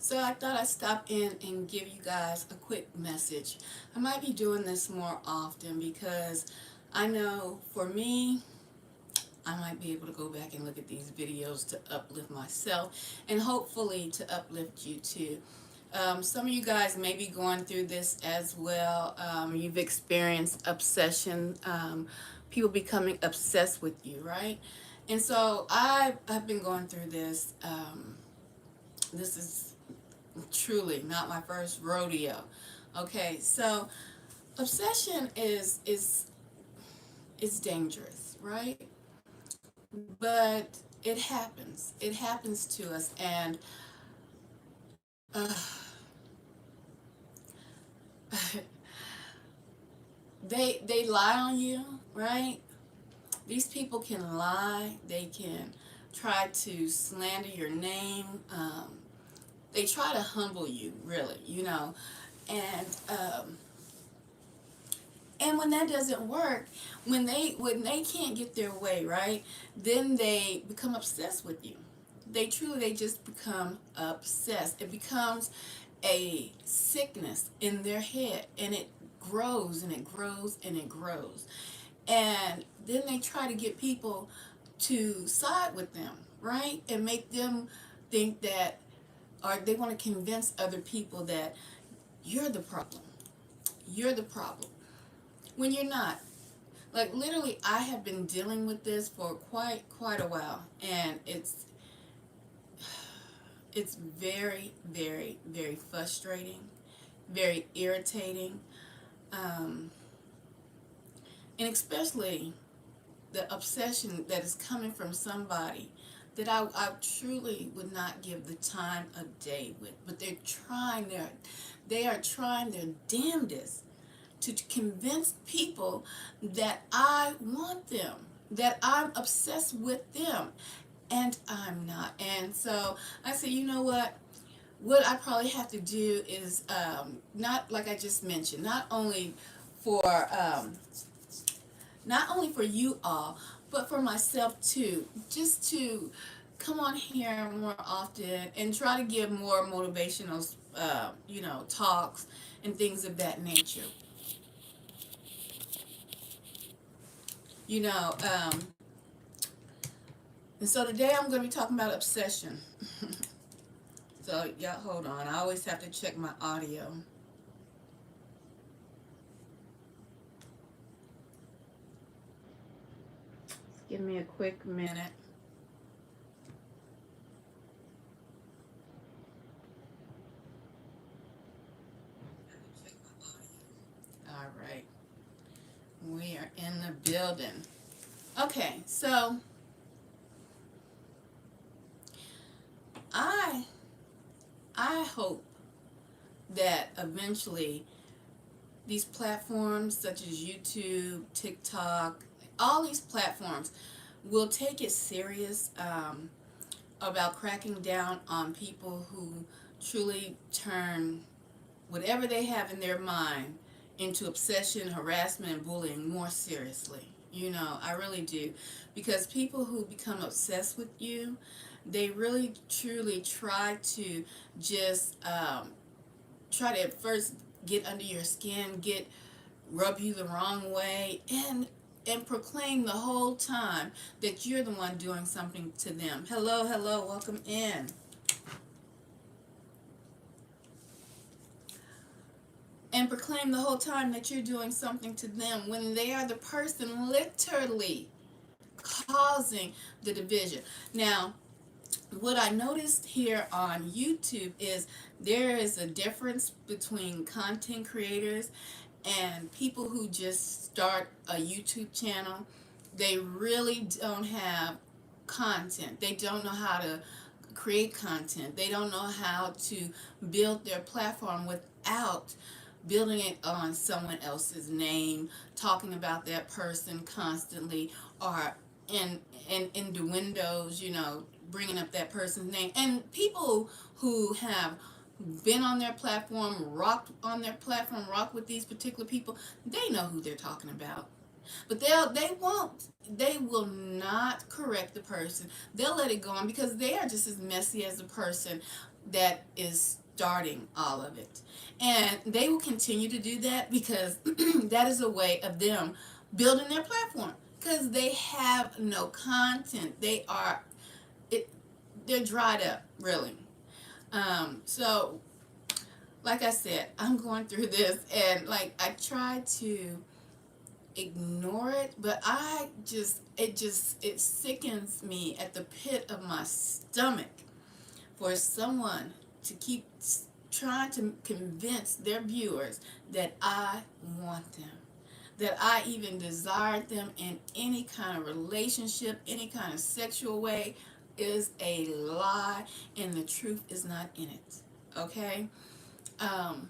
So I thought I'd stop in and give you guys a quick message. I might be doing this more often because I know for me, I might be able to go back and look at these videos to uplift myself and hopefully to uplift you too. Some of you guys may be going through this as well. You've experienced obsession, people becoming obsessed with you, right? And so I've been going through this. This is truly not my first rodeo. Okay, so obsession is dangerous, right? But it happens. It happens to us, and they lie on you, right? These people can lie. They can try to slander your name. They try to humble you, really, and and when that doesn't work, when they can't get their way, right, then they become obsessed with you. They just become obsessed. It becomes a sickness in their head, and it grows and it grows and it grows. And then they try to get people to side with them, right? And make them think that, or they want to convince other people that you're the problem. You're the problem. When you're not. Like literally I have been dealing with this for quite a while, and it's very, very, very frustrating, very irritating, um, and especially the obsession that is coming from somebody that I truly would not give the time of day with. But they are trying their damnedest to convince people that I want them, that I'm obsessed with them, and I'm not. And so I said, you know what I probably have to do is, not like I just mentioned, for um, not only for you all, but for myself too, just to come on here more often and try to give more motivational, talks and things of that nature. You know, and so today I'm going to be talking about obsession. So, yeah, hold on. I always have to check my audio. Give me a quick minute. All right. We are in the building. Okay, so I I hope that eventually these platforms such as YouTube, TikTok, all these platforms will take it serious, about cracking down on people who truly turn whatever they have in their mind into obsession, harassment, and bullying more seriously. I really do. Because people who become obsessed with you, they really truly try to just try to at first get under your skin, rub you the wrong way, and proclaim the whole time that you're the one doing something to them. Hello, hello, welcome in. And proclaim the whole time that you're doing something to them when they are the person literally causing the division. Now, what I noticed here on YouTube is there is a difference between content creators and people who just start a YouTube channel. They really don't have content. They don't know how to create content. They don't know how to build their platform without building it on someone else's name, talking about that person constantly, or in innuendos, bringing up that person's name. And people who have been on their platform, rocked on their platform, rock with these particular people, they know who they're talking about. But they will not correct the person. They'll let it go on because they are just as messy as the person that is starting all of it. And they will continue to do that because that is a way of them building their platform, because they have no content. It, they're dried up, really. So like I said, I'm going through this, and like I try to ignore it, but it sickens me at the pit of my stomach for someone to keep trying to convince their viewers that I want them, that I even desire them in any kind of relationship, any kind of sexual way, is a lie, and the truth is not in it. Okay? Um,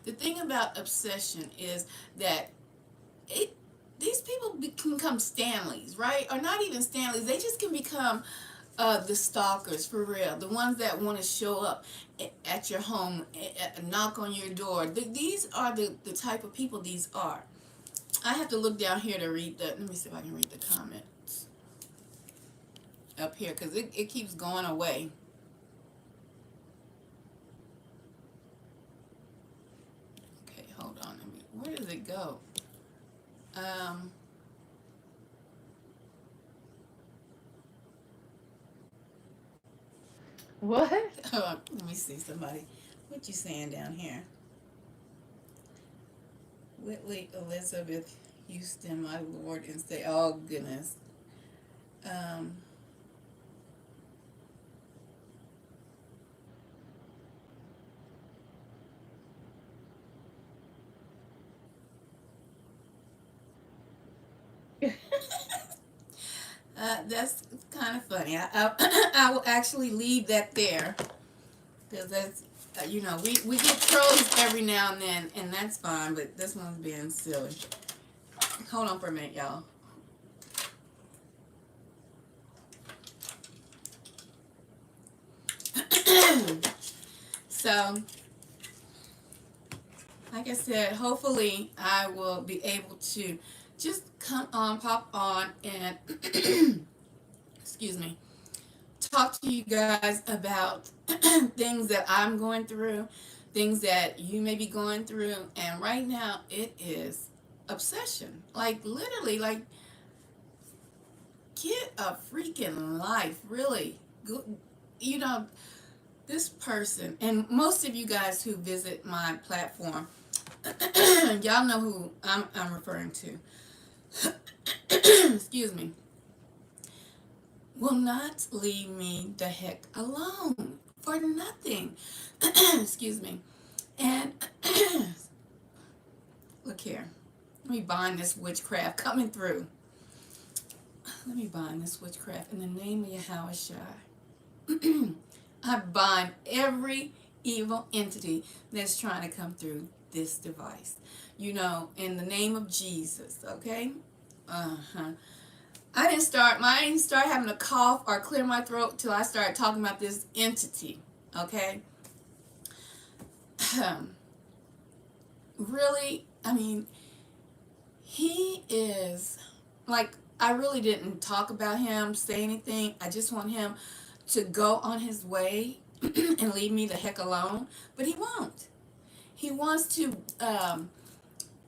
the thing about obsession is that it these people can become Stanleys, right? Or not even Stanleys. They just can become the stalkers, for real. The ones that want to show up at your home, knock on your door. These are the type of people these are. I have to look down here to read let me see if I can read the comments up here, because it keeps going away. Okay, hold on. Where does it go? Um, what? Oh, let me see somebody. What you saying down here? Whitley Elizabeth Houston, my Lord, and say, oh goodness. Um, that's kind of funny. I will actually leave that there, because that's we get trolls every now and then, and that's fine. But this one's being silly. Hold on for a minute, y'all. So, like I said, hopefully I will be able to just come on, pop on, and excuse me, talk to you guys about things that I'm going through, things that you may be going through, and right now it is obsession. Like literally, like get a freaking life, really. You know, this person, and most of you guys who visit my platform, y'all know who I'm referring to. Excuse me. Will not leave me the heck alone for nothing. Excuse me. And look here. Let me bind this witchcraft coming through. Let me bind this witchcraft in the name of Yahweh Shai. I bind every evil entity that's trying to come through this device. You know, in the name of Jesus, okay? Uh-huh. I didn't start having to cough or clear my throat till I started talking about this entity, okay? Really, I mean, he is, like, I really didn't talk about him, say anything. I just want him to go on his way and leave me the heck alone, but he won't. He wants to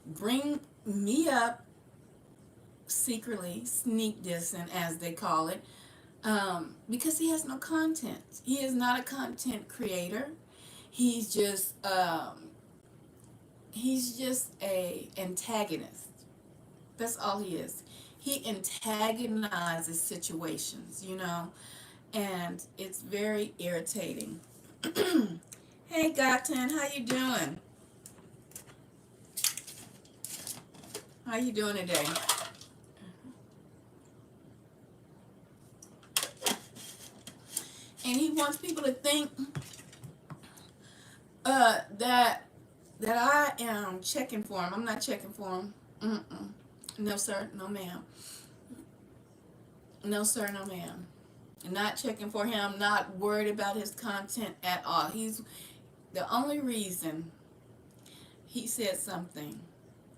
bring me up secretly, sneak dissing as they call it, because he has no content. He is not a content creator. He's just a antagonist. That's all he is. He antagonizes situations, and it's very irritating. Hey, Gotten, how you doing? How you doing today? And he wants people to think that I am checking for him. I'm not checking for him. Mm-mm. No, sir. No, ma'am. No, sir. No, ma'am. Not checking for him. Not worried about his content at all. He's the only reason he said something,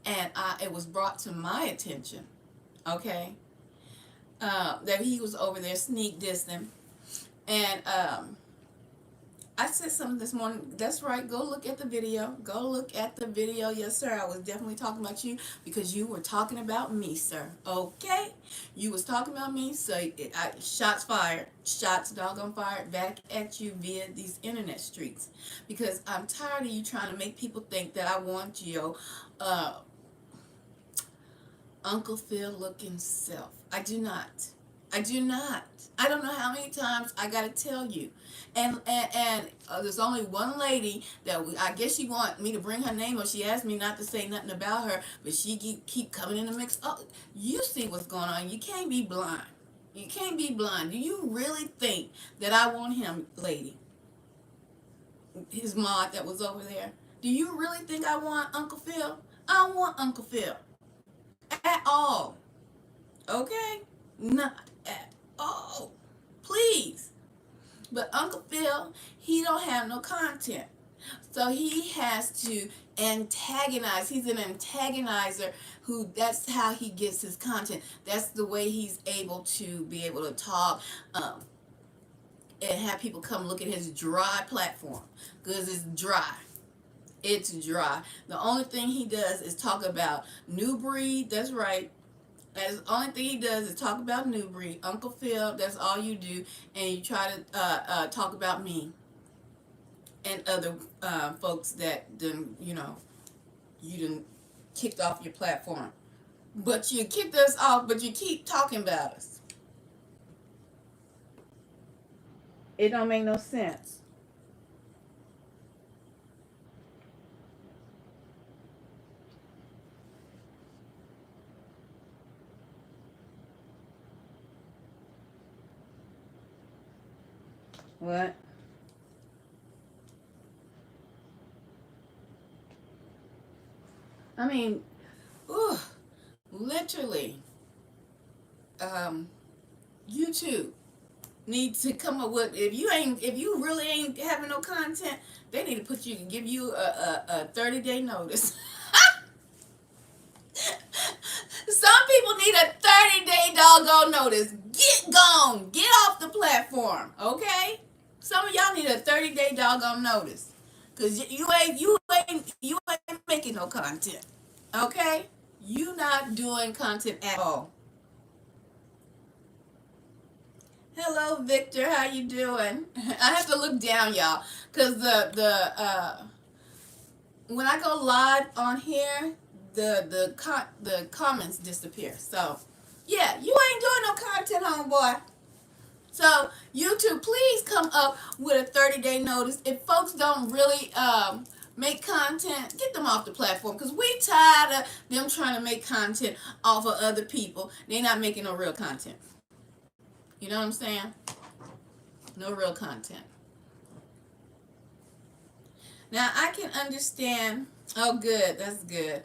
and it was brought to my attention. Okay. that he was over there sneak dissing. And I said something this morning. That's right. Go look at the video. Go look at the video. Yes, sir. I was definitely talking about you because you were talking about me, sir. Okay? You was talking about me, so shots fired. Shots doggone fired back at you via these internet streets. Because I'm tired of you trying to make people think that I want your Uncle Phil looking self. I do not. I do not. I don't know how many times I gotta tell you. And there's only one lady that I guess she want me to bring her name up. She asked me not to say nothing about her, but she keep coming in the mix. Oh, you see what's going on. You can't be blind. You can't be blind. Do you really think that I want him, lady? His mod that was over there. Do you really think I want Uncle Phil? I don't want Uncle Phil at all. Okay? Not at all. Please. But Uncle Phil, he don't have no content. So he has to antagonize. He's an antagonizer who, that's how he gets his content. That's the way he's able to be able to talk and have people come look at his dry platform. Because it's dry. It's dry. The only thing he does is talk about new breed. That's right. That's the only thing he does is talk about new breed. Uncle Phil, that's all you do. And you try to talk about me and other folks that done, you done kicked off your platform. But you kicked us off, but you keep talking about us. It don't make no sense. What? I mean, ooh, literally, YouTube need to come up with, if you really ain't having no content, they need to give you a 30-day notice. Some people need a 30-day doggone notice. Get gone. Get off the platform. Okay? Some of y'all need a 30-day doggone notice. Cause you ain't making no content. Okay? You not doing content at all. Hello, Victor. How you doing? I have to look down, y'all, cause the when I go live on here, the comments disappear. So, yeah, you ain't doing no content, homeboy. So, YouTube, please come up with a 30-day notice. If folks don't really make content, get them off the platform, because we tired of them trying to make content off of other people. They're not making no real content. You know what I'm saying? No real content. Now, I can understand. Oh, good. That's good.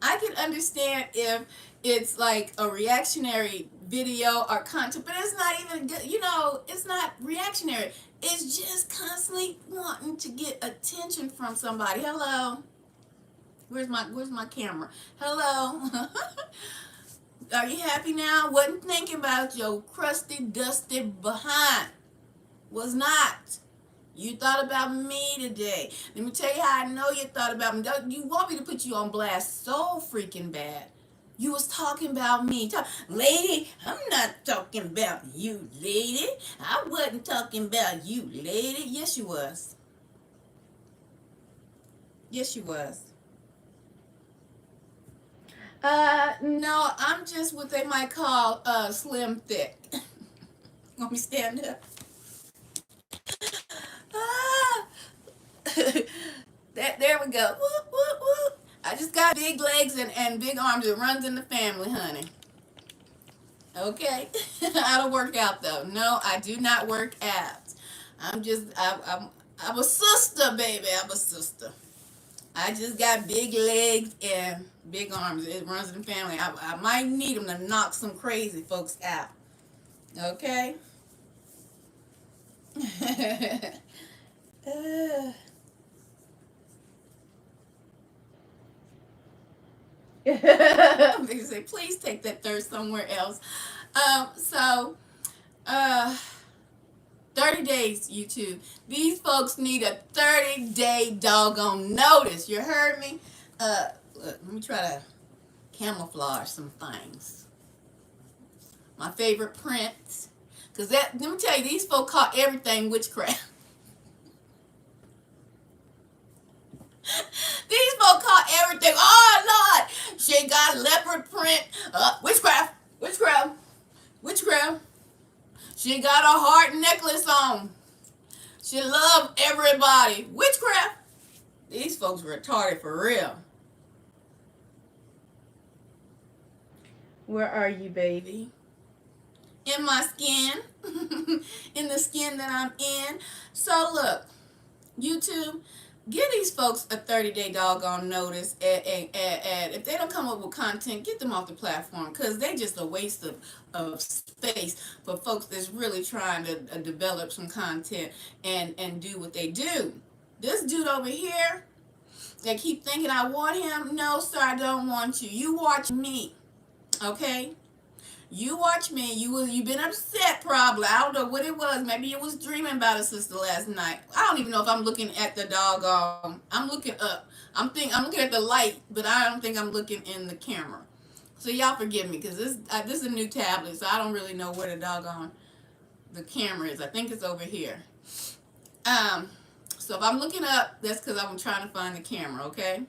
I can understand if it's like a reactionary video or content, but it's not even good. It's not reactionary. It's just constantly wanting to get attention from somebody. Hello. Where's my camera? Hello. Are you happy now? Wasn't thinking about your crusty, dusty behind. Was not. You thought about me today. Let me tell you how I know you thought about me. You want me to put you on blast so freaking bad. You was talking about me. Lady, I'm not talking about you, lady. I wasn't talking about you, lady. Yes, you was. Yes, you was. No, I'm just what they might call slim thick. Want me to stand up? Ah. There we go. Whoop, whoop, whoop. I just got big legs and big arms. It runs in the family, honey. Okay? I don't work out though. No, I do not work out. I'm a sister, baby. I'm a sister. I just got big legs and big arms. It runs in the family. I might need them to knock some crazy folks out. Okay? They say, please take that third somewhere else. So, uh, 30 days, YouTube. These folks need a 30-day doggone notice. You heard me? Look, let me try to camouflage some things. My favorite prints. Because let me tell you, these folks call everything witchcraft. These folks call everything, oh Lord, she got leopard print, witchcraft, witchcraft, witchcraft. She got a heart necklace on. She loved everybody. Witchcraft. These folks retarded for real. Where are you, baby? In my skin. In the skin that I'm in. So look, YouTube, give these folks a 30-day doggone notice. And if they don't come up with content, get them off the platform, because they just a waste of space for folks that's really trying to develop some content and do what they do. This dude over here, they keep thinking I want him. No, sir, I don't want you. You watch me, okay? You watch me. You've been upset probably. I don't know what it was. Maybe you was dreaming about a sister last night. I don't even know if I'm looking at the doggone. I'm looking up. I'm looking at the light, but I don't think I'm looking in the camera. So y'all forgive me, because this is a new tablet, so I don't really know where the camera is. I think it's over here. So if I'm looking up, that's because I'm trying to find the camera. Okay.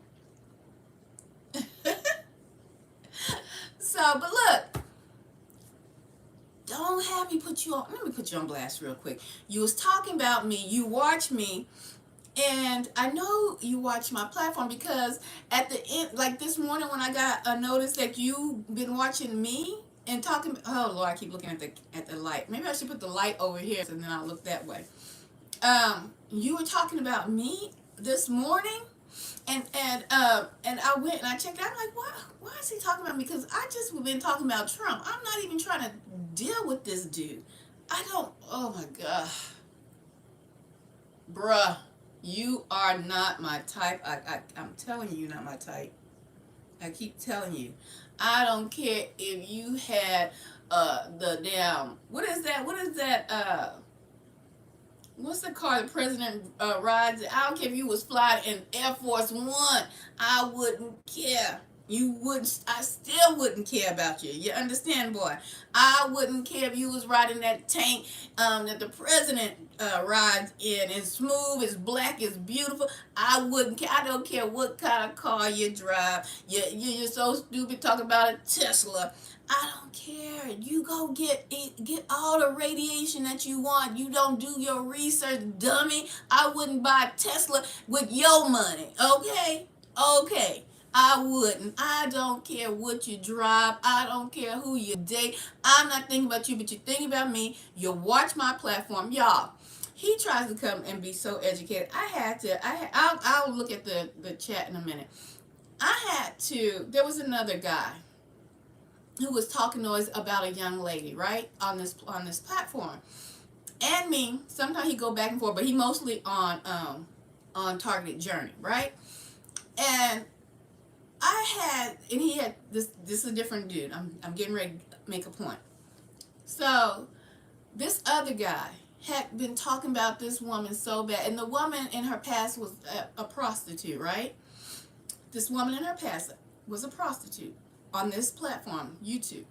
So, but look. Don't have me put you on. Let me put you on blast real quick. You was talking about me. You watch me. And I know you watch my platform, because at the end, like this morning when I got a notice that you've been watching me and talking. Oh, Lord, I keep looking at the light. Maybe I should put the light over here and then I'll look that way. You were talking about me this morning. And I went and I checked out. I'm like, why is he talking about me? Because I just been talking about Trump. I'm not even trying to deal with this dude. Oh my God. Bruh, you are not my type. I'm telling you, you're not my type. I keep telling you. I don't care if you had the damn, what is that? What's the car the president rides? I don't care if you was flying in Air Force One. I wouldn't care. You wouldn't. I still wouldn't care about you. You understand, boy? I wouldn't care if you was riding that tank that the president rides in. It's smooth. It's black. It's beautiful. I wouldn't care. I don't care what kind of car you drive. You're so stupid talking about a Tesla. I don't care. You go get all the radiation that you want. You don't do your research, dummy. I wouldn't buy a Tesla with your money. Okay? Okay. I wouldn't. I don't care what you drive. I don't care who you date. I'm not thinking about you, but you're thinking about me. You watch my platform. Y'all, he tries to come and be so educated. I'll look at the chat in a minute. There was another guy who was talking noise about a young lady, right, on this platform, and me. Sometimes he go back and forth, but he mostly on Targeted Journey, right? And he had this is a different dude. I'm getting ready to make a point. So this other guy had been talking about this woman so bad, and the woman in her past was a prostitute, right? This woman in her past was a prostitute on this platform, YouTube.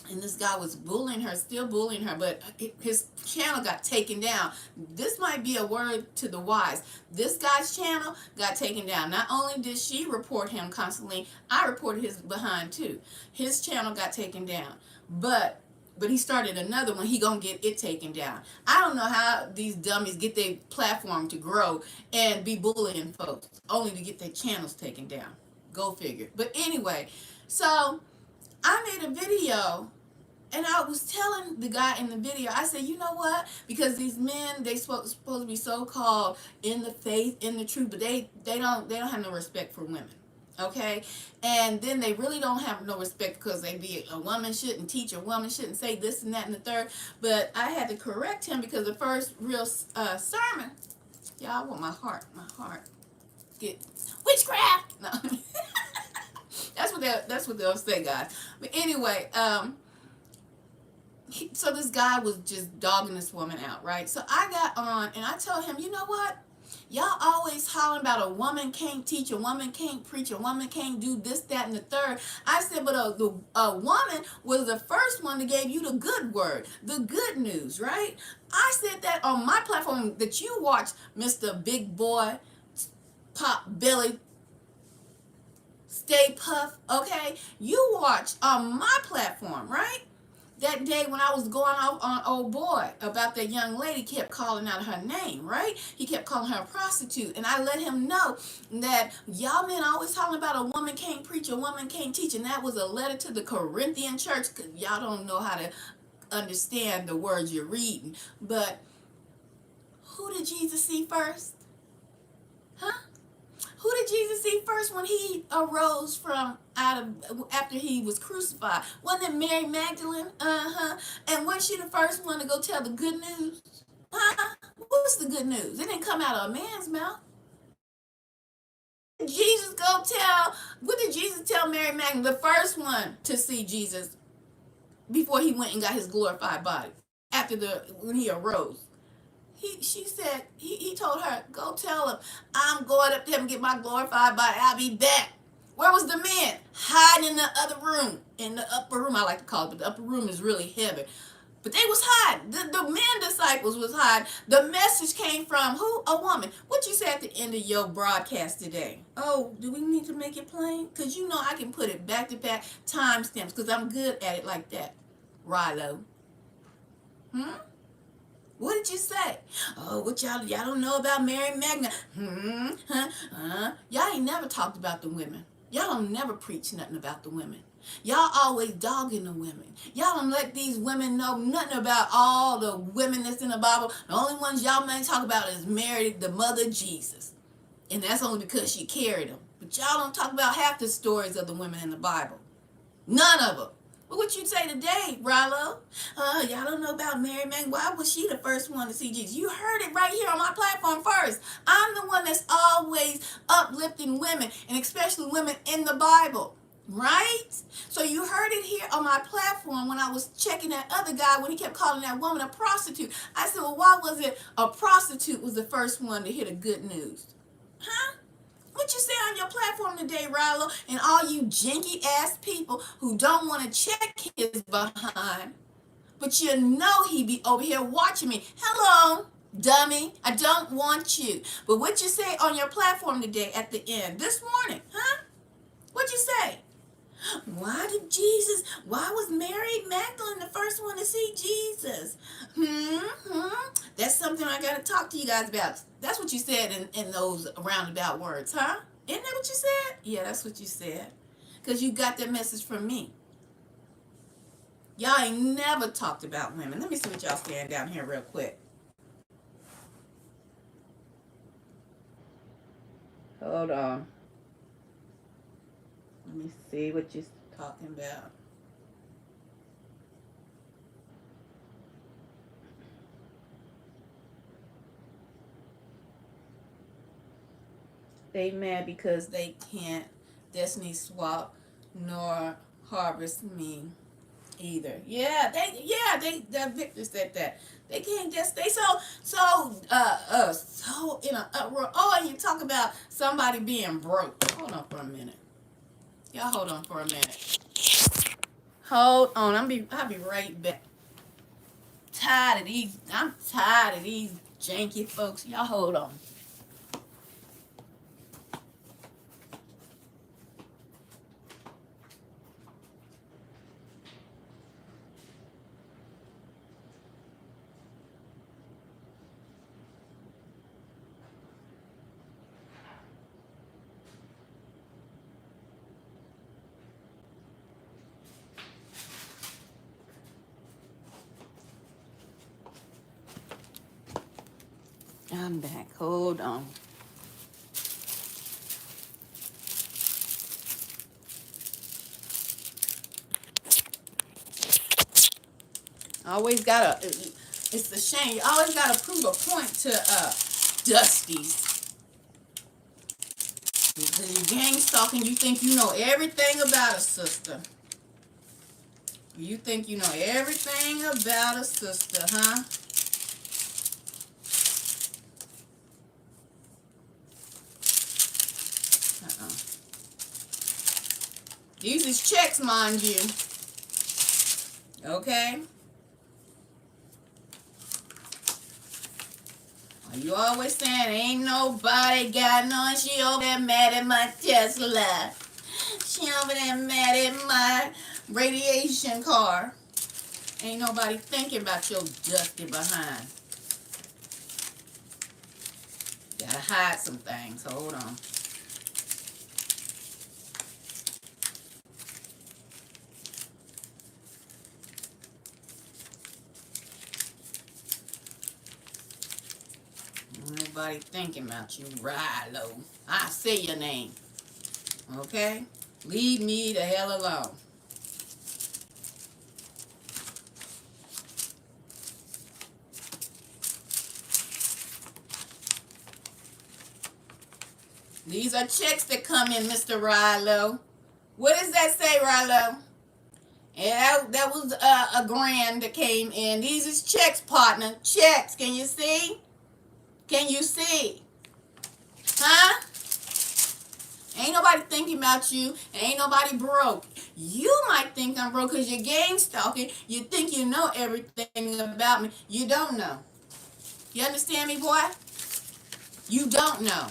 And this guy was bullying her, still bullying her, but his channel got taken down. This might be a word to the wise. This guy's channel got taken down. Not only did she report him constantly, I reported his behind too. His channel got taken down. But he started another one. He gonna get it taken down. I don't know how these dummies get their platform to grow and be bullying folks, only to get their channels taken down. Go figure. But anyway, so I made a video, and I was telling the guy in the video, I said, you know what? Because these men, they supposed to be so-called in the faith, in the truth, but they don't have no respect for women. Okay? And then they really don't have no respect because a woman shouldn't teach, a woman shouldn't say this and that and the third. But I had to correct him, because the first real sermon, y'all, I want my heart get witchcraft. No. That's what they'll say, guys. But anyway, So this guy was just dogging this woman out, right? So I got on and I told him, you know what? Y'all always hollering about a woman can't teach, a woman can't preach, a woman can't do this, that, and the third. I said, but a woman was the first one that gave you the good word, the good news, right? I said that on my platform that you watch, Mr. Big Boy, Pop Belly, Stay Puff, okay? You watch on my platform, right? That day when I was going off on old boy about that young lady kept calling out her name, right? He kept calling her a prostitute. And I let him know that y'all men always talking about a woman can't preach, a woman can't teach. And that was a letter to the Corinthian church, because y'all don't know how to understand the words you're reading. But who did Jesus see first? Huh? Who did Jesus see first when he arose from out of after he was crucified? Wasn't it Mary Magdalene? And wasn't she the first one to go tell the good news? Huh? What's the good news? It didn't come out of a man's mouth. Jesus go tell? What did Jesus tell Mary Magdalene, the first one to see Jesus before he went and got his glorified body after when he arose? She said, he told her, go tell him, I'm going up there and get my glorified body. I'll be back. Where was the men? Hiding in the other room. In the upper room, I like to call it, but the upper room is really heavy. But they was hiding. The men disciples was hiding. The message came from who? A woman. What you say at the end of your broadcast today? Oh, do we need to make it plain? Because you know I can put it back to back timestamps because I'm good at it like that. Rilo. What did you say? Oh, what y'all don't know about Mary Magdalene? Y'all ain't never talked about the women. Y'all don't never preach nothing about the women. Y'all always dogging the women. Y'all don't let these women know nothing about all the women that's in the Bible. The only ones y'all may talk about is Mary, the mother of Jesus. And that's only because she carried him. But y'all don't talk about half the stories of the women in the Bible. None of them. But what you say today, Rilo? Y'all don't know about Mary Magdalene. Why was she the first one to see Jesus? You heard it right here on my platform first. I'm the one that's always uplifting women, and especially women in the Bible. Right? So you heard it here on my platform when I was checking that other guy when he kept calling that woman a prostitute. I said, well, why was it a prostitute was the first one to hear the good news? Huh? What you say on your platform today, Rilo, and all you janky ass people who don't want to check his behind, but you know he be over here watching me. Hello, dummy. I don't want you. But what you say on your platform today at the end, this morning, huh? What you say? Why was Mary Magdalene the first one to see Jesus? That's something I got to talk to you guys about. That's what you said in those roundabout words, huh? Isn't that what you said? Yeah, that's what you said. Because you got that message from me. Y'all ain't never talked about women. Let me see what y'all saying down here real quick. Hold on. Let me see what you're talking about. They mad because they can't destiny swap nor harvest me either. That Victor said that. They can't just stay so in an uproar. Oh, and you talk about somebody being broke. Hold on for a minute. Y'all hold on for a minute. Hold on. I'll be right back. I'm tired of these janky folks. Y'all hold on. I'm back. Hold on. Always gotta. It's a shame. You always gotta prove a point to Dusties. Because you gang stalking, you think you know everything about a sister. You think you know everything about a sister, huh? Uh-uh. These is checks, mind you. Okay? You always saying, ain't nobody got none. She over there mad at my Tesla. She over there mad at my radiation car. Ain't nobody thinking about your dusty behind. Gotta hide some things. Hold on. Nobody thinking about you, Rilo. I say your name. Okay? Leave me the hell alone. These are checks that come in, Mr. Rilo. What does that say, Rilo? Yeah, that was a grand that came in. These is checks, partner. Checks. Can you see? Can you see? Huh? Ain't nobody thinking about you. Ain't nobody broke. You might think I'm broke because you're gang stalking. You think you know everything about me. You don't know. You understand me, boy? You don't know.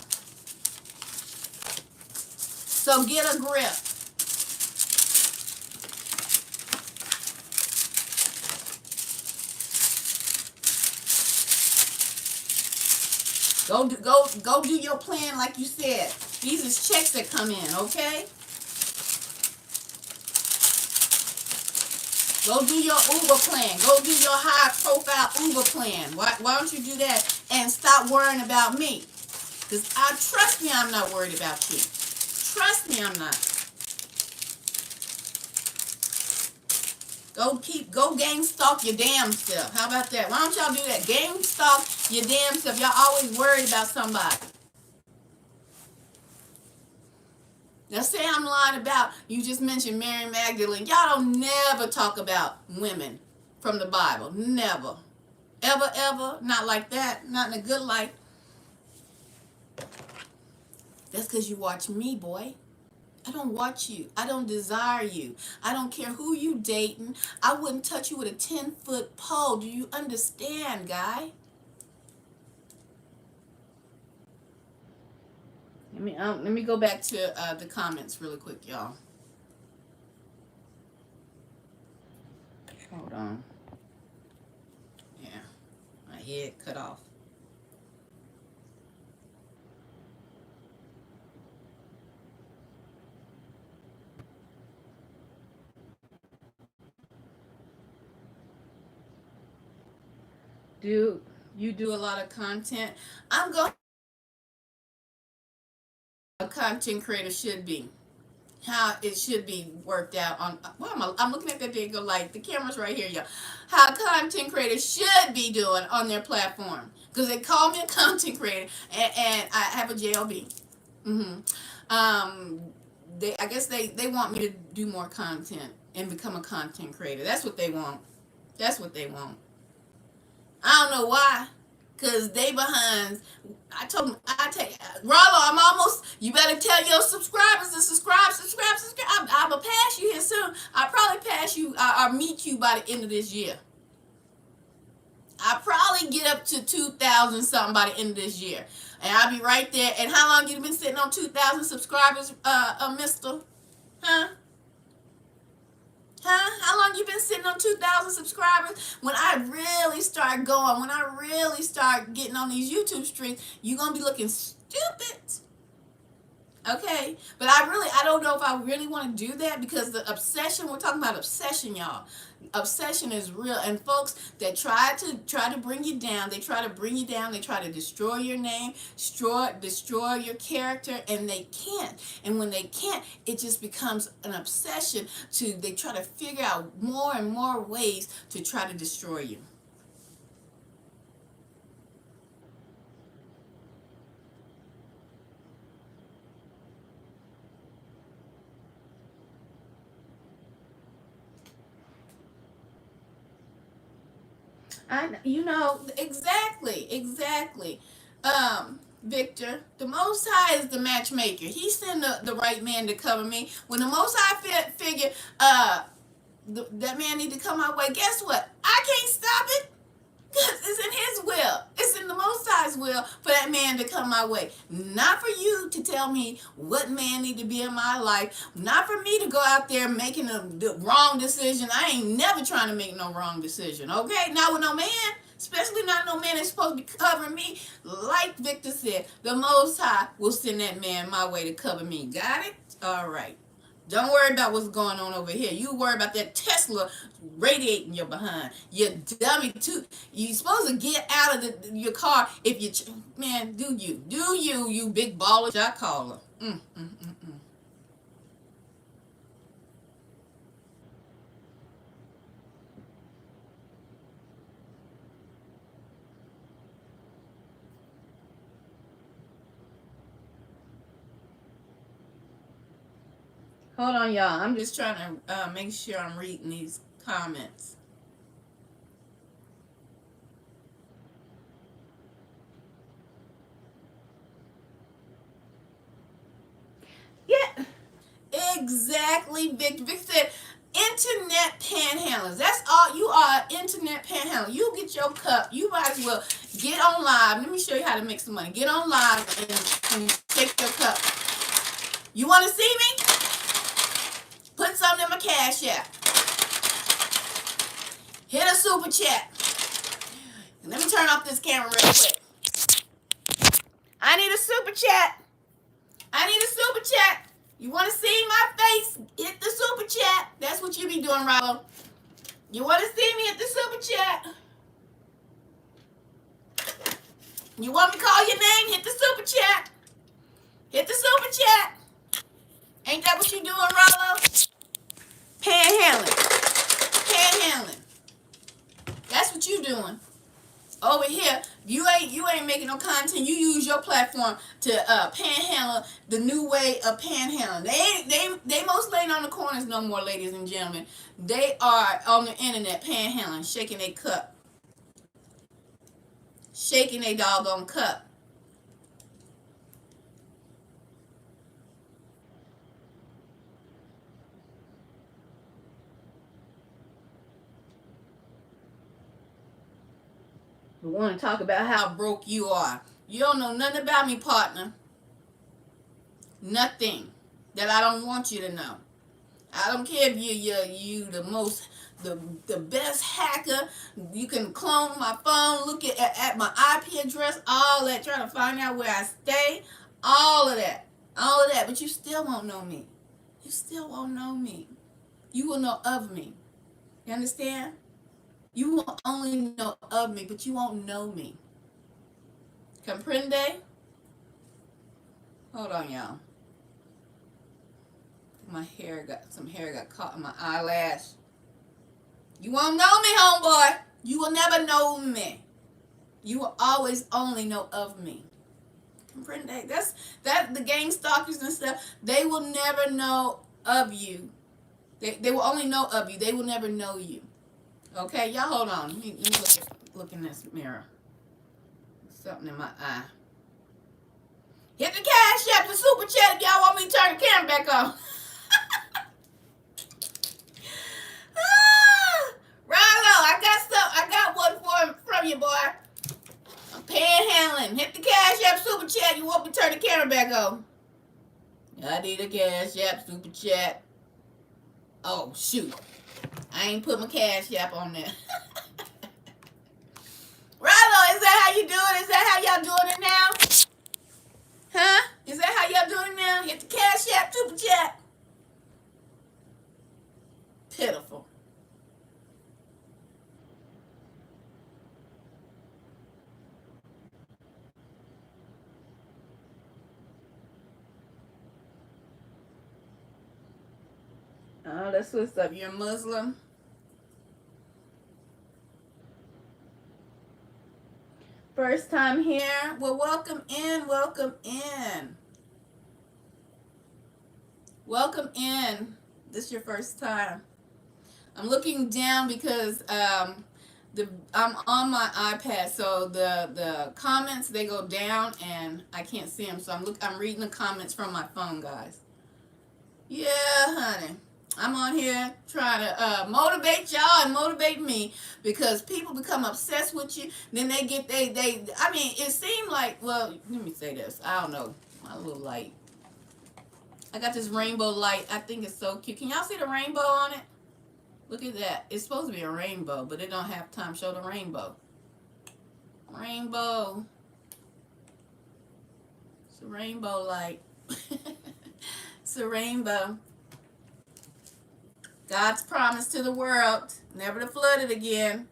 So get a grip. Go do your plan like you said. These is checks that come in, okay? Go do your Uber plan. Go do your high profile Uber plan. Why don't you do that and stop worrying about me? Because trust me, I'm not worried about you. Trust me, I'm not. Go gang stalk your damn self. How about that? Why don't y'all do that? Gang stalk your damn self. Y'all always worried about somebody. Now say I'm lying about, you just mentioned Mary Magdalene. Y'all don't never talk about women from the Bible. Never. Ever, ever. Not like that. Not in a good light. That's because you watch me, boy. I don't watch you. I don't desire you. I don't care who you dating. I wouldn't touch you with a 10-foot pole. Do you understand, guy? Let me go back to the comments really quick, y'all. Hold on. Yeah, my head cut off. Do you do a lot of content? I'm going. A content creator should be. How it should be worked out on. Well, I'm looking at that thing go like the camera's right here, y'all. How content creators should be doing on their platform because they call me a content creator and I have a JLB. I guess they want me to do more content and become a content creator. That's what they want. That's what they want. I don't know why. Cause they behind. I told them. I tell you, Rollo, I'm almost. You better tell your subscribers to subscribe. I'm gonna pass you here soon. I'll probably pass you. I'll meet you by the end of this year. I'll probably get up to 2,000 something by the end of this year, and I'll be right there. And how long you been sitting on 2,000 subscribers, Mister? Huh? Huh? How long you been sitting on 2,000 subscribers? When I really start going, when I really start getting on these YouTube streams, you gonna be looking stupid. Okay, but I don't know if I really want to do that because the obsession, we're talking about obsession, y'all. Obsession is real, and folks that try to bring you down, they try to bring you down, they try to destroy your name, destroy your character, and they can't. And when they can't, it just becomes an obsession they try to figure out more and more ways to try to destroy you. You know, exactly. Victor, the Most High is the matchmaker. He sent the right man to cover me. When the Most High figure, that man need to come my way. Guess what? I can't stop it. Because it's in his will. It's in the Most High's will for that man to come my way. Not for you to tell me what man need to be in my life. Not for me to go out there making the wrong decision. I ain't never trying to make no wrong decision. Okay? Not with no man. Especially not no man that's supposed to be covering me. Like Victor said, the Most High will send that man my way to cover me. Got it? All right. Don't worry about what's going on over here. You worry about that Tesla radiating your behind. You dummy too. You supposed to get out of your car if you, man. You big baller shot caller. Hold on, y'all. I'm just trying to make sure I'm reading these comments. Yeah, exactly, Vic. Vic said internet panhandlers. That's all you are, internet panhandler. You get your cup. You might as well get on live. Let me show you how to make some money. Get on live and take your cup. You want to see me? Put something in my cash app. Hit a super chat. Let me turn off this camera real quick. I need a super chat. I need a super chat. You want to see my face? Hit the super chat. That's what you be doing, Rollo. You want to see me at the super chat? You want me to call your name? Hit the super chat. Hit the super chat. Ain't that what you doing, Rollo? Panhandling. Panhandling. That's what you doing. Over here, you ain't making no content. You use your platform to panhandle the new way of panhandling. They mostly ain't on the corners no more, ladies and gentlemen. They are on the internet panhandling, shaking their cup, shaking their doggone cup. We want to talk about how broke you are. You don't know nothing about me, partner. Nothing that I don't want you to know. I don't care if you the best hacker. You can clone my phone, look at my IP address, all that, trying to find out where I stay, all of that, but you still won't know me. You still won't know me. You will know of me. You understand? You will only know of me, but you won't know me. Comprende? Hold on, y'all. Some hair got caught in my eyelash. You won't know me, homeboy. You will never know me. You will always only know of me. Comprende? That the gang stalkers and stuff, they will never know of you. They will only know of you. They will never know you. Okay, y'all hold on. Let me look in this mirror. Something in my eye. Hit the cash app, the super chat if y'all want me to turn the camera back on. Rilo, I got one from you, boy. I'm panhandling. Hit the cash app, super chat. You want me to turn the camera back on? I need a cash app, super chat. Oh, shoot. I ain't put my cash app on there. Rilo, is that how you do it? Is that how y'all doing it now? Huh? Is that how y'all doing it now? Hit the cash app, super chat. Pitiful. Oh, that's what's up. You're a Muslim? First time here? Well, welcome in. Welcome in. Welcome in. This is your first time. I'm looking down because I'm on my iPad, so the comments, they go down and I can't see them. So I'm reading the comments from my phone, guys. Yeah, honey. I'm on here trying to motivate y'all and motivate me, because people become obsessed with you. Then they get I mean, it seemed like, well, let me say this. I don't know. My little light. I got this rainbow light. I think it's so cute. Can y'all see the rainbow on it? Look at that. It's supposed to be a rainbow, but it don't have time to show the rainbow. Rainbow. It's a rainbow light. It's a rainbow. God's promise to the world, never to flood it again.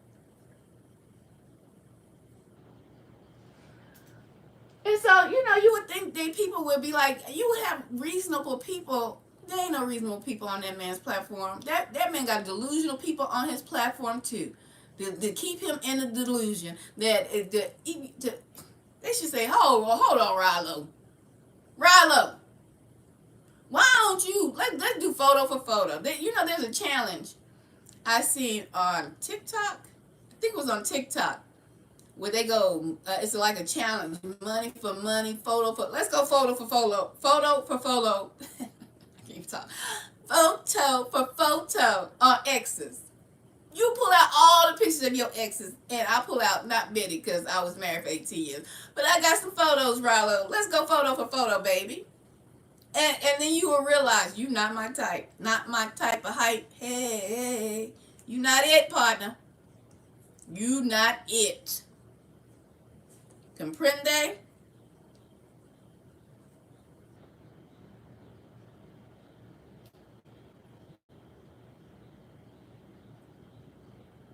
And so, you would think that people would be like, you would have reasonable people. There ain't no reasonable people on that man's platform. That man got delusional people on his platform too, to keep him in the delusion they should say, hold on, Rilo, why don't you let's do photo for photo. There's a challenge I seen on TikTok. I think it was on TikTok, where they go, it's like a challenge, money for money, let's go photo for photo. I can't talk. Photo for photo on exes. You pull out all the pictures of your exes, and I pull out not many because I was married for 18 years. But I got some photos, Rallo. Let's go photo for photo, baby. And then you will realize you not my type. Not my type of height. Hey, you not it, partner. You not it. Comprende?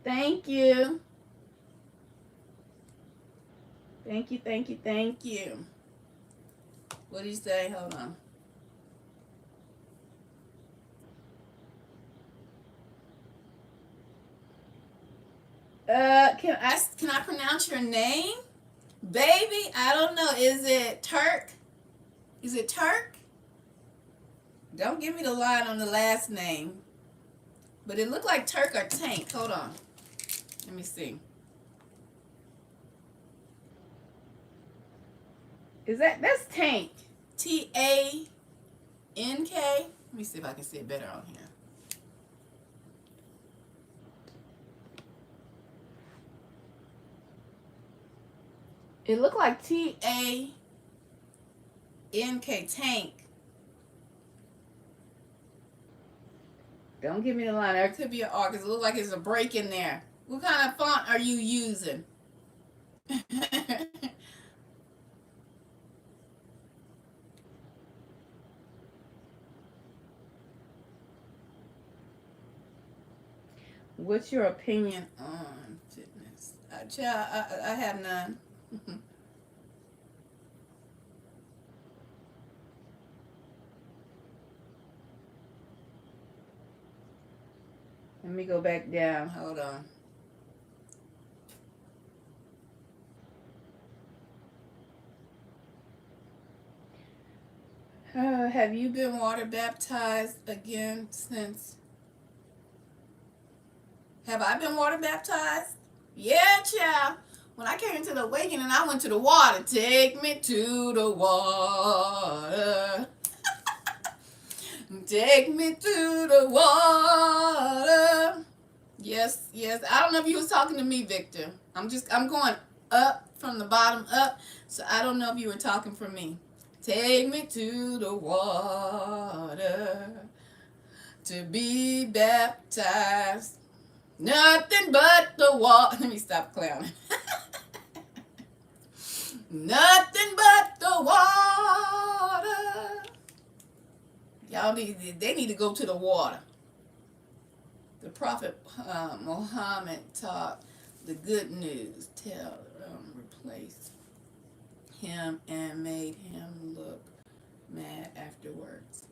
Thank you. Thank you, thank you, thank you. What do you say? Hold on. Can I pronounce your name? Baby, I don't know. Is it Turk? Is it Turk? Don't give me the line on the last name. But it looked like Turk or Tank. Hold on. Let me see. That's Tank? Tank. Let me see if I can see it better on here. It looked like Tank. Tank. Don't give me the line. There could be an R because it looks like it's a break in there. What kind of font are you using? What's your opinion on fitness? Child, I have none. Let me go back down. Hold on. Have you been water baptized again since? Have I been water baptized? Yeah, child. When I came into the awakening, I went to the water. Take me to the water. Take me to the water. Yes, yes. I don't know if you was talking to me, Victor. I'm going up from the bottom up. So I don't know if you were talking for me. Take me to the water to be baptized. Nothing but the water. Let me stop clowning. Nothing but the water. They need to go to the water. The prophet Muhammad taught the good news. Replaced him and made him look mad afterwards.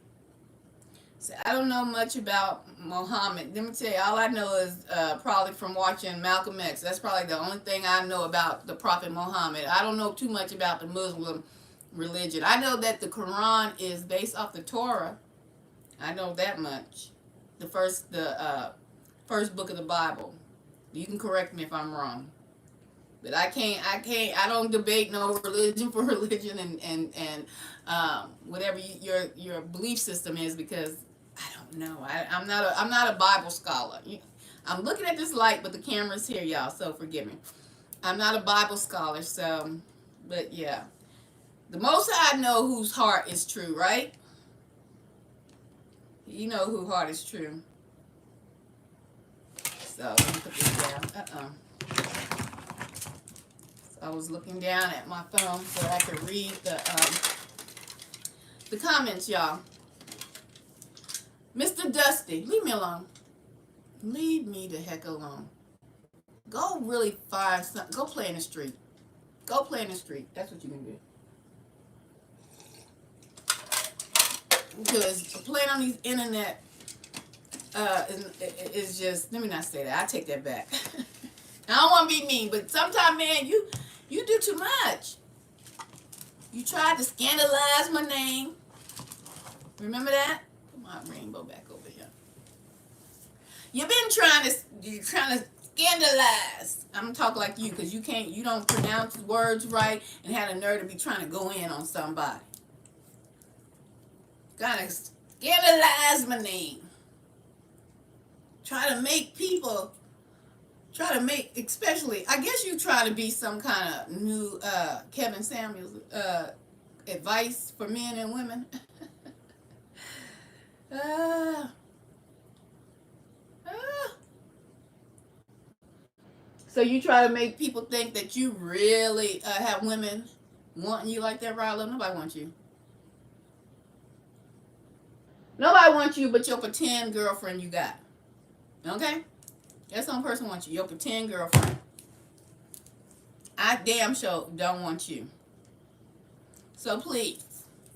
So I don't know much about Muhammad. Let me tell you, all I know is probably from watching Malcolm X. That's probably the only thing I know about the prophet Muhammad. I don't know too much about the Muslim religion. I know that the Quran is based off the Torah. I know that much. The first book of the Bible. You can correct me if I'm wrong. But I don't debate no religion for religion and whatever your belief system is, because I don't know. I'm not a Bible scholar. I'm looking at this light, but the camera's here, y'all, so forgive me. I'm not a Bible scholar, so, but yeah. The Most High know whose heart is true, right? You know whose heart is true. So, let me put this down. I was looking down at my phone so I could read the comments, y'all. Mr. Dusty, leave me alone. Leave me the heck alone. Go really find something. Go play in the street. Go play in the street. That's what you can do. Because playing on these internet is just, let me not say that. I take that back. I don't want to be mean, but sometimes, man, you do too much. You tried to scandalize my name. Remember that? Put my rainbow back over here. You're trying to scandalize. I'm gonna talk like you, because you don't pronounce words right and have the nerve to be trying to go in on somebody. Gotta scandalize my name. Try to make, especially, I guess you try to be some kind of new Kevin Samuels advice for men and women. So you try to make people think that you really have women wanting you like that, Rilo. Nobody wants you. Nobody wants you but your pretend girlfriend you got. Okay? That's the only person wants you. Your pretend girlfriend. I damn sure don't want you. So please,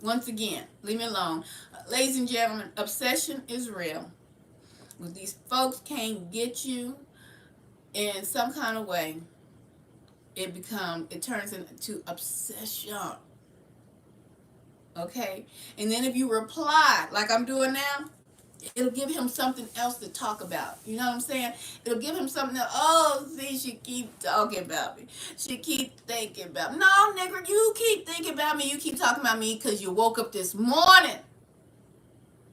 once again, leave me alone. Ladies and gentlemen, obsession is real. When these folks can't get you in some kind of way, it turns into obsession. Okay? And then if you reply like I'm doing now, it'll give him something else to talk about. You know what I'm saying? It'll give him something else. Oh, see, she keep talking about me. She keep thinking about me. No, nigga, you keep thinking about me. You keep talking about me because you woke up this morning,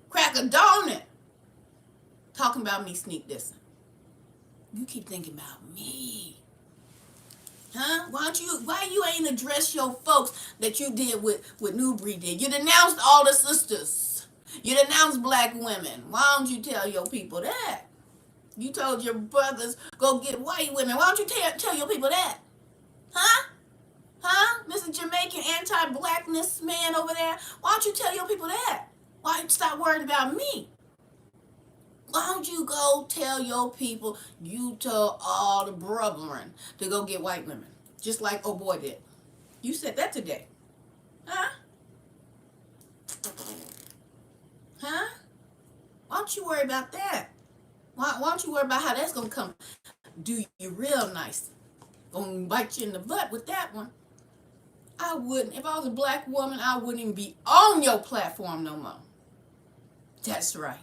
crack a donut, talking about me sneak dissing. You keep thinking about me. Huh? Why you ain't address your folks that you did with Newbury did? You denounced all the sisters. You denounced black women. Why don't you tell your people that? You told your brothers, go get white women. Why don't you tell your people that? Huh? Huh? Mr. Jamaican anti-blackness man over there. Why don't you tell your people that? Why don't you stop worrying about me? Why don't you go tell your people you told all the brethren to go get white women? Just like oh boy did. You said that today. Huh? Huh? Why don't you worry about that? Why don't you worry about how that's going to come do you real nice? Going to bite you in the butt with that one. I wouldn't. If I was a black woman, I wouldn't even be on your platform no more. That's right.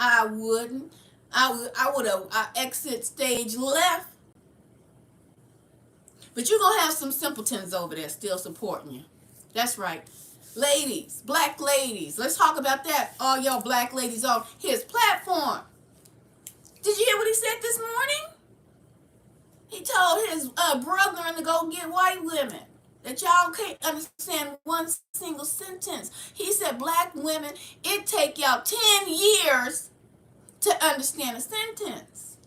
I wouldn't. I would have exit stage left. But you're going to have some simpletons over there still supporting you. That's right. Ladies, black ladies, let's talk about that. All y'all black ladies on his platform. Did you hear what he said this morning? He told his brethren to go get white women. That y'all can't understand one single sentence. He said, black women, it take y'all 10 years to understand a sentence.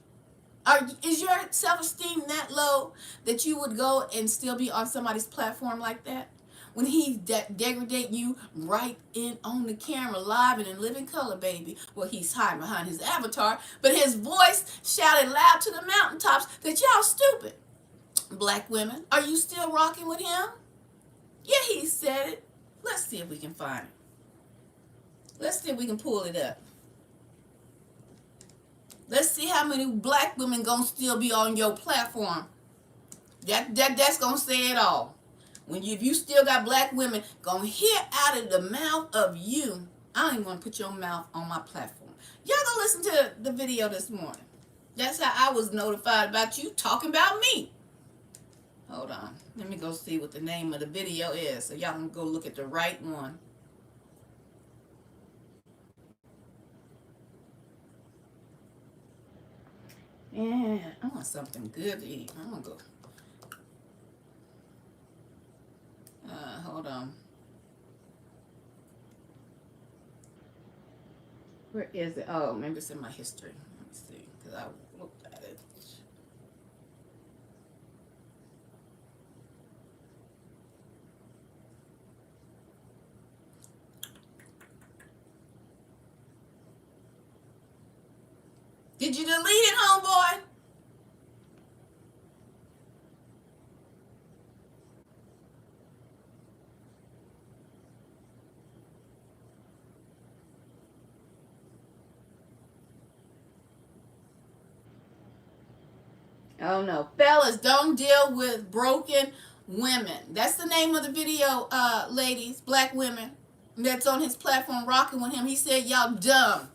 Is your self-esteem that low that you would go and still be on somebody's platform like that? When he degradate you right in on the camera, live and in living color, baby. Well, he's hiding behind his avatar, but his voice shouted loud to the mountaintops that y'all stupid. Black women, are you still rocking with him? Yeah, he said it. Let's see if we can find it. Let's see if we can pull it up. Let's see how many black women gonna still be on your platform. That's gonna say it all. If you still got black women gonna hear out of the mouth of you, I don't even want to put your mouth on my platform. Y'all go listen to the video this morning. That's how I was notified about you talking about me. Hold on. Let me go see what the name of the video is so y'all can go look at the right one. Yeah, I want something good to eat. I'm gonna go. Hold on. Where is it? Oh, maybe it's in my history. Let me see, because I looked at it. Did you delete it, homeboy? Oh no. Fellas, don't deal with broken women. That's the name of the video, ladies, black women. That's on his platform rocking with him. He said y'all dumb.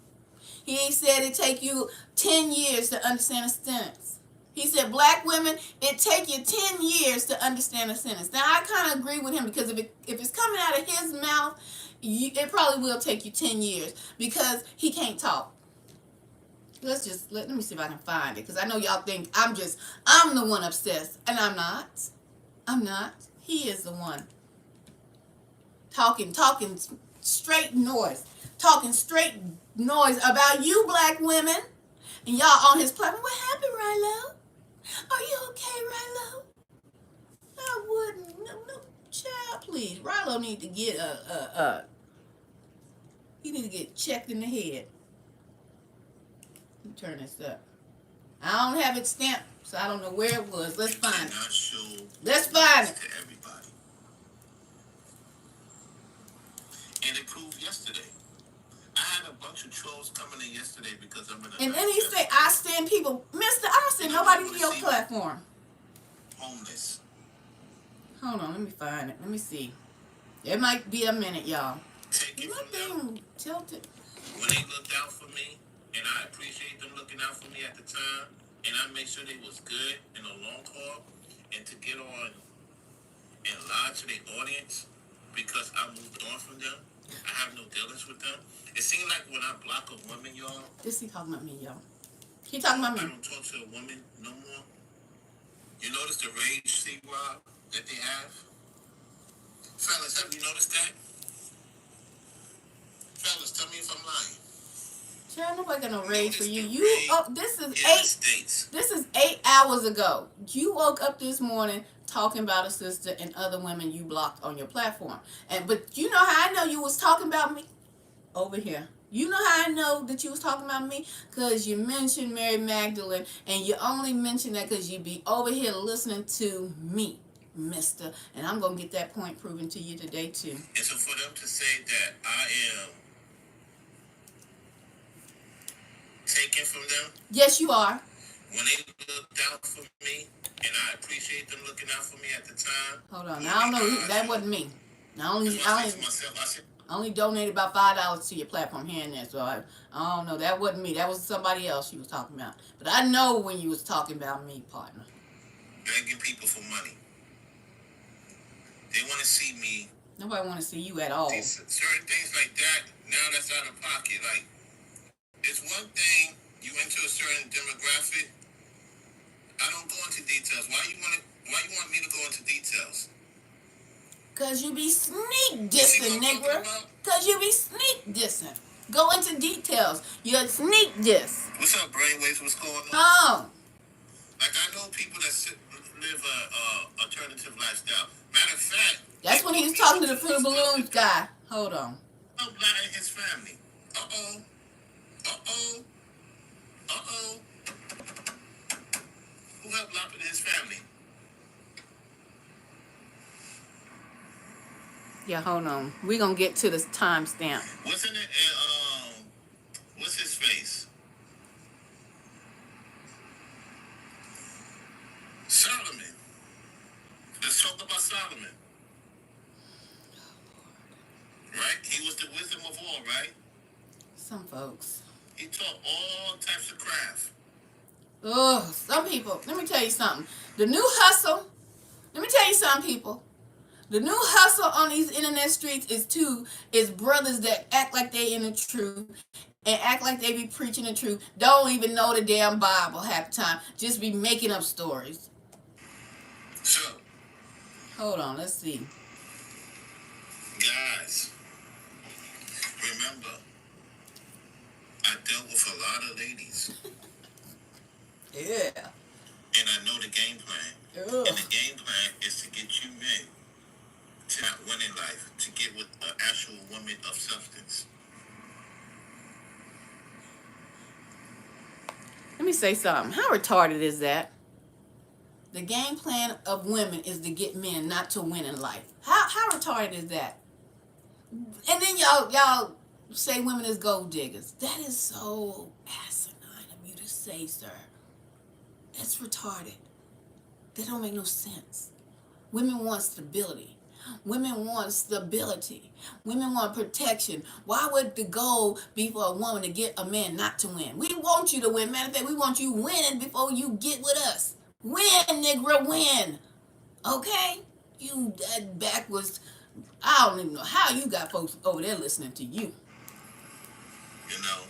He ain't said it take you 10 years to understand a sentence. He said black women, it take you 10 years to understand a sentence. Now I kind of agree with him because if it's coming out of his mouth, it probably will take you 10 years because he can't talk. Let me see if I can find it because I know y'all think I'm the one obsessed, and I'm not. I'm not. He is the one talking straight noise, talking straight noise about you black women, and y'all on his platform. What happened, Rilo? Are you okay, Rilo? I wouldn't. No, child, please. Rilo need to get he need to get checked in the head. Let me turn this up. I don't have it stamped, so I don't know where it was. Let's find it. Let's find it. To everybody. And it proved yesterday. I had a bunch of trolls coming in yesterday because I'm in a. And then he say, I stand people. Mr. I send nobody to your platform. Homeless. Hold on, let me find it. Let me see. It might be a minute, y'all. Take it from them. Tilted. When they looked out for me, and I appreciate them looking out for me at the time, and I made sure they was good in the long haul, and to get on and lie to their audience because I moved on from them. I have no dealings with them. It seems like when I block a woman, y'all. This he talking about me, y'all. He talking about me. I don't talk to a woman no more. You notice the rage, C-Rob, that they have? Fellas, have you noticed that? Fellas, tell me if I'm lying. Child, nobody got no rage for you. This is 8 hours ago. You woke up this morning talking about a sister and other women you blocked on your platform. But you know how I know you was talking about me? Over here. You know how I know that you was talking about me? Because you mentioned Mary Magdalene, and you only mentioned that because you be over here listening to me, mister. And I'm going to get that point proven to you today, too. And so for them to say that I am taken from them? Yes, you are. When they looked out for me, and I appreciate them looking out for me at the time. Hold on. I don't know. That wasn't me. I only donated about $5 to your platform here and there, so I don't know. That wasn't me. That was somebody else you was talking about. But I know when you was talking about me, partner. Begging people for money. They want to see me. Nobody want to see you at all. Certain things like that, now that's out of pocket. Like, it's one thing you enter a certain demographic. I don't go into details. Why you want me to go into details? Cause you be sneak dissing, nigga. Cause you be sneak dissing. Go into details. You're sneak diss. What's up, brainwaves? What's going on? Oh. Like, I know people that live a alternative lifestyle. Matter of fact, that's when he was talking to the Fruit of Balloons guy. Hold on. Help Lot and his family. Uh-oh. Uh-oh. Uh-oh. Who helped Lot and his family? Yeah, hold on. We're going to get to this timestamp. Wasn't it, what's his face? Solomon. Let's talk about Solomon. Right? He was the wisdom of all, right? Some folks. He taught all types of craft. Ugh, some people, let me tell you something. The new hustle, let me tell you something, people. The new hustle on these internet streets is brothers that act like they in the truth and act like they be preaching the truth. Don't even know the damn Bible half the time. Just be making up stories. So, hold on, let's see. Guys, remember, I dealt with a lot of ladies. Yeah. And I know the game plan. Ugh. And the game plan is to get you men to not win in life, to get with an actual woman of substance. Let me say something. How retarded is that? The game plan of women is to get men not to win in life. How retarded is that? And then y'all say women is gold diggers. That is so asinine of you to say, sir. That's retarded. That don't make no sense. Women want stability. Women want stability. Women want protection. Why would the goal be for a woman to get a man not to win? We want you to win. Matter of fact, we want you winning before you get with us. Win, nigga, win. Okay? You that backwards. I don't even know how you got folks over there listening to you. You know.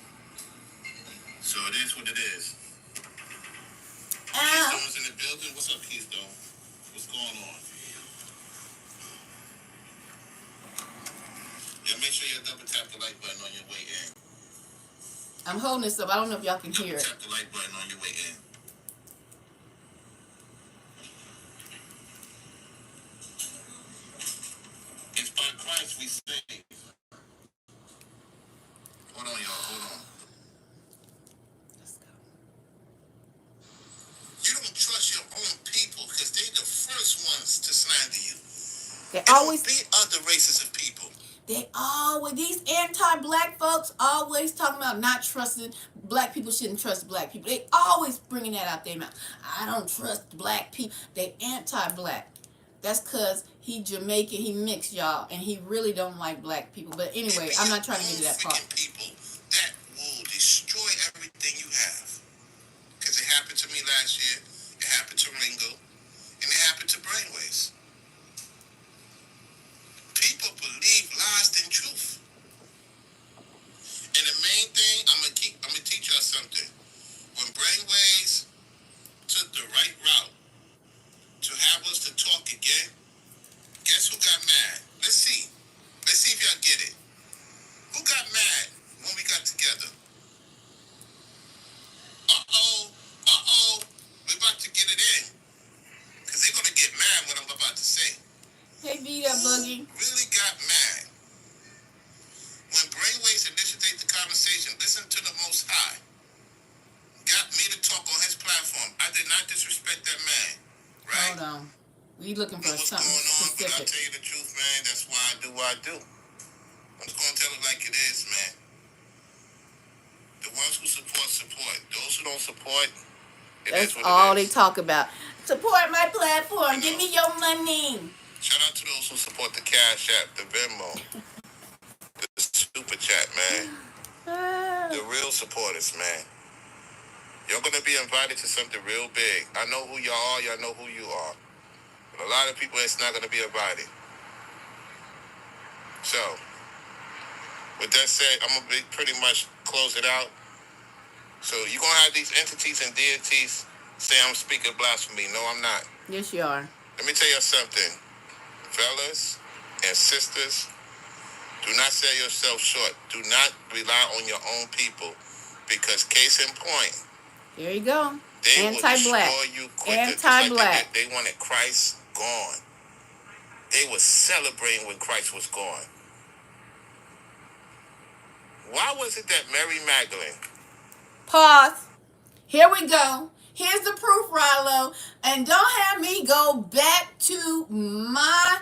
So it is what it is. Keystone's in the building. What's up, Keystone? What's going on? Yeah, make sure you double tap the like button on your way in. I'm holding this up. I don't know if y'all can hear it. Tap the like button on your way in. It's by Christ we save. Hold on, y'all. Hold on. Let's go. You don't trust your own people because they're the first ones to slander you. They always be other races of people. These anti-black folks always talking about not trusting black people, shouldn't trust black people. They always bringing that out their mouth. I don't trust black people. They anti-black. That's because he Jamaican, he mixed, y'all, and he really don't like black people. But anyway, I'm not trying to get to that part. People that will destroy everything you have. Because it happened to me last year, it happened to Ringo, and it happened to Brainwaves. People believe lies than truth. And the main thing, I'm gonna teach y'all something. When Brainwaves took the right route to have us to talk again, guess who got mad? Let's see. Let's see if y'all get it. Who got mad when we got together? We're about to get it in. Because they're going to get mad what I'm about to say. Hey, Vita Boogie. Really got mad. When Brainwaves initiated the conversation, listen to the Most High. Got me to talk on his platform. I did not disrespect that man. Right? Hold on. We looking for something going on, specific. But I'll tell you the truth, man. That's why I do what I do. I'm just going to tell it like it is, man. The ones who support. Those who don't support, that's all they talk about. Support my platform. Give me your money. Shout out to those who support the CashApp, the Venmo, the Super Chat, man. The real supporters, man. You're going to be invited to something real big. I know who y'all are. Y'all know who you are. But a lot of people, it's not going to be invited. So, with that said, I'm going to pretty much close it out. So, you're going to have these entities and deities say I'm speaking blasphemy. No, I'm not. Yes, you are. Let me tell you something. Fellas and sisters, do not sell yourself short. Do not rely on your own people. Because case in point, there you go. They anti-black. Will destroy you quicker. Anti-black. Like they wanted Christ gone. They were celebrating when Christ was gone. Why was it that Mary Magdalene? Pause. Here we go. Here's the proof, Rilo. And don't have me go back to my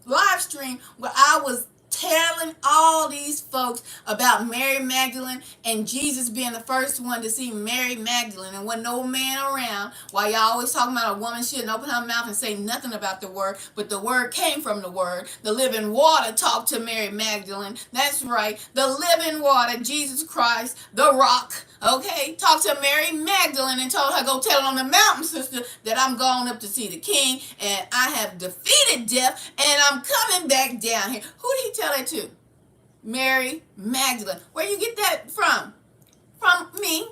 live stream where I was telling all these folks about Mary Magdalene and Jesus being the first one to see Mary Magdalene and wasn't no man around. Why y'all always talking about a woman shouldn't open her mouth and say nothing about the word, but the word came from the word. The living water talked to Mary Magdalene. That's right. The living water, Jesus Christ, the rock, okay, talked to Mary Magdalene and told her, go tell it on the mountain, sister, that I'm going up to see the king and I have defeated death and I'm coming back down here. Who did he tell that to? Mary Magdalene. Where you get that from? From me.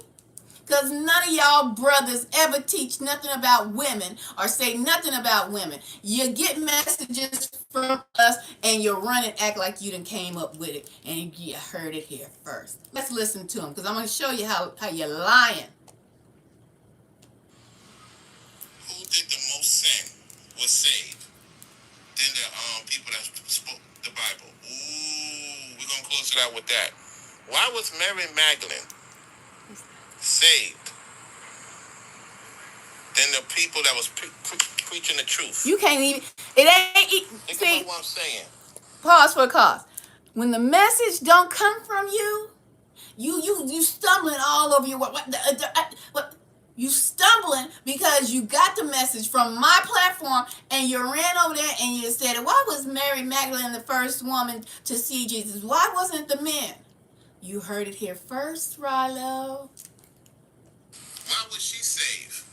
Because none of y'all brothers ever teach nothing about women or say nothing about women. You get messages from us and you run and act like you done came up with it and you heard it here first. Let's listen to them because I'm going to show you how you're lying. Who did the most sin was saved? Then the people that spoke the Bible. Ooh, we're going to close it out with that. Why was Mary Magdalene saved than the people that was preaching the truth? You can't even, it ain't, Think about what I'm saying. Pause for a cause. When the message don't come from you, you stumbling all over your, what you stumbling because you got the message from my platform and you ran over there and you said, why was Mary Magdalene the first woman to see Jesus? Why wasn't it the men? You heard it here first, Rilo. Why was she saved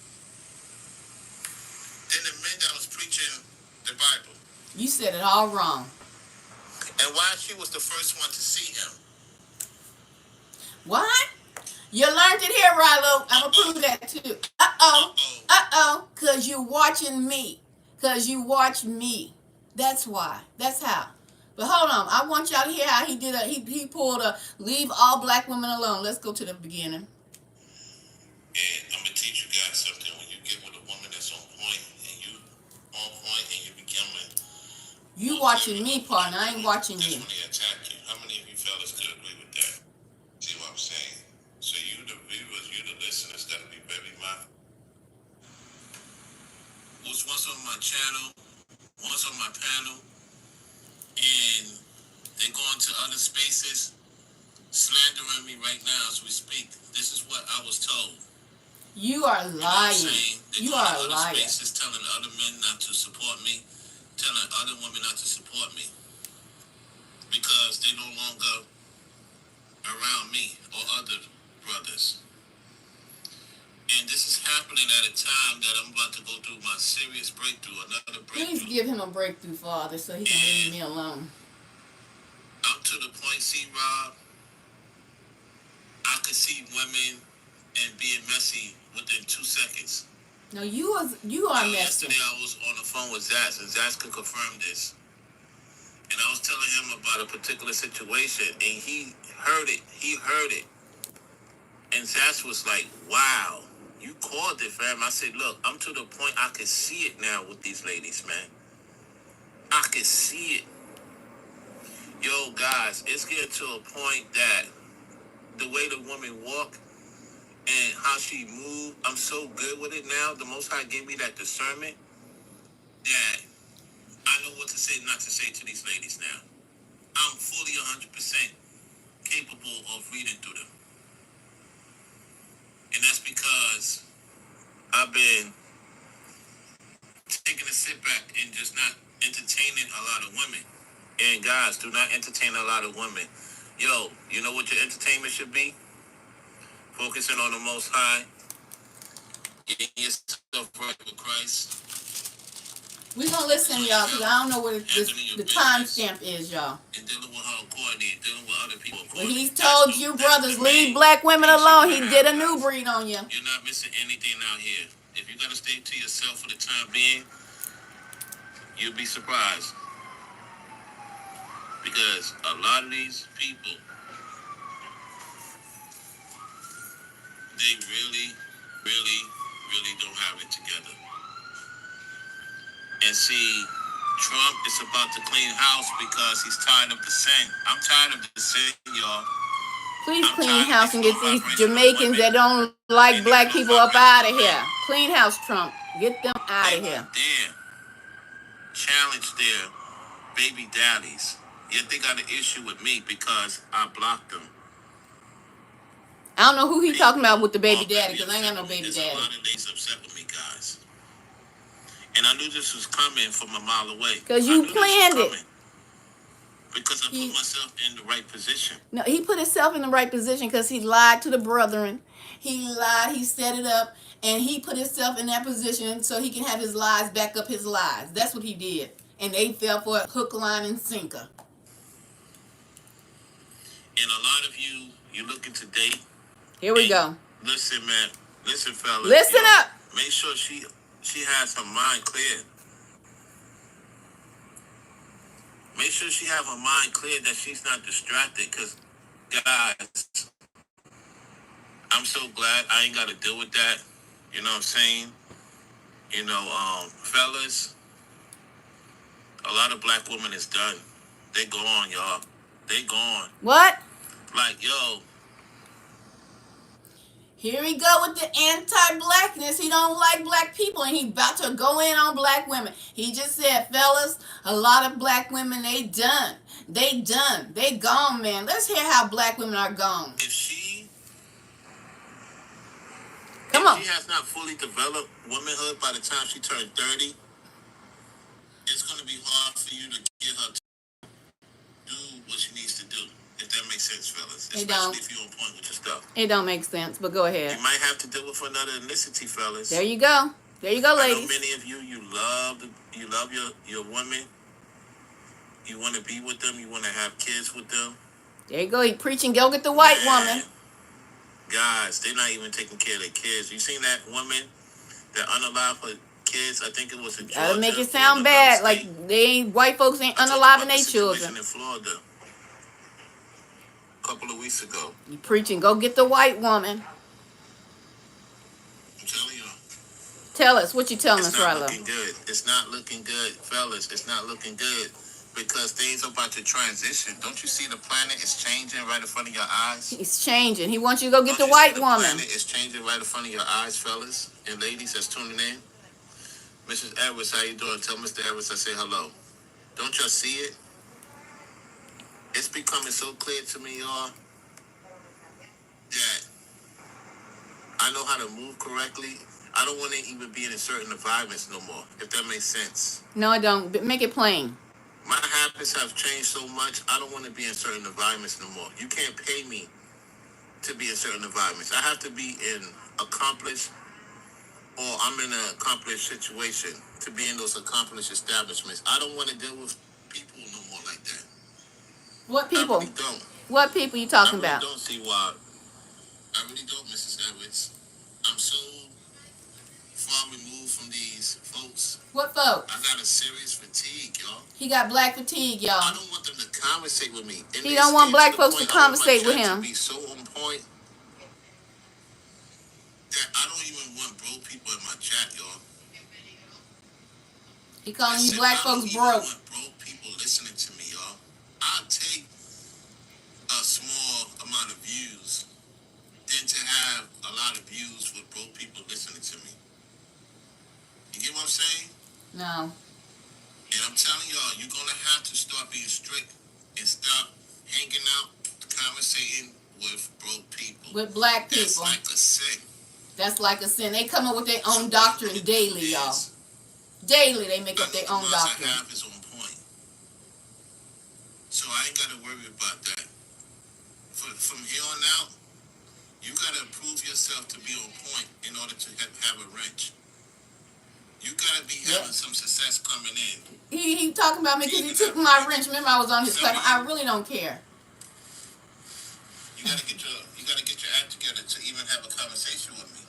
than the men that was preaching the Bible? You said it all wrong. And why she was the first one to see him? What? You learned it here, Rilo. I'm going to prove that too. Because you watching me. Because you watch me. That's why. That's how. But hold on. I want y'all to hear how he did it. He pulled a leave all black women alone. Let's go to the beginning. And I'm going to teach you guys something. When you get with a woman that's on point and you on point and you becoming... You watching me, partner. I ain't watching that's you. When they attack you. How many of you fellas could agree with that? See what I'm saying? So you the viewers, you the listeners, got to be very mindful. Was once on my channel, once on my panel, and they go into other spaces slandering me right now as we speak. This is what I was told. You are lying. You are a liar. Spaces telling other men not to support me, telling other women not to support me because they no longer around me or other brothers. And this is happening at a time that I'm about to go through my serious breakthrough, another breakthrough. Please give him a breakthrough, Father, so he can leave me alone. I'm to the point, Rob, I could see women and being messy within 2 seconds. No, you are messy. Yesterday I was on the phone with Zaz, and Zaz could confirm this. And I was telling him about a particular situation, and he heard it. He heard it. And Zaz was like, wow, you called it, fam. I said, look, I'm to the point I can see it now with these ladies, man. I can see it. Yo, guys, it's getting to a point that the way the woman walk and how she moved, I'm so good with it now. The Most High gave me that discernment that I know what to say, not to say to these ladies now. I'm fully 100% capable of reading through them. And that's because I've been taking a sit back and just not entertaining a lot of women. And guys, do not entertain a lot of women. Yo, you know what your entertainment should be? Focusing on the Most High. Getting yourself right with Christ. We're going to listen, y'all, because I don't know what the timestamp is, y'all. And dealing with her accordingly, dealing with other people When he told you brothers, leave black women alone, he did a new breed on you. You're not missing anything out here. If you got to stay to yourself for the time being, you'll be surprised. Because a lot of these people, they really, really, really don't have it together. And see, Trump is about to clean house because he's tired of the sin. I'm tired of the sin, y'all. Please clean house and get these Jamaicans that don't like black people up out of here. Clean house, Trump. Get them out of here. Challenge their baby daddies. Yet they got an issue with me because I blocked them. I don't know who he talking about with the baby daddy, because I ain't got no baby There's daddy. a lot of ladies upset with me, guys. And I knew this was coming from a mile away. Because you planned it. Because I put myself in the right position. No, he put himself in the right position because he lied to the brethren. He lied, he set it up, and he put himself in that position so he can have his lies back up his lies. That's what he did. And they fell for it hook, line, and sinker. And a lot of you looking to date. Here we go. Listen, man. Listen, fellas. Listen up. Make sure she has her mind clear. Make sure she have her mind clear that she's not distracted. Because, guys, I'm so glad I ain't got to deal with that. You know what I'm saying? You know, fellas, a lot of black women is done. They gone, y'all. They gone. What? Like, yo. Here we go with the anti-blackness. He don't like black people, and he about to go in on black women. He just said, fellas, a lot of black women, they done. They done. They gone, man. Let's hear how black women are gone. If she has not fully developed womanhood by the time she turned 30, it's going to be hard for you to get her to do what she needs to do. If that makes sense, fellas. Especially if you're on point with your stuff. It don't make sense, but go ahead. You might have to deal with another ethnicity, fellas. There you go. There you go, ladies. I know many of you love your women. You want to be with them. You want to have kids with them. There you go. He preaching, go get the white woman. Guys, they're not even taking care of their kids. You seen that woman that unalived her kids? I think it was in Georgia. Gotta make it sound bad. Like white folks ain't unaliving their children. In Florida. Couple of weeks ago. You preaching, go get the white woman. I'm telling you. Tell us what you telling us, Rilo. It's not looking good. It's not looking good, fellas. It's not looking good because things are about to transition. Don't you see the planet is changing right in front of your eyes? It's changing. He wants you to go get the white woman. The planet is changing right in front of your eyes, fellas and ladies that's tuning in. Mrs. Edwards, how you doing? Tell Mr. Edwards I say hello. Don't y'all see it? It's becoming so clear to me, y'all, that I know how to move correctly. I don't want to even be in certain environments no more, if that makes sense. No, I don't. But make it plain. My habits have changed so much, I don't want to be in certain environments no more. You can't pay me to be in certain environments. I have to be in accomplished, or I'm in an accomplished situation to be in those accomplished establishments. I don't want to deal with people no more like that. What people? I really don't. What people you talking about? I really don't see why. I really don't, Mrs. Edwards. I'm so far removed from these folks. What folks? I got a serious fatigue, y'all. He got black fatigue, y'all. I don't want them to conversate with me. He don't want black folks to conversate with him. To be so on point that I don't even want broke people in my chat, y'all. He calling you black folks broke. I don't want broke people listening to me, y'all. I'll take a small amount of views than to have a lot of views with broke people listening to me. You get what I'm saying? No. And I'm telling y'all, you're going to have to start being strict and stop hanging out, conversating with broke people. With black people. That's like a sin. That's like a sin. They come up with their own doctrine daily, y'all. Daily they make up their own doctrine. I have is on point. So I ain't got to worry about that. From here on out, you got to improve yourself to be on point in order to have a wrench. You got to be having some success coming in. He talking about me because he took my wrench. Remember, I was on his platform. I really don't care. You got to get your act together to even have a conversation with me.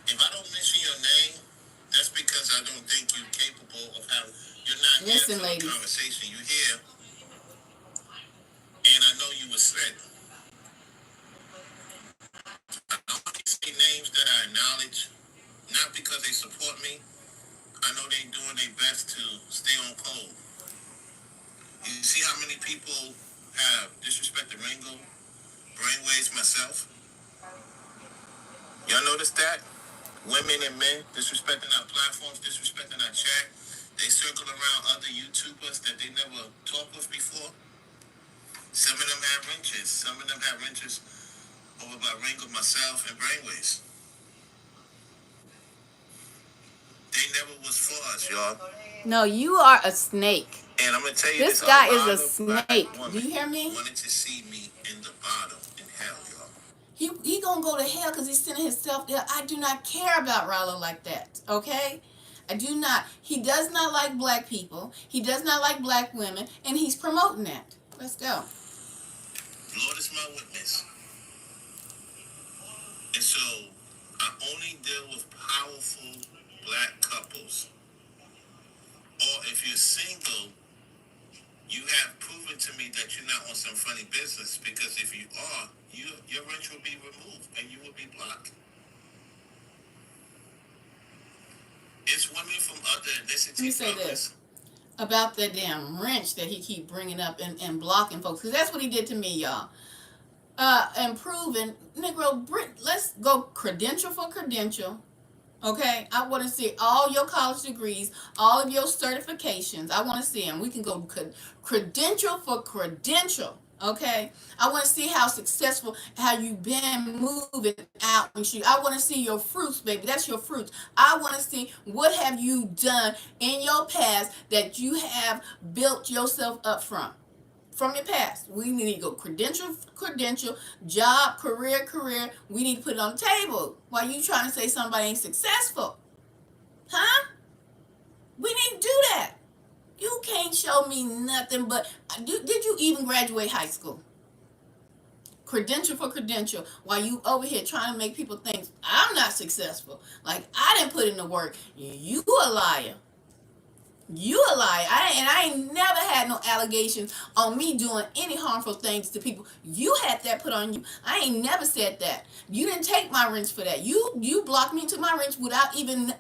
If I don't mention your name, that's because I don't think you're capable of having. You're not here for the conversation. You're here, and I know you were slick. I only say names that I acknowledge, not because they support me. I know they're doing their best to stay on code. You see how many people have disrespected Ringo, brainwaves myself? Y'all notice that? Women and men disrespecting our platforms, disrespecting our chat. They circle around other YouTubers that they never talked with before. Some of them have wrenches. Some of them have wrenches over by Ringo, myself, and Brainwaves. They never was for us, y'all. No, you are a snake. And I'm gonna tell you, This guy is a snake. Do you hear me? Wanted to see me in the bottom in hell, y'all. He gonna go to hell because he's sending himself there. I do not care about Rollo like that. Okay, I do not. He does not like black people. He does not like black women, and he's promoting that. Let's go. Lord is my witness. And so I only deal with powerful black couples. Or if you're single, you have proven to me that you're not on some funny business, because if you are, your wrench will be removed and you will be blocked. It's women from other ethnicities. Let me say this about that damn wrench that he keep bringing up and blocking folks, because that's what he did to me, y'all. And proving, Negro, let's go credential for credential. Okay, I want to see all your college degrees, all of your certifications. I want to see them. We can go credential for credential. Okay, I want to see how successful, how you've been moving out. I want to see your fruits, baby. That's your fruits. I want to see what have you done in your past that you have built yourself up from your past. We need to go credential, job, career. We need to put it on the table. Why you trying to say somebody ain't successful? Huh? We need to do that. You can't show me nothing but, did you even graduate high school? Credential for credential, while you over here trying to make people think I'm not successful. Like I didn't put in the work. You a liar. You a liar. I ain't never had no allegations on me doing any harmful things to people. You had that put on you. I ain't never said that. You didn't take my wrench for that. You blocked me into my wrench without even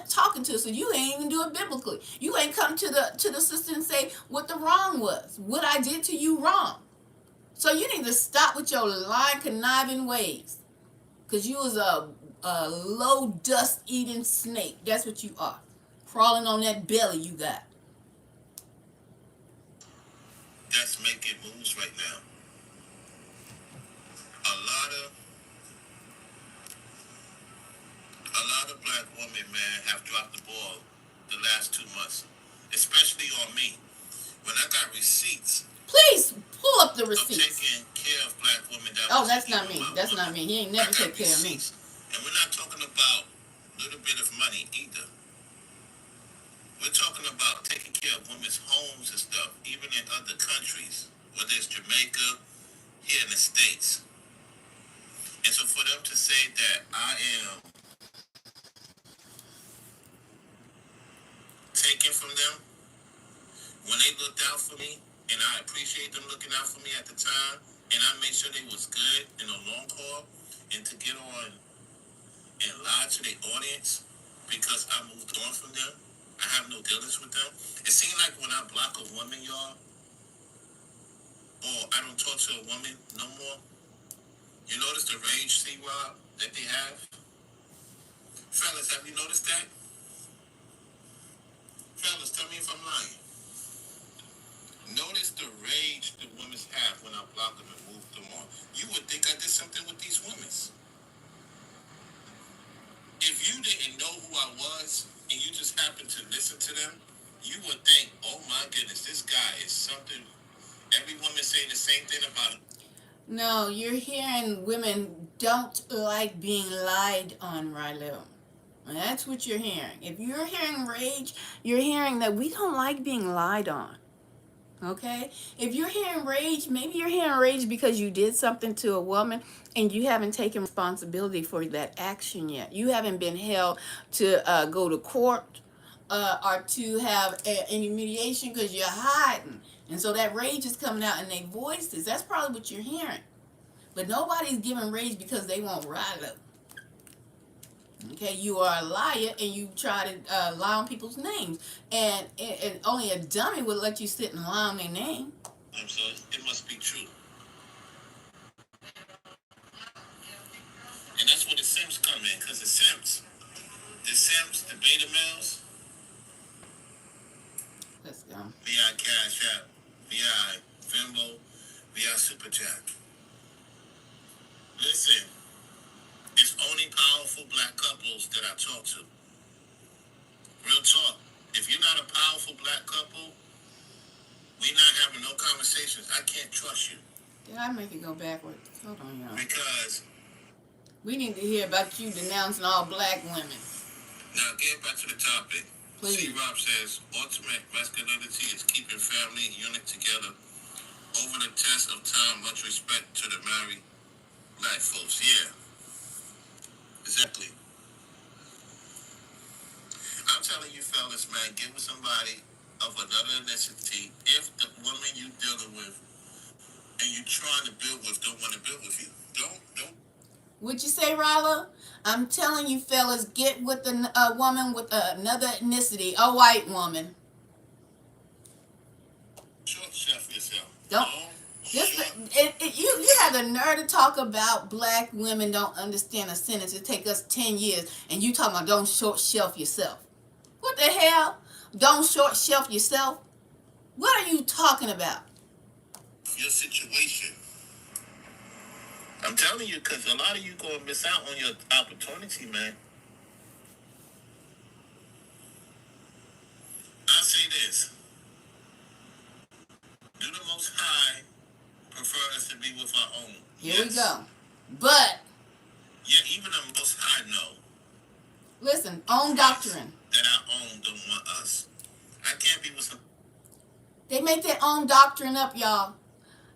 talking to us. So you ain't even do it biblically. You ain't come to the sister and say what the wrong was, what I did to you wrong. So you need to stop with your lying, conniving ways, because you was a low dust eating snake. That's what you are. Crawling on that belly you got. That's making moves right now. A lot of black women, man, have dropped the ball the last 2 months, especially on me. When I got receipts, please pull up the receipts. I'm taking care of black women that. Oh, that's not me. That's not me. He ain't never take care of me. And we're not talking about a little bit of money either. We're talking about taking care of women's homes and stuff, even in other countries, whether it's Jamaica, here in the States. And so for them to say that I am taken from them, when they looked out for me, and I appreciate them looking out for me at the time, and I made sure they was good in a long haul, and to get on and lie to their audience because I moved on from them, I have no dealings with them. It seems like when I block a woman, y'all, or I don't talk to a woman no more, you notice the rage, C-Rob, that they have? Fellas, have you noticed that? Fellas, tell me if I'm lying. Notice the rage the women have when I block them and move them on. You would think I did something with these women. If you didn't know who I was and you just happened to listen to them, you would think, oh my goodness, this guy is something. Every woman saying the same thing about him. No, you're hearing women don't like being lied on, Rilo. And that's what you're hearing. If you're hearing rage, you're hearing that we don't like being lied on. Okay? If you're hearing rage, maybe you're hearing rage because you did something to a woman and you haven't taken responsibility for that action yet. You haven't been held to go to court or to have any mediation because you're hiding. And so that rage is coming out in their voices. That's probably what you're hearing. But nobody's giving rage because they won't rise up. Okay, you are a liar and you try to lie on people's names. And only a dummy would let you sit and lie on their name. So it must be true. And that's where the Sims come in, because the Sims, the beta males, via CashApp, via Venmo, via Super Chat. Listen, it's only powerful black couples that I talk to. Real talk. If you're not a powerful black couple, we're not having no conversations. I can't trust you. Did I make it go backwards? Hold on, y'all. Because we need to hear about you denouncing all black women. Now, getting back to the topic. Please. C-Rob says, ultimate masculinity is keeping family unit together over the test of time. Much respect to the married black folks. Yeah. Exactly. I'm telling you, fellas, man, get with somebody of another ethnicity. If the woman you dealing with and you trying to build with don't want to build with you, don't. What'd you say, Rilo? I'm telling you, fellas, get with a woman with another ethnicity, a white woman. Short chef yourself. Don't. You have the nerve to talk about black women don't understand a sentence. It take us 10 years, and you talking about don't short shelf yourself. What the hell? Don't short shelf yourself? What are you talking about? Your situation. I'm telling you, because a lot of you going to miss out on your opportunity, man. I say this. Do the Most High prefer us to be with our own? Here we go. But. Yeah, even the Most High know. Listen, own doctrine. That our own don't want us. I can't be with some. They make their own doctrine up, y'all.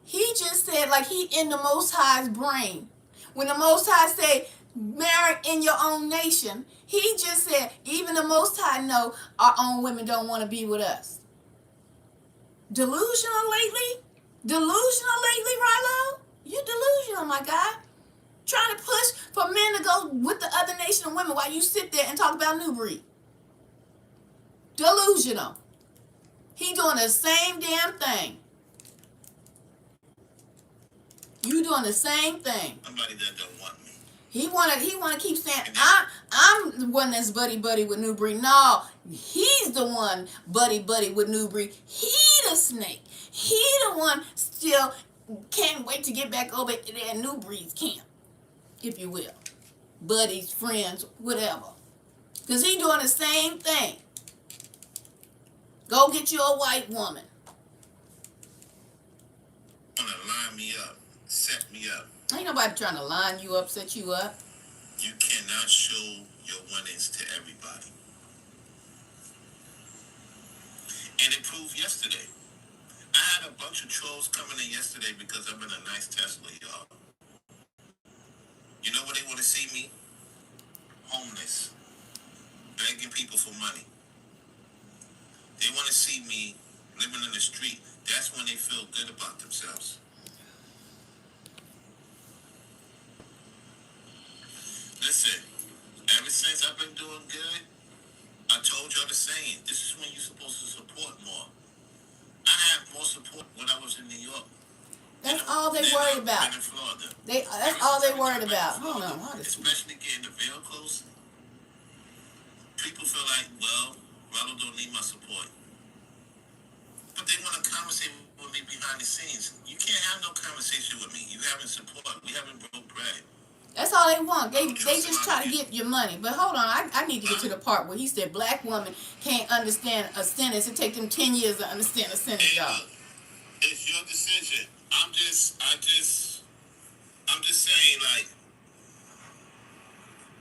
He just said, like, he in the Most High's brain. When the Most High say, marry in your own nation, he just said, even the Most High know our own women don't want to be with us. Delusional lately? Delusional lately, Rilo? You delusional, my guy. Trying to push for men to go with the other nation of women while you sit there and talk about new breed. Delusional. He doing the same damn thing. You doing the same thing. Somebody that don't want me. He wanna keep saying I'm the one that's buddy with New Breed. No, he's the one buddy with New Breed. He the snake. He the one still can't wait to get back over there in New Breed's camp, if you will. Buddies, friends, whatever. Because he doing the same thing. Go get you a white woman. Wanna line me up. Set me up. Ain't nobody trying to line you up, set you up. You cannot show your winnings to everybody. And it proved yesterday. I had a bunch of trolls coming in yesterday because I'm in a nice Tesla, y'all. You know where they want to see me? Homeless. Begging people for money. They want to see me living in the street. That's when they feel good about themselves. Listen, ever since I've been doing good, I told y'all the saying. This is when you're supposed to support more. I had more support when I was in New York. That's all they worried about. In Florida. That's all they worried about. Hold on. Especially getting the vehicles. People feel like, well, Ronald don't need my support. But they want to conversate with me behind the scenes. You can't have no conversation with me. You haven't support. We haven't broke bread. That's all they want. They just try to get your money. But hold on, I need to get to the part where he said black women can't understand a sentence. It takes them 10 years to understand a sentence, y'all. It's your decision. I'm just saying, like,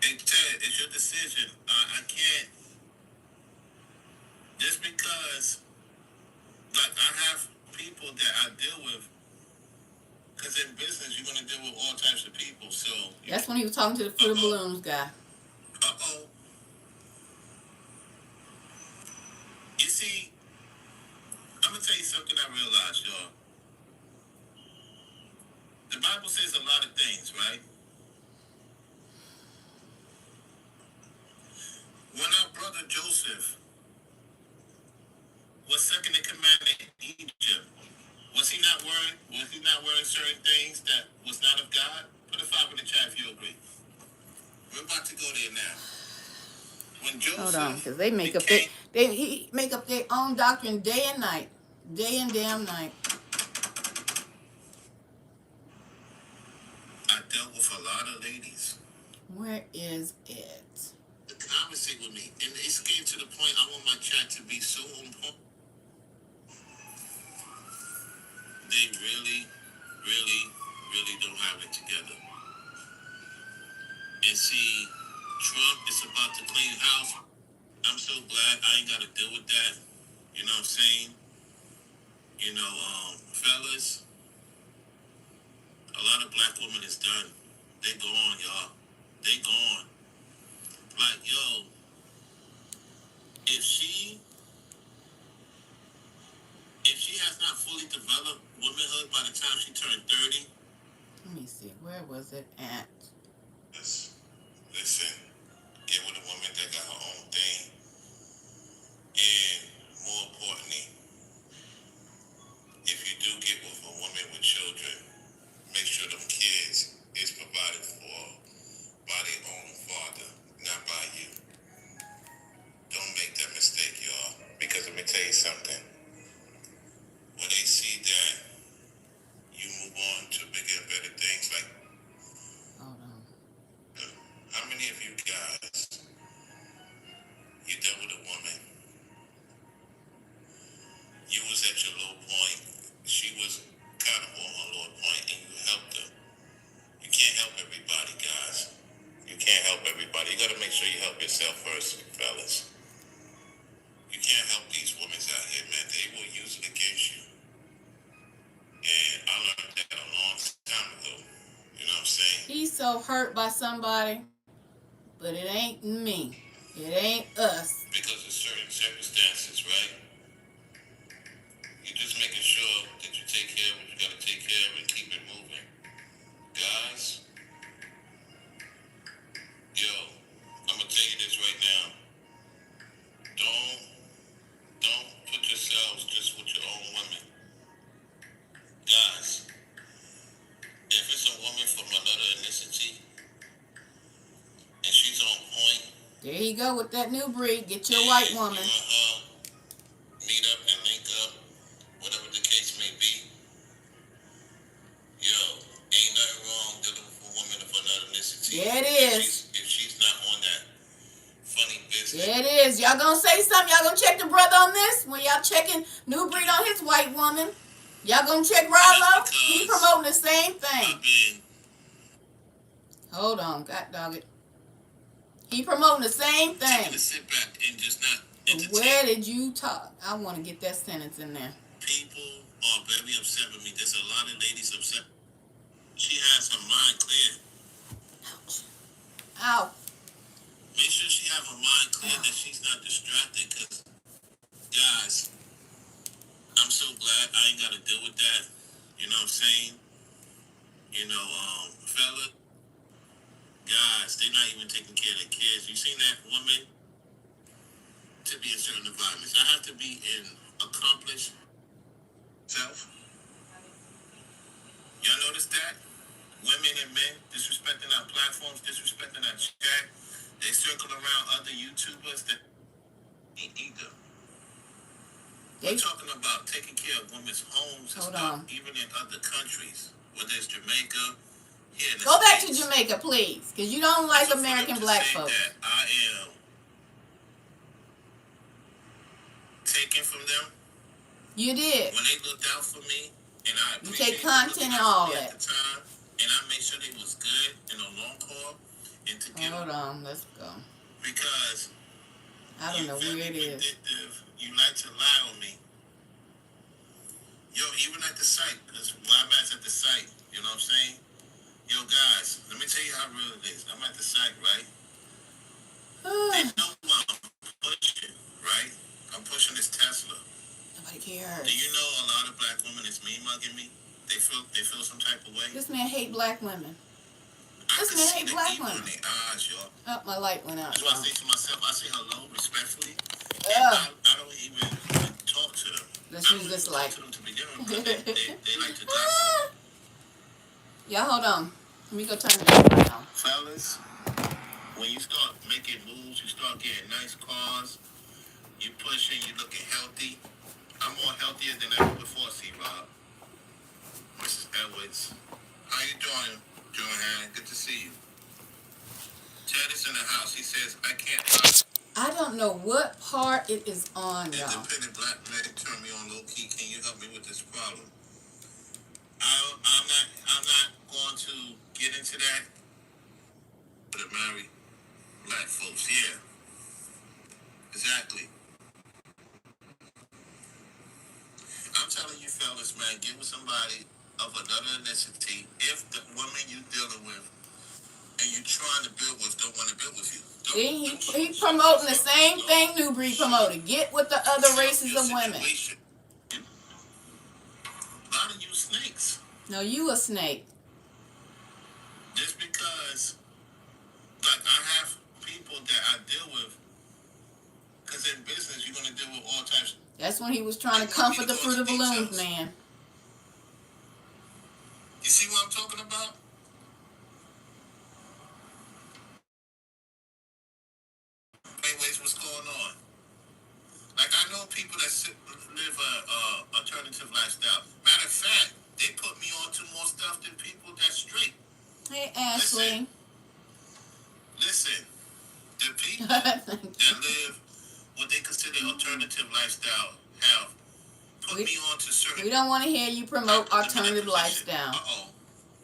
it's your decision. I can't, just because, like, I have people that I deal with. Because in business, you're going to deal with all types of people, so... That's when he was talking to the Fruit of Balloons guy. You see, I'm going to tell you something I realized, y'all. The Bible says a lot of things, right? When our brother Joseph was second in command in Egypt, was he not wearing certain things that was not of God? Put a 5 in the chat if you agree. We're about to go there now. When Joseph hold on, because they He make up their own doctrine day and night, day and damn night. I dealt with a lot of ladies. Where is it? Conversate with me, and it's getting to the point I want my chat to be so on point. They really, really, really don't have it together. And see, Trump is about to clean house. I'm so glad I ain't got to deal with that. You know what I'm saying? You know, fellas, a lot of black women is done. They gone, y'all. They gone. Like, yo, if she has not fully developed womanhood by the time she turned 30. Let me see, where was it at? Listen, get with a woman that got her own thing. And more importantly, if you do get with a woman with children, make sure them kids is provided for by their own father, not by you. Don't make that mistake, y'all. Because let me tell you something. When they see that you move on to bigger and better things, like, Hold on. how many of you guys, you dealt with a woman, you was at your low point, she was kind of on her low point, and you helped her. You can't help everybody, guys. You can't help everybody. You gotta make sure you help yourself first, fellas. You can't help these women out here, man. They will use it against you. And I learned that a long time ago. You know what I'm saying? He's so hurt by somebody, but it ain't me. It ain't us. Because of certain circumstances, right? You're just making sure that you take care of what you gotta take care of and keep it moving. Guys, yo, I'm gonna tell you this right now. Don't put yourselves just with your own women. Guys, if it's a woman from another ethnicity and she's on point, There you go with that new breed. Get your white woman. You and her meet up and link up, whatever the case may be. Yo, ain't nothing wrong dealing with a woman of another ethnicity. Yeah, it is. If she's not on that funny business. Yeah, it is. Y'all gonna say something? Y'all gonna check the brother on this? When y'all checking new breed on his white woman? Y'all gonna check Rallo? He promoting the same thing. Hold on, god dog it. He promoting the same thing. To sit back and just not entertain. Where did you talk? I want to get that sentence in there. People are very upset with me. There's a lot of ladies upset. She has her mind clear. Ouch. Ow. Make sure she have her mind clear that she's not distracted. Because, guys, I'm so glad I ain't got to deal with that. You know what I'm saying? You know, fella, guys, they're not even taking care of their kids. You seen that woman? To be in certain environments, I have to be in accomplished self. Y'all notice that? Women and men disrespecting our platforms, disrespecting our chat. They circle around other YouTubers that ain't either. We're talking about taking care of women's homes and stuff, even in other countries, whether it's Jamaica. Here in the Go back to States. Jamaica, please, because you don't like American black folks. That I am taken from them. You did. When they looked out for me, and I you take content and all that. At the time, and I made sure they was good in a long haul and to get. Hold on, let's go. Because I don't know where it is. You like to lie on me. Yo, even at the site, because when I'm at the site, you know what I'm saying? Yo, guys, let me tell you how real it is. I'm at the site, right? They know I'm pushing, right? I'm pushing this Tesla. Nobody cares. Do you know a lot of black women is mean mugging me? They feel some type of way. This man hate black women. This man hate black women. Eyes, y'all. Oh, my light went out. That's why I say to myself, I say hello respectfully. I don't even talk to them. Let's use this light. To them to begin with, they like to gossip. Y'all hold on. Let me go turn it down. Fellas, when you start making moves, you start getting nice cars, You pushing, you looking healthy. I'm more healthier than ever before, C-Rob. Mrs. Edwards. How you doing, Johan? Good to see you. Ted is in the house. He says, I can't. I don't know what part it is on, y'all. Independent black man turn me on low key. Can you help me with this problem? I'm not going to get into that. But married black folks, yeah. Exactly. I'm telling you fellas, man, get with somebody of another ethnicity. If the woman you dealing with and you trying to build with don't want to build with you. He promoting the same thing Newbury promoted. Get with the other races of women. A lot of you snakes. No, you a snake. Just because, like, I have people that I deal with, because in business you're going to deal with all types. That's when he was trying to comfort the Fruit of Balloons man. You see what I'm talking about? Anyways, what's going on? Like, I know people that live a alternative lifestyle. Matter of fact, they put me on to more stuff than people that's straight. Hey, Ashley. Listen, the people that live what they consider alternative lifestyle have put me on to certain... We don't want to hear you promote alternative lifestyle. Uh-oh.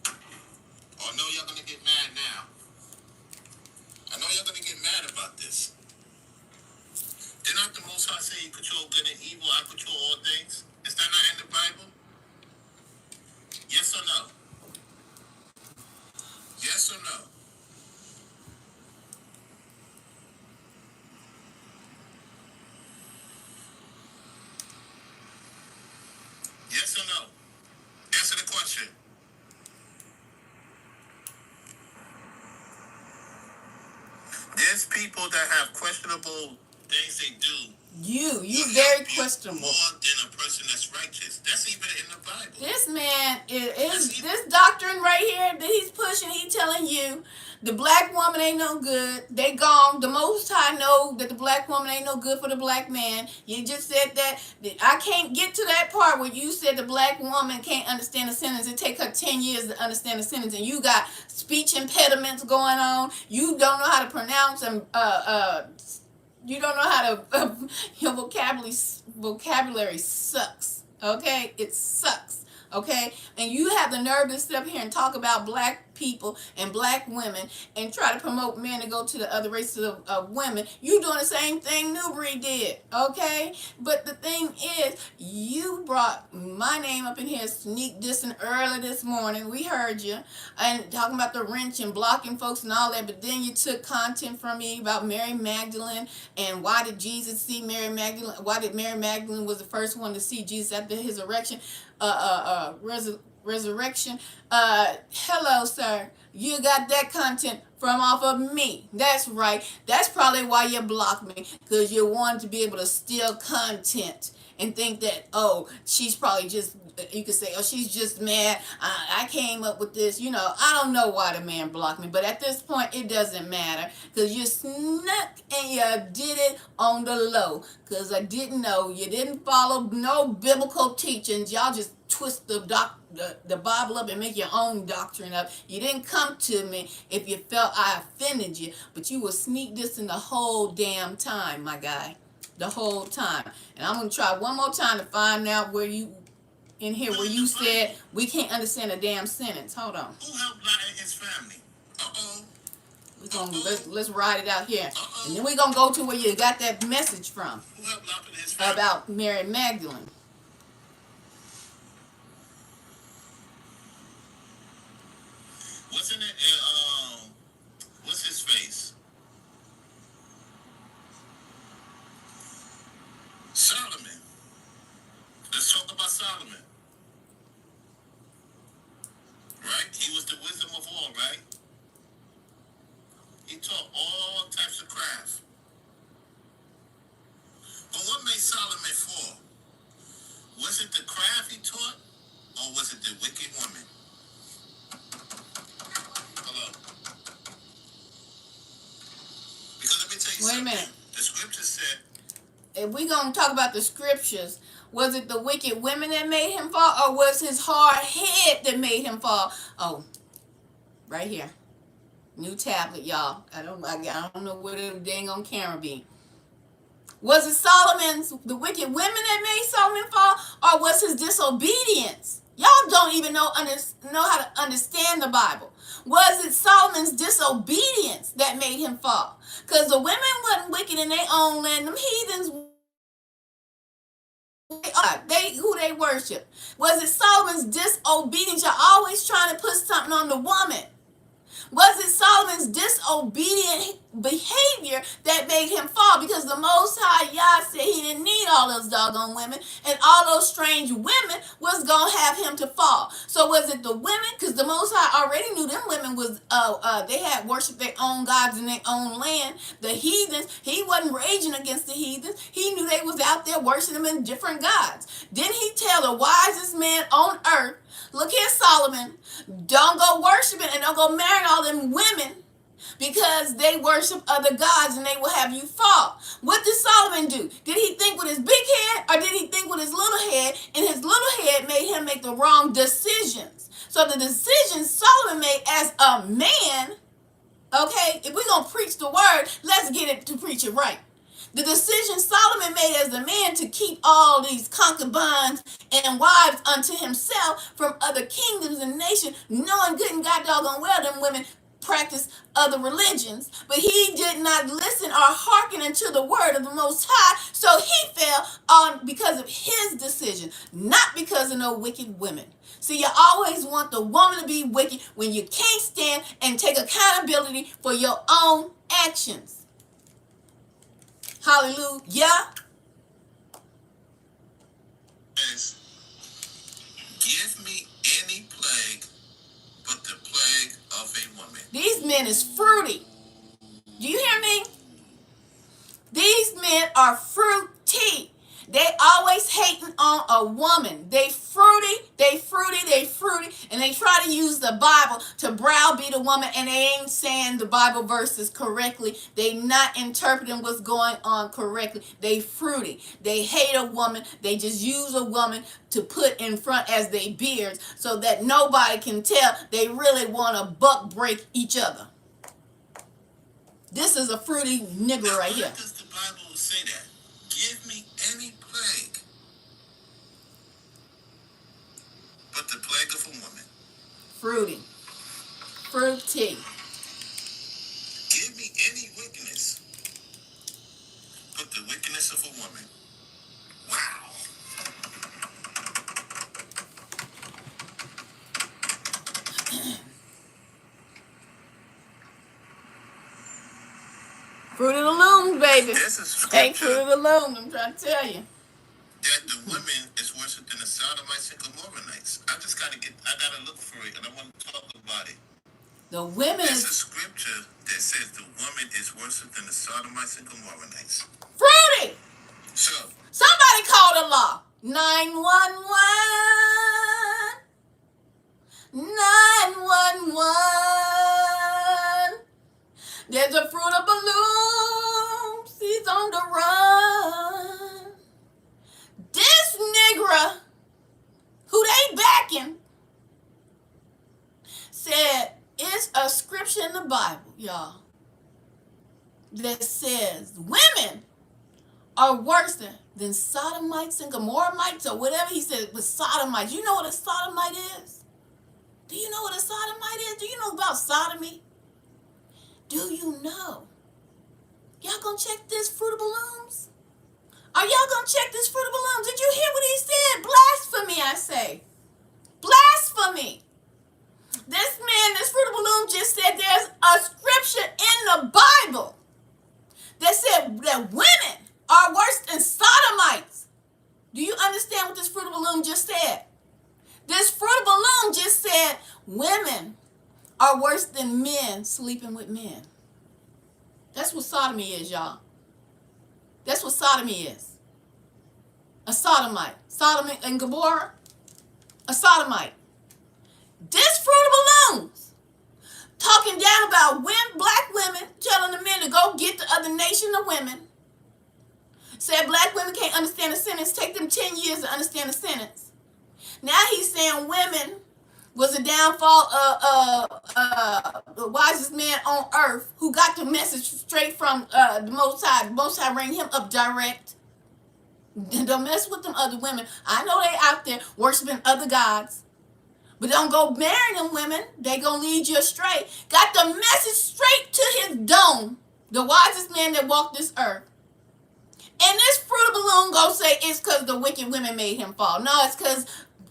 Oh, I know y'all going to get mad now. I know y'all going to get mad about this. Did not the Most High say you control good and evil? I control all things. Is that not in the Bible? Yes or no? Yes or no? Yes or no? Answer the question. There's people that have questionable things they do. You very questionable. More than a person that's righteous. That's even in the Bible. This man is this doctrine right here that he's pushing. He telling you the black woman ain't no good. They gone. The Most High know that the black woman ain't no good for the black man. You just said that. I can't get to that part where you said the black woman can't understand a sentence. It take her 10 years to understand a sentence, and you got speech impediments going on. You don't know how to pronounce them. You don't know how to, your vocabulary sucks, okay? It sucks, okay? And you have the nerve to sit up here and talk about black people and black women and try to promote men to go to the other races of women. You doing the same thing Newbury did, okay? But the thing is, you brought my name up in here sneak dissing early this morning. We heard you. And talking about the wrench and blocking folks and all that, but then you took content from me about Mary Magdalene and why did Jesus see Mary Magdalene? Why did Mary Magdalene was the first one to see Jesus after his resurrection? Hello, sir. You got that content from off of me. That's right. That's probably why you blocked me, because you wanted to be able to steal content and think that, oh, she's probably just, you could say, oh, she's just mad. I came up with this. You know, I don't know why the man blocked me, but at this point, it doesn't matter, because you snuck and you did it on the low, because I didn't know. You didn't follow no biblical teachings. Y'all just twist the Bible up and make your own doctrine up. You didn't come to me if you felt I offended you, but you were sneak dissing the whole damn time, my guy. The whole time. And I'm going to try one more time to find out where you, in here, where you said we can't understand a damn sentence. Hold on. Who helped Lot and his family? Let's ride it out here. And then we're going to go to where you got that message from. Who helped Lot and his family? About Mary Magdalene. Wasn't it, what's his face? Solomon. Let's talk about Solomon. Right? He was the wisdom of all, right? He taught all types of crafts. But what made Solomon fall? Was it the craft he taught, or was it the wicked woman? Hello? Because let me tell you something. Wait a minute. The scripture said, if we're going to talk about the scriptures, was it the wicked women that made him fall, or was his hard head that made him fall? Oh, right here. New tablet, y'all. I don't know where the dang on camera be. Was it the wicked women that made Solomon fall, or was his disobedience? Y'all don't even know how to understand the Bible. Was it Solomon's disobedience that made him fall? Because the women wasn't wicked in their own land. Them heathens, who they worship. Was it Solomon's disobedience? You're always trying to put something on the woman. Was it Solomon's disobedient behavior that made him fall? Because the Most High Yah said he didn't need all those doggone women, and all those strange women was going to have him to fall. So was it the women? Because the Most High already knew them women was, they had worshiped their own gods in their own land. The heathens, he wasn't raging against the heathens. He knew they was out there worshiping different gods. Didn't he tell the wisest man on earth, look here, Solomon, don't go worshiping and don't go marrying all them women because they worship other gods and they will have you fall. What did Solomon do? Did he think with his big head, or did he think with his little head, and his little head made him make the wrong decisions? So the decisions Solomon made as a man, okay, if we're going to preach the word, let's get it to preach it right. The decision Solomon made as a man to keep all these concubines and wives unto himself from other kingdoms and nations, knowing good and God doggone well them women practice other religions, but he did not listen or hearken unto the word of the Most High, so he fell on because of his decision, not because of no wicked women. See, you always want the woman to be wicked when you can't stand and take accountability for your own actions. Hallelujah. Give me any plague but the plague of a woman. These men is fruity. Do you hear me? These men are fruity. They always hating on a woman. They fruity, and they try to use the Bible to browbeat a woman, and they ain't saying the Bible verses correctly. They not interpreting what's going on correctly. They fruity. They hate a woman. They just use a woman to put in front as they beards so that nobody can tell they really want to buck break each other. This is a fruity nigger right here. Why does the Bible say that? Give me any plague but the plague of a woman. Fruity. Fruity. Give me any wickedness but the wickedness of a woman. Wow. Fruit of the loom, baby. There's a Hey, scripture fruit of the loom, I'm trying to tell you. that the women is worse than the Sodomites and Gomorrahites. I gotta look for it, and I want to talk about it. The women There's a is scripture that says the woman is worse than the Sodomites and Gomorrahites. fruity. So, Somebody call the law. 911. 911. There's a fruit of balloons. He's on the run. This nigger, who they backing, said it's a scripture in the Bible, y'all, that says women are worse than sodomites and Gomorrhites or whatever he said with sodomites. You know what a sodomite is? Do you know what a sodomite is? Do you know about sodomy? Do you know? Y'all gonna check this fruit of balloons? Are y'all gonna check this fruit of balloons? Did you hear what he said? Blasphemy, I say. Blasphemy. This fruit of balloon just said there's a scripture in the Bible that said that women are worse than sodomites. Do you understand what this fruit of balloon just said? This fruit of balloon just said women are worse than men sleeping with men. That's what sodomy is, y'all. That's what sodomy is. A sodomite. Sodom and Gomorrah, a sodomite. This fruit of balloons talking down about black women telling the men to go get the other nation of women, Said black women can't understand a sentence. Take them 10 years to understand a sentence. Now he's saying women was the downfall of the wisest man on earth, who got the message straight from the Most High. The Most High rang him up direct. Don't mess with them other women. I know they out there worshiping other gods, but don't go marrying them women. They gonna lead you astray. Got the message straight to his dome. The wisest man that walked this earth. And this fruit of balloon gonna say it's because the wicked women made him fall. No, it's because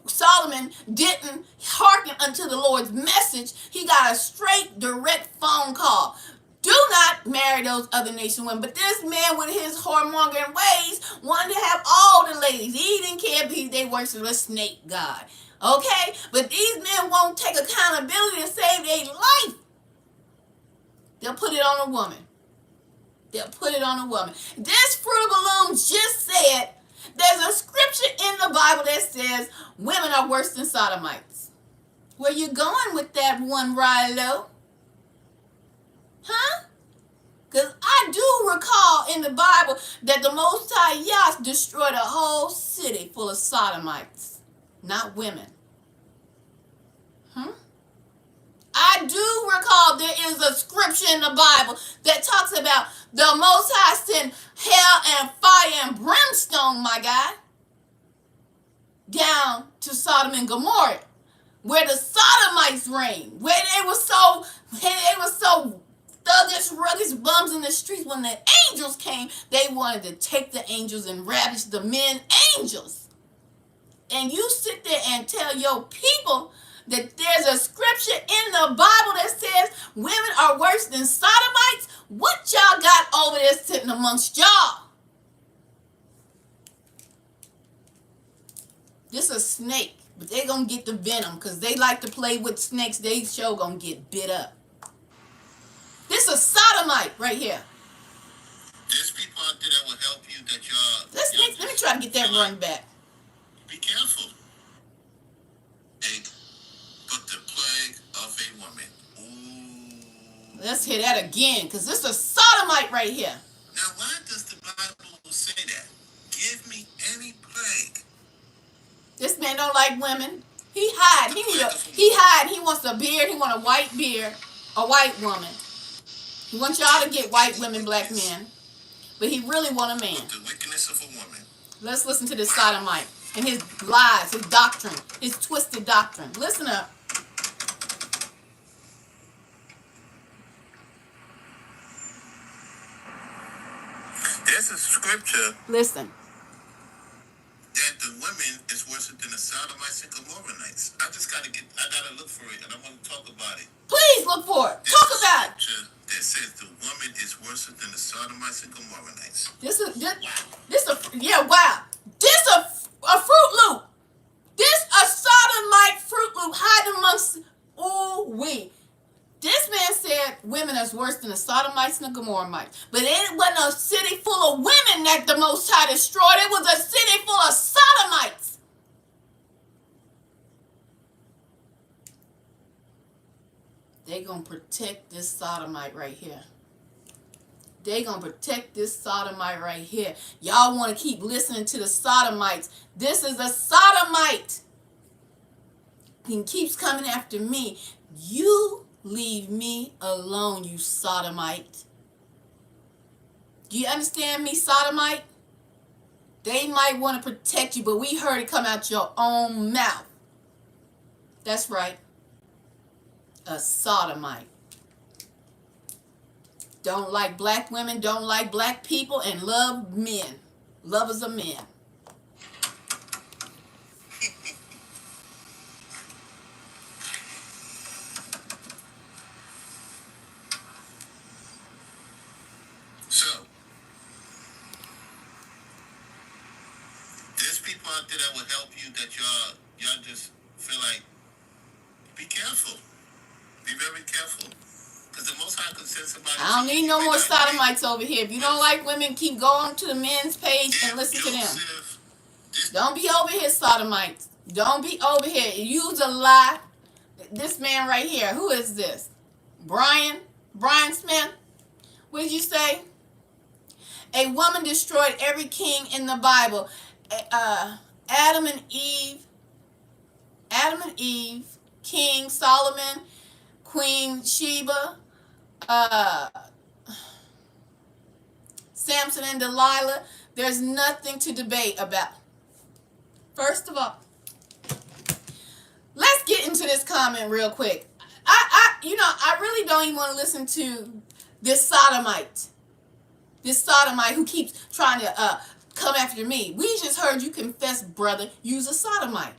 Solomon didn't hearken unto the Lord's message. He got a straight, direct phone call. Do not marry those other nation women. But this man with his whoremongering ways wanted to have all the ladies. He didn't care if they worship a snake god. Okay? But these men won't take accountability to save their life. They'll put it on a woman. They'll put it on a woman. This fruit of balloon just said there's a scripture in the Bible that says women are worse than sodomites. Where you going with that one, Rilo? Huh? Because I do recall in the Bible that the Most High Yah destroyed a whole city full of sodomites, not women. I do recall there is a scripture in the Bible that talks about the Most High sent hell and fire and brimstone, my guy, down to Sodom and Gomorrah, where the sodomites reigned, where they were so thuggish, ruggish bums in the streets. When the angels came, they wanted to take the angels and ravish the men angels. And you sit there and tell your people that there's a scripture in the Bible that says women are worse than sodomites? What y'all got over there sitting amongst y'all? This a snake, but they gonna get the venom because they like to play with snakes. They sure gonna get bit up. This a sodomite right here. There's people out there that will help you that y'all. Let me try to get that run back. Be careful. But the plague of a woman. Ooh. Let's hear that again, because this is a sodomite right here. Now, why does the Bible say that? Give me any plague. This man don't like women. He hide. He hide. He wants a beard. He want a white beard. A white woman. He wants y'all to get white women, black men. But he really want a man. The wickedness of a woman. Let's listen to this sodomite and his lies, his doctrine, his twisted doctrine. Listen up. There's a scripture. Listen. That the women is worse than the Sodomites and Gomorrahites. I gotta look for it, and I want to talk about it. Please look for it. Talk about it. That says the woman is worse than the Sodomites and Gomorrahites. Wow. This a Fruit Loop. This a sodomite Fruit Loop hiding amongst. This man said women is worse than the Sodomites and the Gomorrahites. But it wasn't a city full of women that the Most High destroyed. It was a city full of sodomites. They gonna protect this sodomite right here. They gonna protect this sodomite right here. Y'all want to keep listening to the sodomites. This is a sodomite. He keeps coming after me. You leave me alone, you sodomite. Do you understand me, sodomite? They might want to protect you, but we heard it come out your own mouth. That's right. A sodomite. Don't like black women, don't like black people, and love men. Lovers of men. So, there's people out there that will help you that y'all just feel like, be careful. Be very careful. Because the Most High could send somebody. I don't need no more sodomites over here. If you don't like women, keep going to the men's page and listen to them. Don't be over here, sodomites. Don't be over here. Use a lie. This man right here, who is this? Brian Smith? What did you say? A woman destroyed every king in the Bible. Adam and Eve, King Solomon, Queen Sheba, uh, Samson and Delilah. There's nothing to debate about. First of all, let's get into this comment real quick. I really don't even want to listen to this sodomite who keeps trying to come after me. We just heard you confess, brother, you's a sodomite.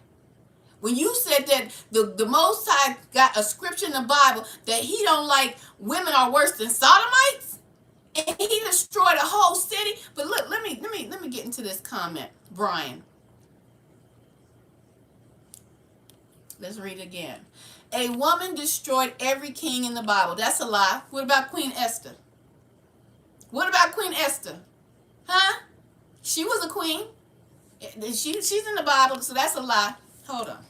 When you said that the Most High got a scripture in the Bible that he don't like women are worse than sodomites, and he destroyed a whole city. But look, let me get into this comment, Brian. Let's read it again. A woman destroyed every king in the Bible. That's a lie. What about Queen Esther? What about Queen Esther? Huh? She was a queen. She's in the Bible, so that's a lie. Hold on.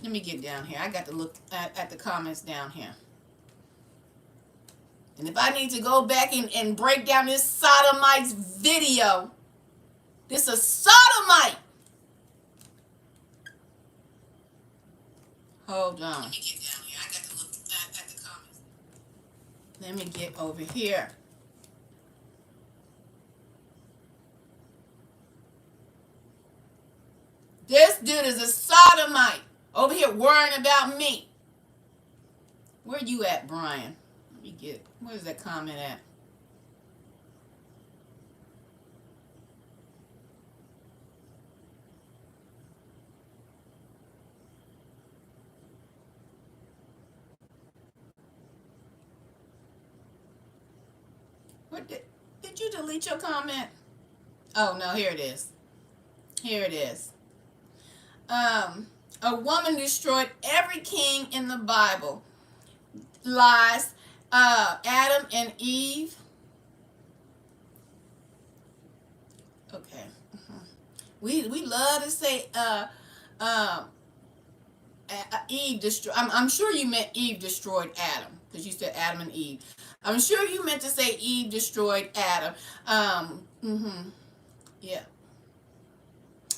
Let me get down here. I got to look at the comments down here. And if I need to go back and break down this sodomite's video, this is a sodomite. Hold on. Let me get down here. I got to look at the comments. Let me get over here. This dude is a sodomite. Over here worrying about me. Where you at, Brian? Let me get, where's that comment at? What did you delete your comment? Oh no, here it is. Here it is. A woman destroyed every king in the Bible. Lies. Adam and Eve. Okay. We love to say Eve destroyed. I'm sure you meant Eve destroyed Adam, because you said Adam and Eve. I'm sure you meant to say Eve destroyed Adam. Yeah.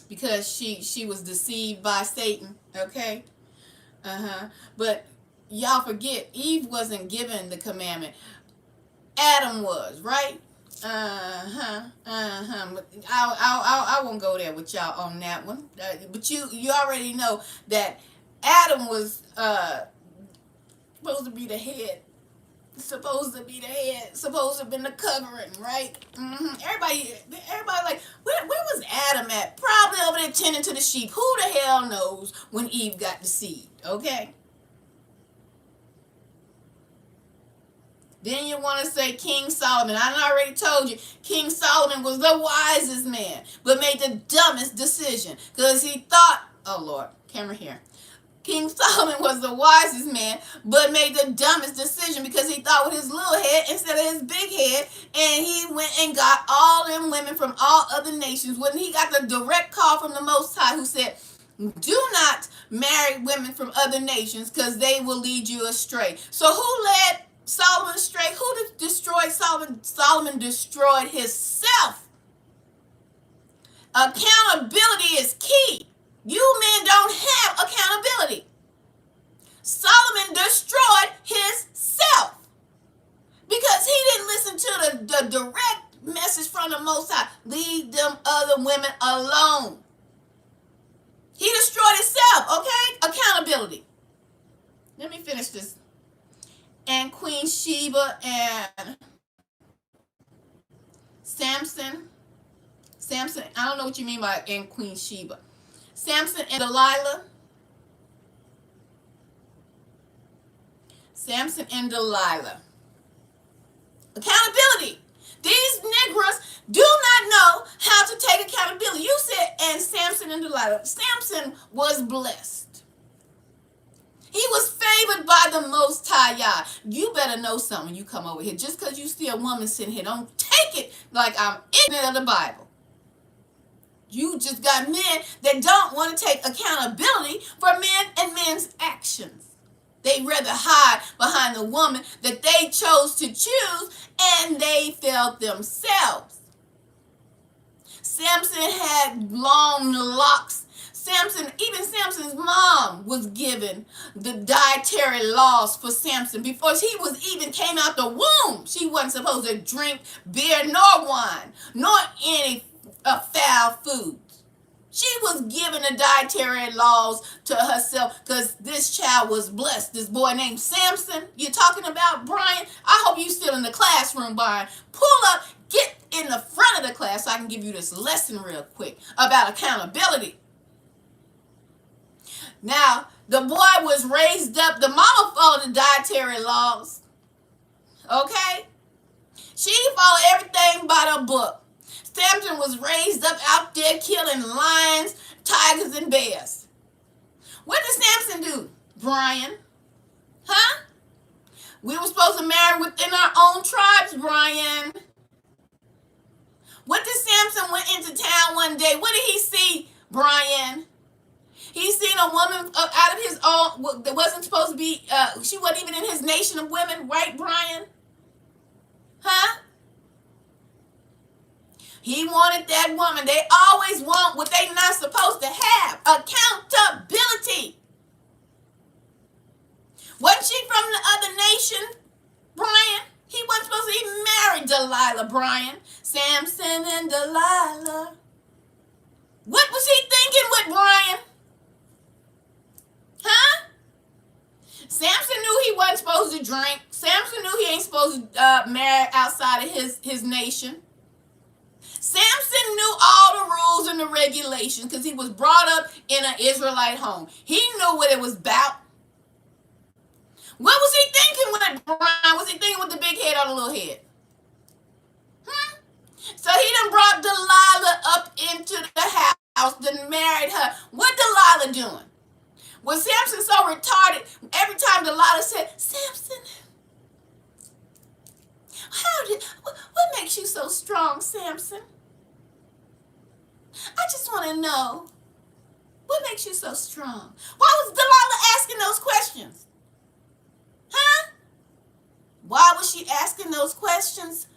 Because she was deceived by Satan, okay? But y'all forget, Eve wasn't given the commandment. Adam was, right? I won't go there with y'all on that one. But you already know that Adam was supposed to be the head. Supposed to have been the covering, right? Everybody like, where was Adam at? Probably over there tending to the sheep. Who the hell knows when Eve got deceived, okay? Then you want to say King Solomon. I already told you, King Solomon was the wisest man, but made the dumbest decision, because he thought, oh Lord, camera here. King Solomon was the wisest man, but made the dumbest decision, because he thought with his little head instead of his big head, and he went and got all them women from all other nations. When he got the direct call from the Most High, who said, do not marry women from other nations, because they will lead you astray. So who led Solomon astray? Who destroyed Solomon? Solomon destroyed himself. Accountability is key. You men don't have accountability. Solomon destroyed himself because he didn't listen to the direct message from the Most High. Leave them other women alone. He destroyed himself, okay? Accountability. Let me finish this. And Queen Sheba and Samson, I don't know what you mean by and Queen Sheba. Samson and Delilah. Samson and Delilah. Accountability. These Negroes do not know how to take accountability. You said, and Samson and Delilah. Samson was blessed. He was favored by the Most High Yah. You better know something when you come over here. Just because you see a woman sitting here, don't take it like I'm ignorant of the Bible. You just got men that don't want to take accountability for men and men's actions. They rather hide behind the woman that they chose to choose, and they failed themselves. Samson had long locks. Even Samson's mom was given the dietary laws for Samson. Before he was even came out the womb, she wasn't supposed to drink beer nor wine, nor any foul food. She was given the dietary laws to herself because this child was blessed. This boy named Samson, you're talking about, Brian? I hope you're still in the classroom, Brian. Pull up, get in the front of the class so I can give you this lesson real quick about accountability. Now, the boy was raised up. The mama followed the dietary laws. Okay? She followed everything by the book. Samson was raised up out there killing lions, tigers, and bears. What did Samson do, Brian? Huh? We were supposed to marry within our own tribes, Brian. What did Samson went into town one day? What did he see, Brian? He seen a woman out of his own that wasn't supposed to be, she wasn't even in his nation of women, right, Brian? Huh? He wanted that woman. They always want what they not supposed to have. Accountability. Wasn't she from the other nation, Brian? He wasn't supposed to even marry Delilah, Brian. Samson and Delilah. What was he thinking with Brian? Huh? Samson knew he wasn't supposed to drink. Samson knew he ain't supposed to marry outside of his nation. Samson knew all the rules and the regulations because he was brought up in an Israelite home. He knew what it was about. What was he thinking with Brian? Was he thinking with the big head or the little head? So he done brought Delilah up into the house, then married her. What Delilah doing? Was Samson so retarded? Every time Delilah said, Samson, what makes you so strong, Samson? I just want to know, what makes you so strong? Why was Delilah asking those questions? Huh? Why was she asking those questions,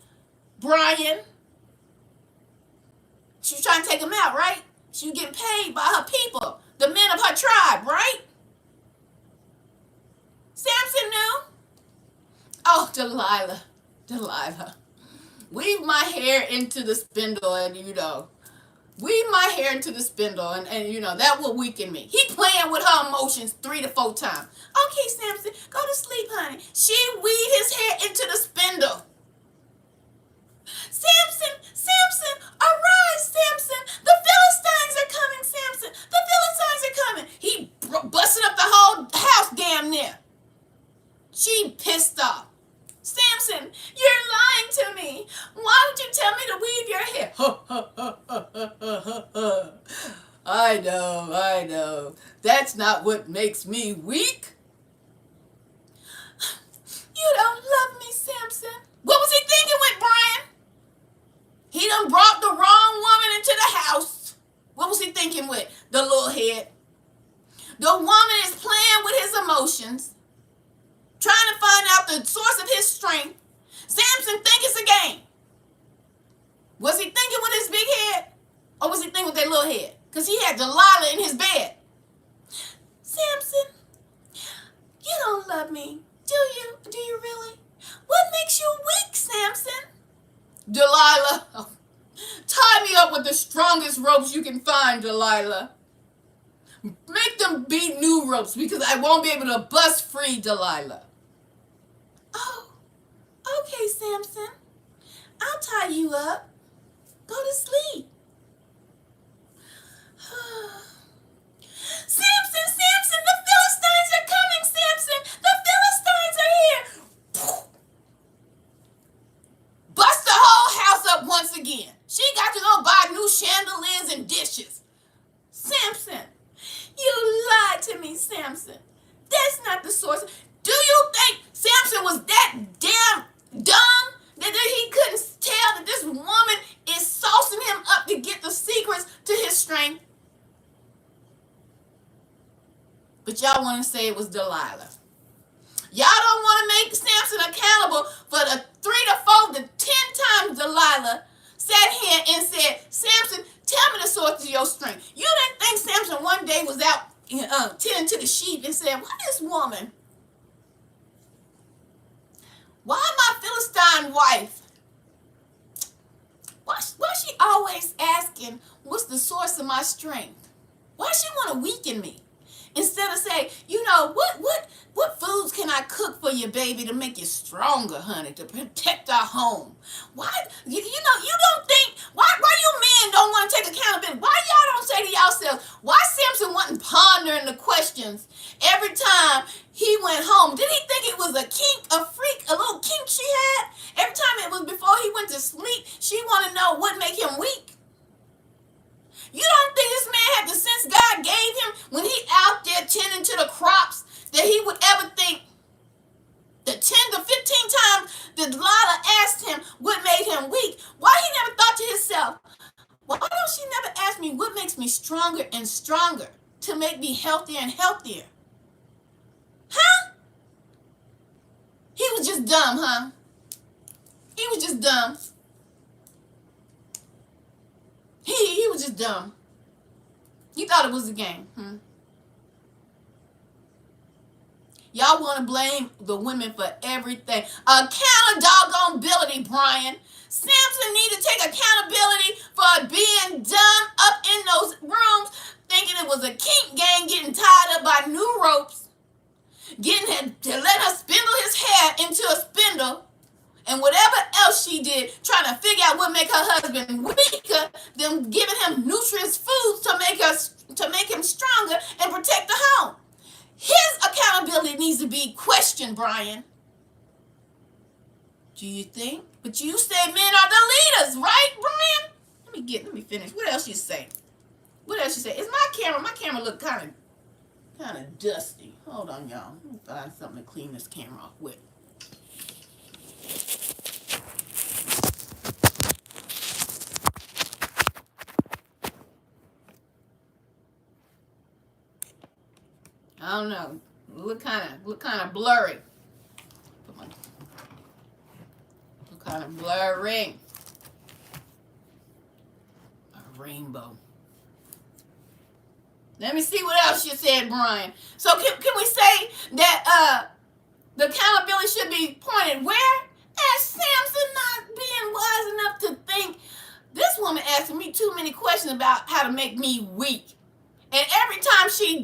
Brian? She was trying to take him out, right? She was getting paid by her people, the men of her tribe, right? Samson knew. Oh, Delilah. Weave my hair into the spindle and, weave my hair into the spindle and that will weaken me. He playing with her emotions 3 to 4 times. Okay, Samson, go to sleep, honey. She weaved his hair into the spindle. Samson, arise, Samson. The Philistines are coming, Samson. The Philistines are coming. He busted up the whole house damn near. She pissed off. Samson, you're lying to me. Why would you tell me to weave your hair? I know. That's not what makes me weak. You don't love me, Samson. What was he thinking with Brian? He done brought the wrong woman into the house. What was he thinking with? The little head. The woman is playing with his emotions, trying to find out the source of his strength. Samson think it's a game. Was he thinking with his big head? Or was he thinking with that little head? Because he had Delilah in his bed. Samson, you don't love me, do you? Do you really? What makes you weak, Samson? Delilah, tie me up with the strongest ropes you can find, Delilah. Make them be new ropes because I won't be able to bust free, Delilah. Oh, okay, Samson. I'll tie you up. Go to sleep. Samson, the Philistines are coming, Samson. The Philistines are here. Bust the whole house up once again. She got to go buy new chandeliers and dishes. Samson, you lied to me, Samson. That's not the source. Do you think Samson was that damn dumb that he couldn't tell that this woman is saucing him up to get the secrets to his strength? But y'all want to say it was Delilah. Y'all don't want to make Samson accountable for the 3 to 4 to 10 times Delilah sat here and said, Samson, tell me the source of your strength. You didn't think Samson one day was out tending to the sheep and said, what is woman? Why my Philistine wife? Why she always asking, what's the source of my strength? Why she want to weaken me? Instead of say, what foods can I cook for you, baby, to make you stronger, honey, to protect our home? Why, you don't think, why you men don't want to take accountability? Why y'all don't say to yourselves, why Samson wasn't pondering the questions every time he went home? Did he think it was a kink, a freak, a little kink she had? Every time it was before he went to sleep, she wanted to know what made him weak. You don't think this man had the sense God gave him when he out there tending to the crops that he would ever think the 10 to 15 times that Delilah asked him what made him weak? Why he never thought to himself, why don't she never ask me what makes me stronger and stronger to make me healthier and healthier? Huh? He was just dumb, huh? He was just dumb. He was just dumb. He thought it was a game. Y'all want to blame the women for everything. Accountability, Brian. Samson need to take accountability for being dumb up in those rooms, thinking it was a kink gang, getting tied up by new ropes, getting him to let her spindle his hair into a spindle, and whatever else she did, trying to figure out what make her husband weaker than giving him nutritious foods to make him stronger and protect the home. His accountability needs to be questioned, Brian. Do you think? But you say men are the leaders, right, Brian? Let me finish. What else you say? Is my camera look kind of dusty. Hold on, y'all. Let me find something to clean this camera off with. I don't know. Look kind of blurry. Look kind of blurry. A rainbow. Let me see what else you said, Brian. So can we say that the accountability should be pointed where? As Samson not being wise enough to think, this woman asking me too many questions about how to make me weak. And every time she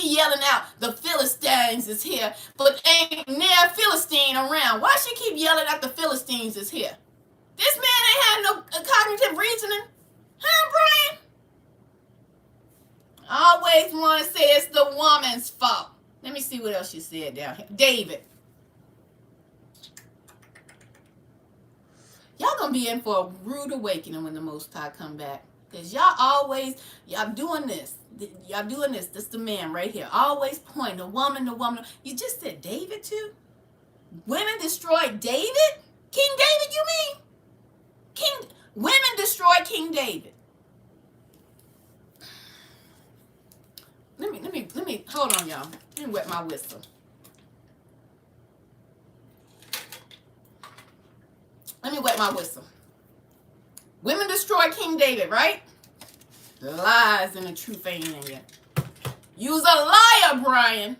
yelling out, the Philistines is here, but ain't near Philistine around. Why she keep yelling out the Philistines is here? This man ain't had no cognitive reasoning. Huh, Brian? I always want to say it's the woman's fault. Let me see what else you said down here. David. Y'all gonna be in for a rude awakening when the Most High come back. Because y'all doing this. This is the man right here. Always pointing the woman. You just said David too? Women destroyed David? King David, you mean? Women destroyed King David. Let me, hold on, y'all. Let me wet my whistle. Women destroyed King David, right? The lies and the truth ain't in you. You's a liar, Brian.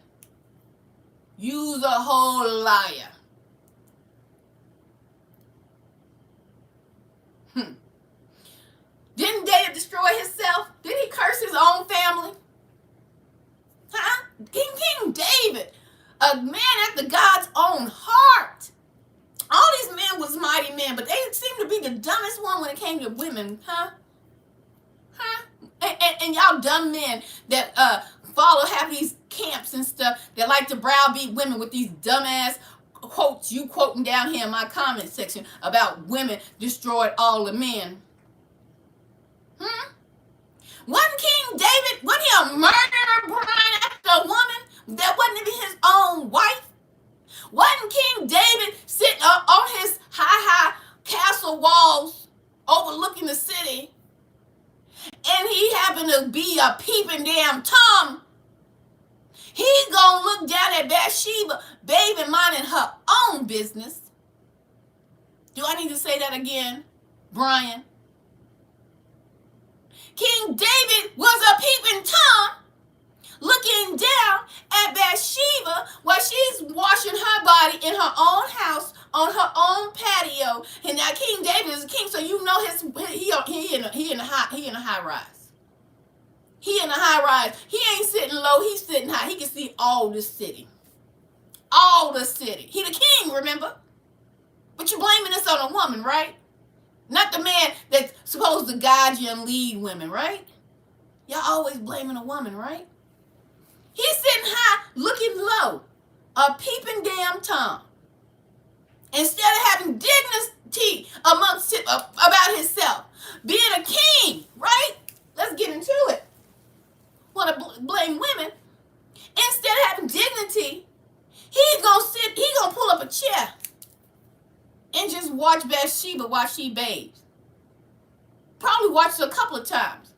You's a whole liar. Didn't David destroy himself? Did he curse his own family? Huh? King David, a man after God's own heart. All these men was mighty men, but they seem to be the dumbest one when it came to women, huh? And y'all dumb men that have these camps and stuff that like to browbeat women with these dumbass quotes you quoting down here in my comment section about women destroyed all the men. Wasn't King David, wasn't he a murderer, Brian, after a woman that wasn't even his own wife? Wasn't King David sitting up on his high castle walls overlooking the city, and he happened to be a peeping damn Tom? He gonna look down at Bathsheba, baby, minding her own business. Do I need to say that again, Brian? King David was a peeping Tom looking down at Bathsheba while she's washing her body in her own house on her own patio. And now King David is a king, so you know he in a high rise. He in a high rise. He ain't sitting low. He's sitting high. He can see all the city. All the city. He the king, remember? But you're blaming this on a woman, right? Not the man that's supposed to guide you and lead women, right? Y'all always blaming a woman, right? He's sitting high, looking low, a peeping damn Tom. Instead of having dignity about himself, being a king, right? Let's get into it. Want to blame women? Instead of having dignity, he's gonna pull up a chair and just watch Bathsheba while she bathes. Probably watched her a couple of times.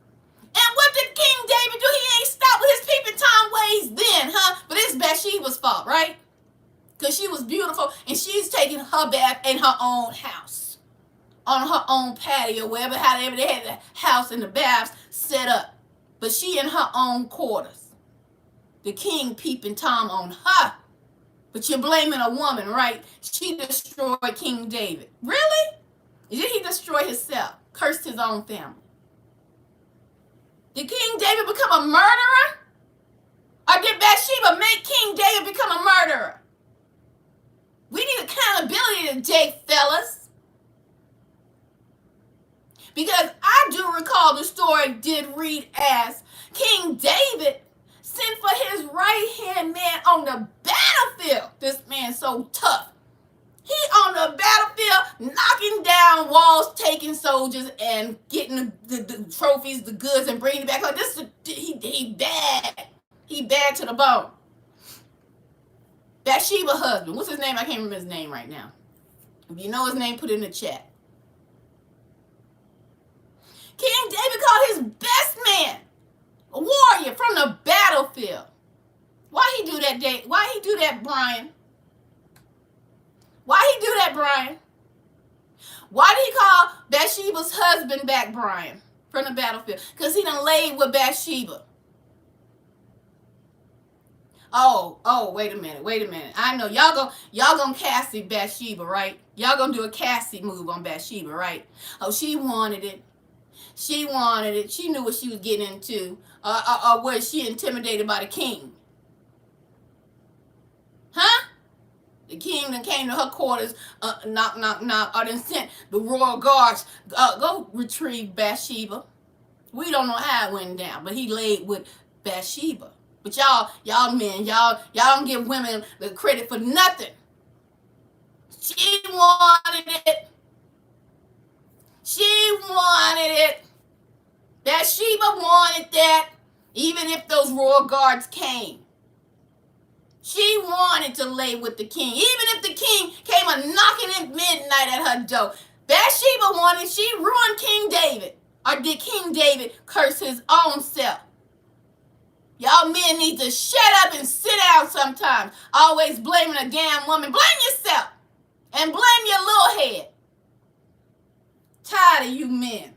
And what did King David do? He ain't stopped with his peeping Tom ways then, huh? But it's Bathsheba's fault, right? Because she was beautiful and she's taking her bath in her own house. On her own patio, however they had the house and the baths set up. But she in her own quarters. The king peeping Tom on her. But you're blaming a woman, right? She destroyed King David. Really? Did he destroy himself? Cursed his own family? Did King David become a murderer? Or did Bathsheba make King David become a murderer? We need accountability today, fellas. Because I do recall the story did read as King David sent for his right-hand man on the battlefield. This man's so tough. He on the battlefield knocking down walls, taking soldiers, and getting the trophies, the goods, and bringing it back. Like this, he bad. He bad to the bone. Bathsheba husband. What's his name? I can't remember his name right now. If you know his name, put it in the chat. King David called his best man a warrior from the battlefield. Why he do that, Dave? Why he do that, Brian? Why he do that, Brian? Why did he call Bathsheba's husband back, Brian, from the battlefield? Because he done laid with Bathsheba. Oh, wait a minute. I know y'all gonna Cassie Bathsheba, right? Y'all gonna do a Cassie move on Bathsheba, right? Oh, she wanted it. She knew what she was getting into. Or was she intimidated by the king? Huh? The king then came to her quarters, knock, or then sent the royal guards, go retrieve Bathsheba. We don't know how it went down, but he laid with Bathsheba. But y'all men, y'all don't give women the credit for nothing. She wanted it. Bathsheba wanted that, even if those royal guards came. She wanted to lay with the king, even if the king came a knocking at midnight at her door. Bathsheba wanted, she ruined King David. Or did King David curse his own self? Y'all men need to shut up and sit down sometimes. Always blaming a damn woman. Blame yourself. And blame your little head. Tired of you men.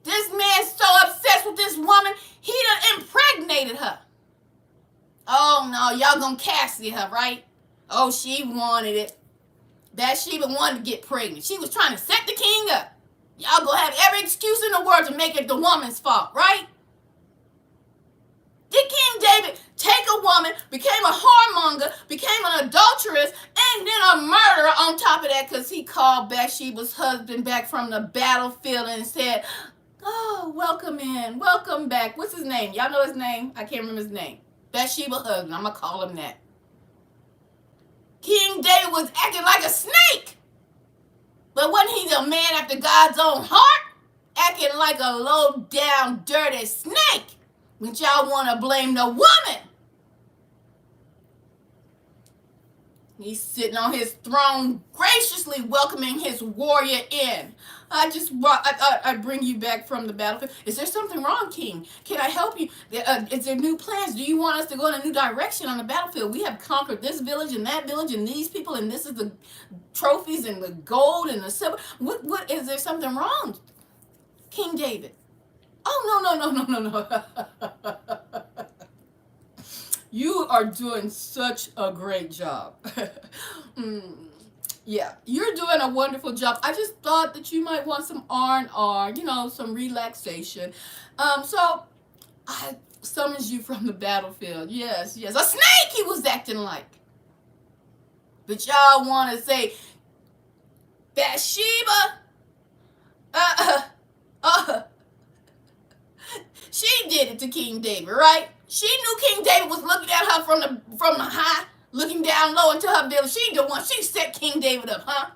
This man's so obsessed with this woman, he done impregnated her. Oh no, y'all gonna Cassie her, right? Oh, she wanted it. Bathsheba wanted to get pregnant. She was trying to set the king up. Y'all gonna have every excuse in the world to make it the woman's fault, right? Did King David take a woman, became a whoremonger, became an adulteress, and then a murderer on top of that because he called Bathsheba's husband back from the battlefield and said, oh, welcome in, welcome back. What's his name? Y'all know his name? I can't remember his name. Bathsheba's husband. I'm going to call him that. King David was acting like a snake. But wasn't he the man after God's own heart? Acting like a low down, dirty snake. But y'all want to blame the woman. He's sitting on his throne, graciously welcoming his warrior in. I bring you back from the battlefield. Is there something wrong, King? Can I help you? Is there new plans? Do you want us to go in a new direction on the battlefield? We have conquered this village and that village and these people, and this is the trophies and the gold and the silver. What is there something wrong, King David? Oh, no. You are doing such a great job. mm, yeah, you're doing a wonderful job. I just thought that you might want some R&R, some relaxation. So I summons you from the battlefield. Yes, yes. A snake he was acting like. But y'all want to say, Bathsheba, uh, uh, she did it to King David, right? She knew King David was looking at her from the high, looking down low into her belly. She the one. She set King David up, huh?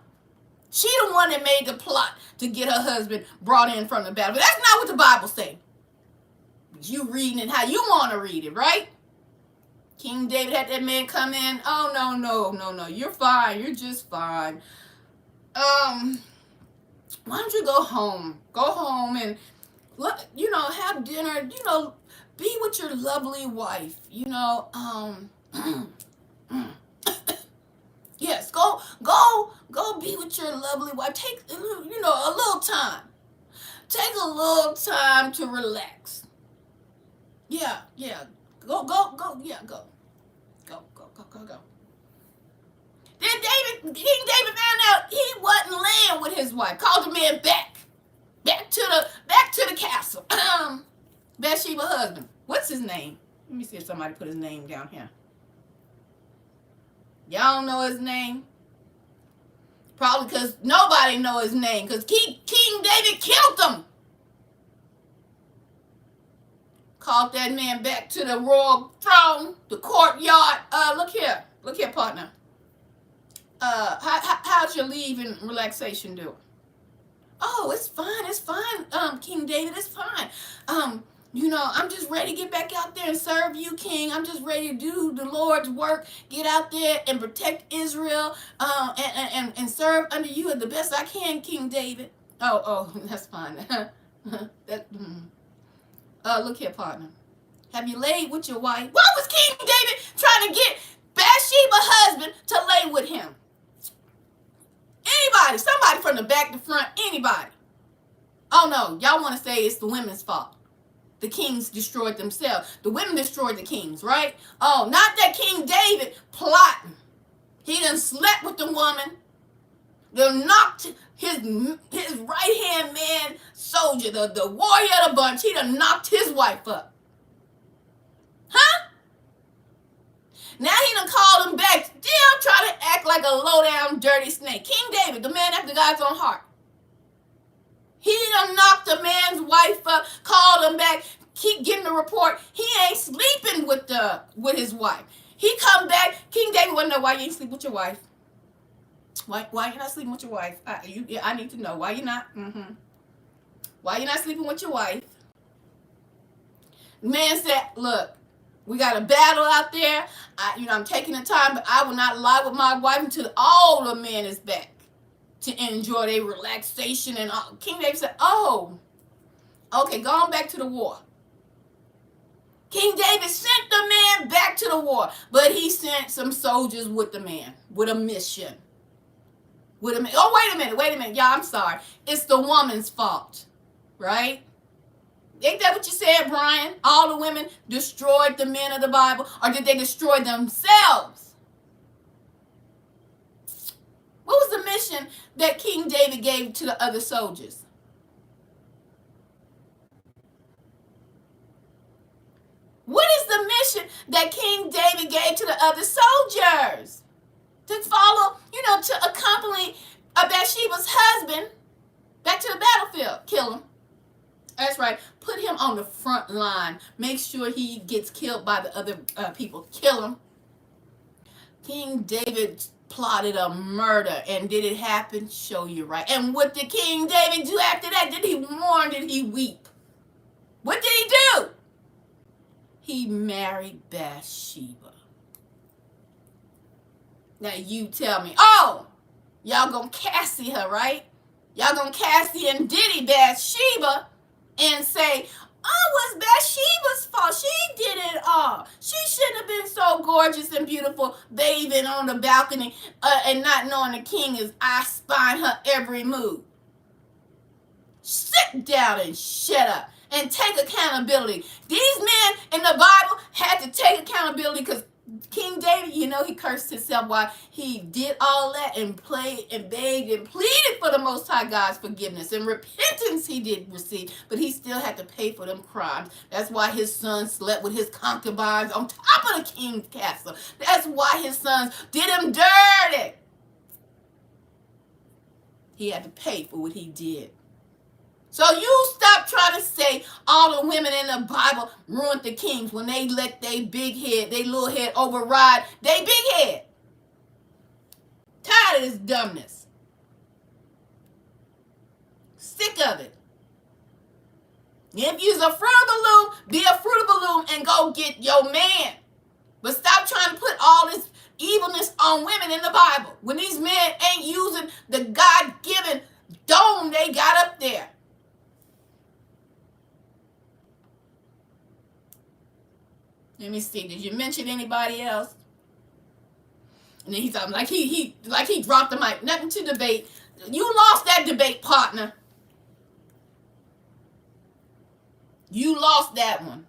She the one that made the plot to get her husband brought in from the battle. But that's not what the Bible say. You reading it how you want to read it, right? King David had that man come in. Oh, no. You're fine. You're just fine. Why don't you go home? Go home and have dinner. Be with your lovely wife. Yes, go be with your lovely wife. Take a little time. Take a little time to relax. Yeah. Go. Yeah, go. Go. Then King David found out he wasn't laying with his wife. Called the man back to the castle. Bathsheba's husband. What's his name? Let me see if somebody put his name down here. Y'all don't know his name? Probably because nobody know his name. Because King David killed him. Called that man back to the royal throne, the courtyard. Look here, partner. How's your leave and relaxation doing? Oh, it's fine. King David, it's fine. I'm just ready to get back out there and serve you, King. I'm just ready to do the Lord's work, get out there and protect Israel, and serve under you the best I can, King David. Oh, that's fine. Look here, partner. Have you laid with your wife? Why was King David trying to get Bathsheba's husband to lay with him? Anybody, somebody from the back to front, anybody. Oh no, y'all want to say it's the women's fault. The kings destroyed themselves. The women destroyed the kings, right? Oh, not that King David plotting. He done slept with the woman. They knocked his right-hand man soldier, the warrior of the bunch, he done knocked his wife up. Huh? Now he done called him back, still trying to act like a low-down, dirty snake. King David, the man after God's own heart. He done knocked the man's wife up, called him back, keep getting the report. He ain't sleeping with his wife. He come back, King David want to know why you ain't sleep with your wife. Why you not sleeping with your wife? I need to know. Why you not? Why you not sleeping with your wife? The man said, look, we got a battle out there. I'm taking the time, but I will not lie with my wife until all the men is back to enjoy their relaxation and all. King David said, oh, okay, go on back to the war. King David sent the man back to the war, but he sent some soldiers with the man, with a mission. Oh, wait a minute. Y'all, I'm sorry. It's the woman's fault, right? Ain't that what you said, Brian? All the women destroyed the men of the Bible, or did they destroy themselves? What was the mission that King David gave to the other soldiers? What is the mission that King David gave to the other soldiers? To follow, to accompany Bathsheba's husband back to the battlefield. Kill him. That's right. Put him on the front line. Make sure he gets killed by the other people. Kill him. King David plotted a murder, and did it happen? Show you right. And what did King David do after that? Did he mourn? Did he weep? What did he do? He married Bathsheba. Now you tell me, oh, y'all gonna Cassie her, right? Y'all gonna Cassie and Diddy Bathsheba and say, oh, it was Bathsheba's fault. She did it all. She shouldn't have been so gorgeous and beautiful, bathing on the balcony and not knowing the king is spying her every move. Sit down and shut up. and take accountability. These men in the Bible had to take accountability because King David, he cursed himself while he did all that and prayed and begged and pleaded for the Most High God's forgiveness and repentance he did receive, but he still had to pay for them crimes. That's why his son slept with his concubines on top of the king's castle. That's why his sons did him dirty. He had to pay for what he did. So you stop trying to say all the women in the Bible ruined the kings when they let their big head, their little head override their big head. Tired of this dumbness. Sick of it. If you're a fruit of the loom, be a fruit of the loom and go get your man. But stop trying to put all this evilness on women in the Bible when these men ain't using the God-given dome they got up there. Let me see. Did you mention anybody else? And then he's talking like he dropped the mic. Nothing to debate. You lost that debate, partner. You lost that one.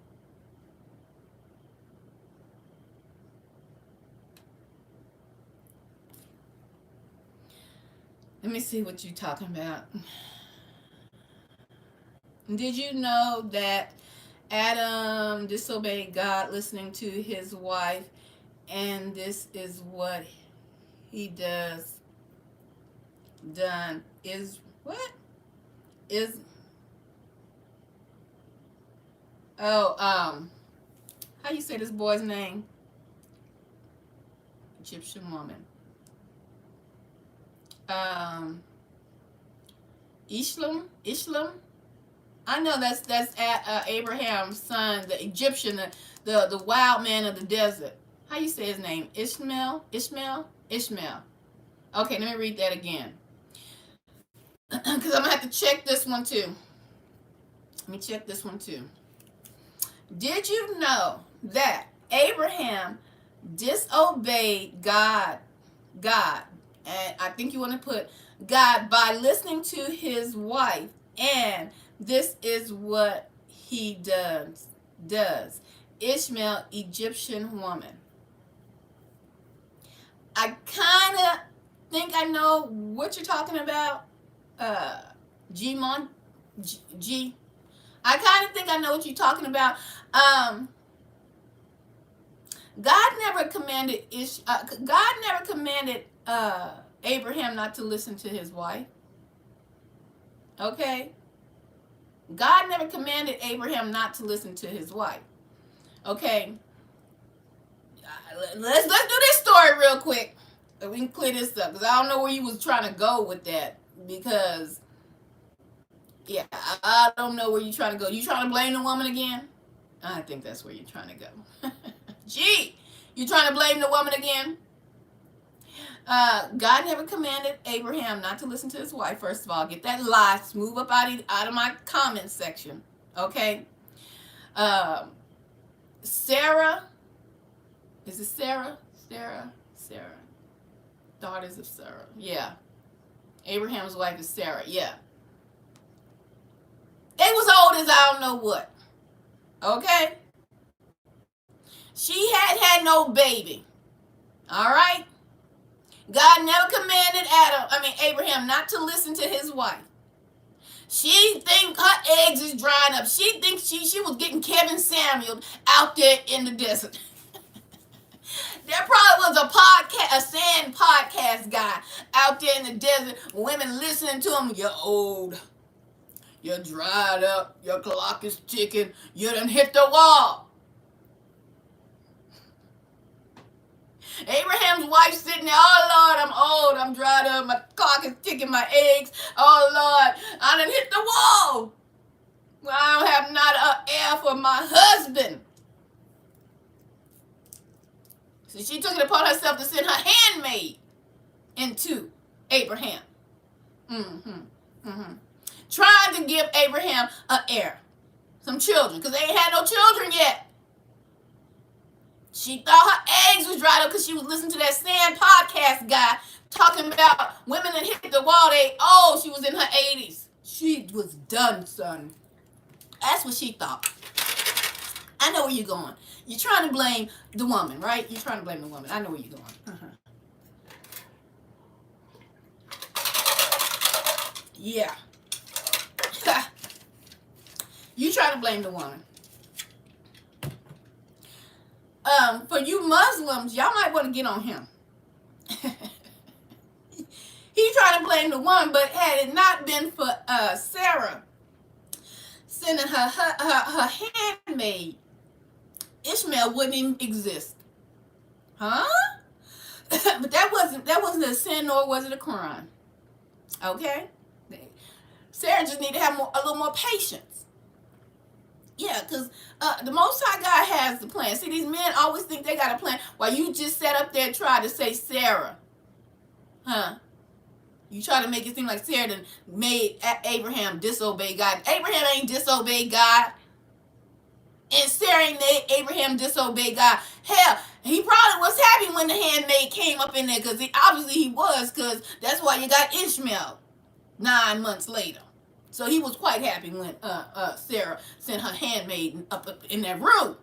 Let me see what you're talking about. Did you know that Adam disobeyed God listening to his wife, and this is what he done is what? Is how you say this boy's name? Egyptian woman. Ishlam. I know that's Abraham's son, the Egyptian, the wild man of the desert. How you say his name? Ishmael. Okay, let me read that again. Because I'm going to have to check this one too. Let me check this one too. Did you know that Abraham disobeyed God, and I think you want to put God, by listening to his wife, and this is what he does. Ishmael, Egyptian woman. I kind of think I know what you're talking about. I kind of think I know what you're talking about. God never commanded Abraham not to listen to his wife. Okay? God never commanded Abraham not to listen to his wife. Okay? Let's do this story real quick. We can clear this up, because I don't know where you was trying to go with that. Because, yeah, I don't know where you're trying to go. You trying to blame the woman again? I think that's where you're trying to go. Gee, you trying to blame the woman again? God never commanded Abraham not to listen to his wife. First of all, get that lie, move up out of my comment section. Okay? Sarah. Is it Sarah? Sarah. Daughters of Sarah. Yeah. Abraham's wife is Sarah. Yeah. They was old as I don't know what. Okay? She had no baby. All right? God never commanded Abraham not to listen to his wife. She think her eggs is drying up. She thinks she was getting Kevin Samuel out there in the desert. There probably was a sand podcast guy out there in the desert, women listening to him. You're old. You're dried up. Your clock is ticking. You done hit the wall. Abraham's wife sitting there, oh Lord, I'm old, I'm dried up, my clock is ticking, my eggs, oh Lord, I done hit the wall. Well, I don't have not an heir for my husband. So she took it upon herself to send her handmaid into Abraham. Trying to give Abraham an heir, some children, because they ain't had no children yet. She thought her eggs was dried up because she was listening to that sand podcast guy talking about women that hit the wall. She was in her 80s. She was done, son. That's what she thought. I know where you're going. You're trying to blame the woman, right? You're trying to blame the woman. I know where you're going. Yeah. You trying to blame the woman. For you Muslims, y'all might want to get on him. He trying to blame the woman, but had it not been for Sarah sending her handmaid, Ishmael wouldn't even exist. Huh? But that wasn't a sin, nor was it a crime. Okay? Sarah just need to have a little more patience. Yeah, because the Most High God has the plan. See, these men always think they got a plan while you just sat up there and tried to say Sarah. Huh? You try to make it seem like Sarah done made Abraham disobey God. Abraham ain't disobeyed God. And Sarah ain't made Abraham disobey God. Hell, he probably was happy when the handmaid came up in there, because obviously he was, because that's why you got Ishmael 9 months later. So he was quite happy when Sarah sent her handmaid up in that room.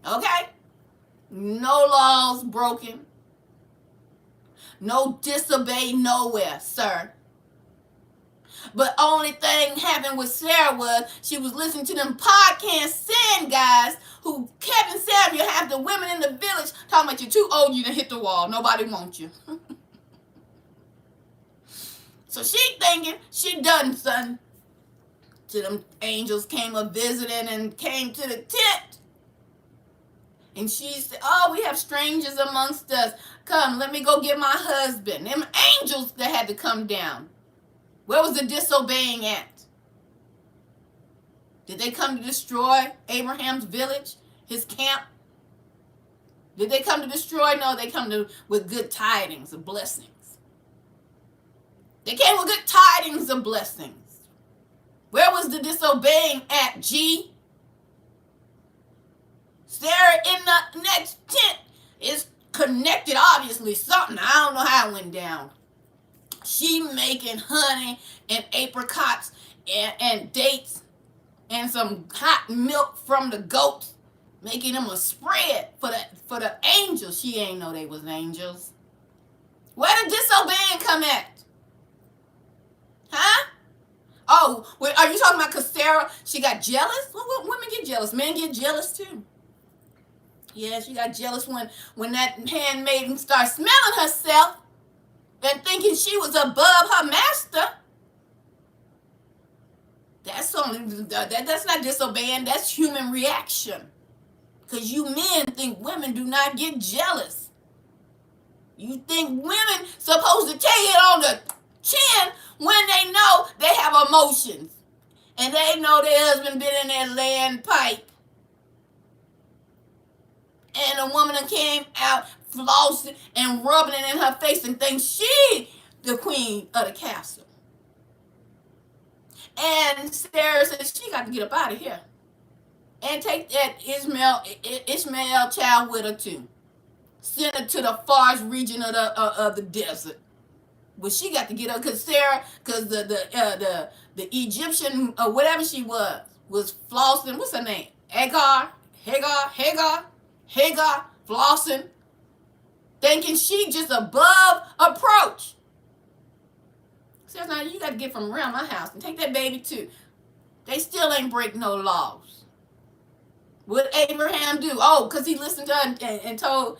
Okay? No laws broken. No disobey nowhere, sir. But only thing happened with Sarah was she was listening to them podcast sin guys who Kevin Samuel have the women in the village talking about, you're too old, you done hit the wall. Nobody wants you. So she thinking she done something. Till them angels came a visiting and came to the tent. And she said, oh, we have strangers amongst us. Come, let me go get my husband. Them angels that had to come down. Where was the disobeying at? Did they come to destroy Abraham's village, his camp? Did they come to destroy? No, they come with good tidings of blessings. They came with good tidings of blessings. Where was the disobeying at, G? Sarah in the next tent is connected, obviously, something. I don't know how it went down. She making honey and apricots and dates and some hot milk from the goats, making them a spread for the angels. She ain't know they was angels. Where did disobeying come at? Huh? Oh, wait, are you talking about because Sarah, she got jealous? Well, women get jealous. Men get jealous too. Yeah, she got jealous when that handmaiden started smelling herself and thinking she was above her master. That's not disobeying. That's human reaction. Because you men think women do not get jealous. You think women supposed to take it on the chin when they know they have emotions. And they know their husband been in there laying pipe. And a woman came out flossing and rubbing it in her face and thinks she the queen of the castle. And Sarah says she got to get up out of here. And take that Ishmael child with her too. Send her to the farthest region of the desert. But she got to get up because the Egyptian or whatever she was flossing. What's her name? Hagar, flossing, thinking she just above approach. Says, now you got to get from around my house and take that baby too. They still ain't break no laws. What Abraham do? Oh, because he listened to her and told,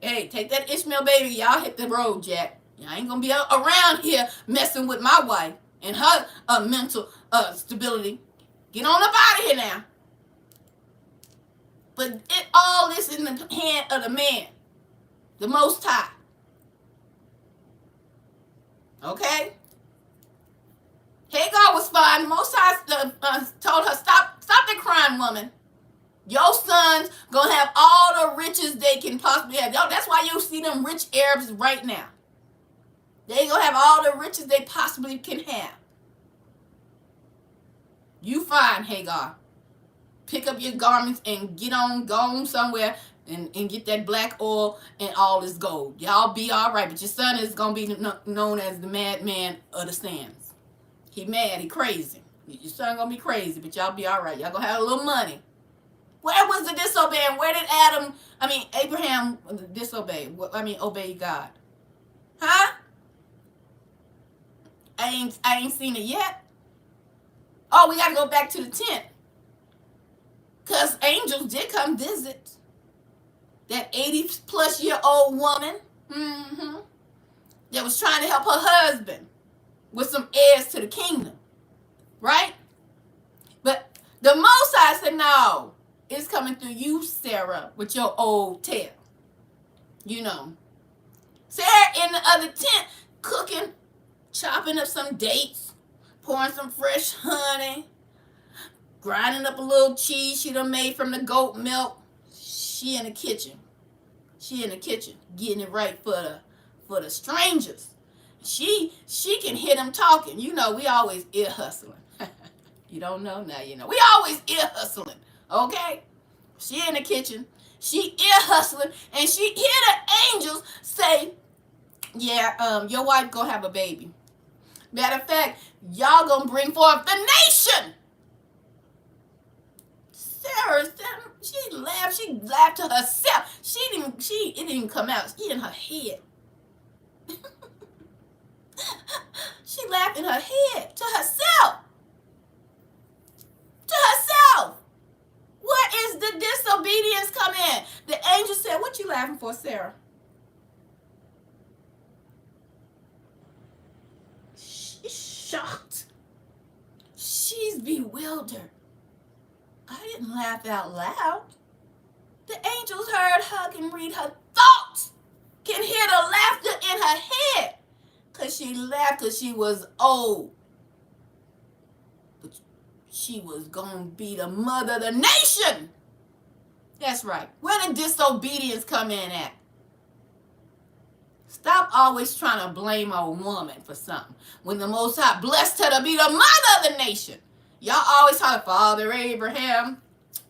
hey, take that Ishmael baby. Y'all hit the road, Jack. Y'all ain't going to be around here messing with my wife and her mental stability. Get on up out of here now. But all this in the hand of the man, the Most High. Okay? Hagar was fine. The Most High told her, stop the crime, woman. Your sons gonna have all the riches they can possibly have. That's why you see them rich Arabs right now. They gonna have all the riches they possibly can have. You fine, Hagar. Pick up your garments and go on somewhere and get that black oil and all this gold. Y'all be all right, but your son is going to be known as the madman of the sands. He mad, he crazy. Your son gonna be crazy, but y'all be all right. Y'all gonna have a little money. Where was the disobeying? Where did Abraham disobey? Obey God? Huh? I ain't seen it yet. Oh, we gotta go back to the tent. Because angels did come visit that 80-plus-year-old woman that was trying to help her husband with some heirs to the kingdom. Right? But the Most High said, no, it's coming through you, Sarah, with your old tail. You know. Sarah in the other tent, cooking, chopping up some dates, pouring some fresh honey, grinding up a little cheese she done made from the goat milk. She in the kitchen. Getting it right for the strangers. She can hear them talking. You know, we always ear hustling. You don't know? Now you know. We always ear hustling. Okay? She in the kitchen. She ear hustling. And she hear the angels say, yeah, your wife gonna have a baby. Matter of fact, y'all gonna bring forth the nation. Sarah, she laughed to herself. It didn't even come out. She in her head. She laughed in her head to herself. To herself. Where is the disobedience come in? The angel said, what you laughing for, Sarah? She's shocked. She's bewildered. I didn't laugh out loud. The angels heard her can read her thoughts. Can hear the laughter in her head. Because she laughed because she was old. But she was going to be the mother of the nation. That's right. Where did disobedience come in at? Stop always trying to blame a woman for something. When the Most High blessed her to be the mother of the nation. Y'all always talk, Father Abraham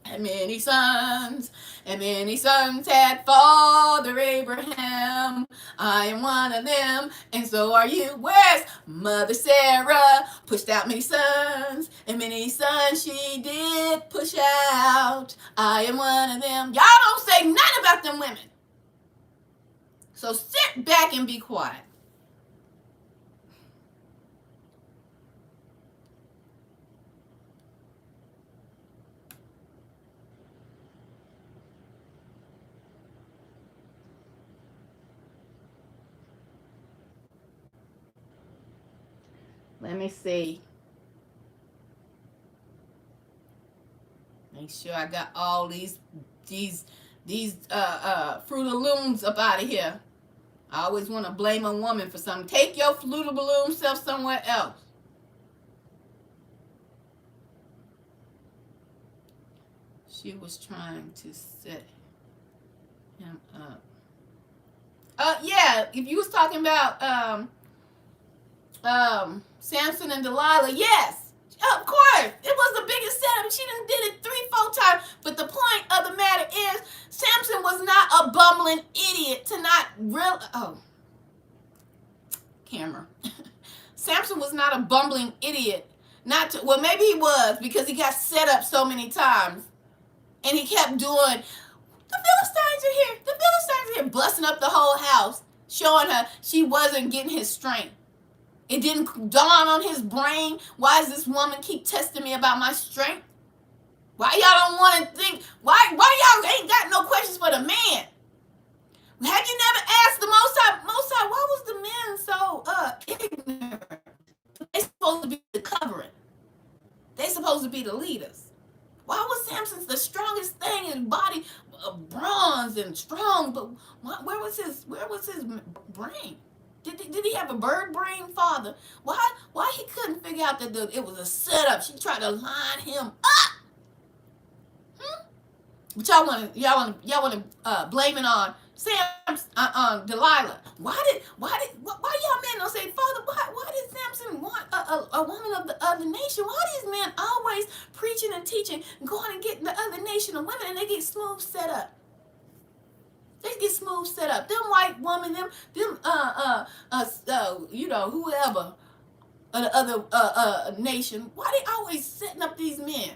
had many sons, and many sons had Father Abraham. I am one of them, and so are you. Where's Mother Sarah? Pushed out many sons, and many sons she did push out. I am one of them. Y'all don't say nothing about them women. So sit back and be quiet. Let me see. Make sure I got all these Fruit of Looms up out of here. I always want to blame a woman for something. Take your Fruit of Loom self somewhere else. She was trying to set him up. Yeah, if you was talking about Samson and Delilah, yes. Of course, it was the biggest setup. She done did it 3-4 times. But the point of the matter is, Samson was not a bumbling idiot to not camera. Samson was not a bumbling idiot. Not to, well, maybe he was because he got set up so many times, and he kept doing. The Philistines are here. The Philistines are here, busting up the whole house, showing her she wasn't getting his strength. It didn't dawn on his brain, why does this woman keep testing me about my strength? Why y'all don't want to think, why y'all ain't got no questions for the man? Have you never asked the Most High, why was the men so ignorant? They supposed to be the covering. They supposed to be the leaders. Why was Samson the strongest thing in body, bronze and strong, but where was his brain? Did he have a bird brain, Father? Why he couldn't figure out that it was a setup? She tried to line him up. But y'all want to blame it on Delilah. Why y'all men don't say, Father? Why did Samson want a woman of the other nation? Why these men always preaching and teaching, going and getting the other nation of women, and they get smooth set up? They get smooth set up. Them white women, them whoever, of the other nation, why they always setting up these men?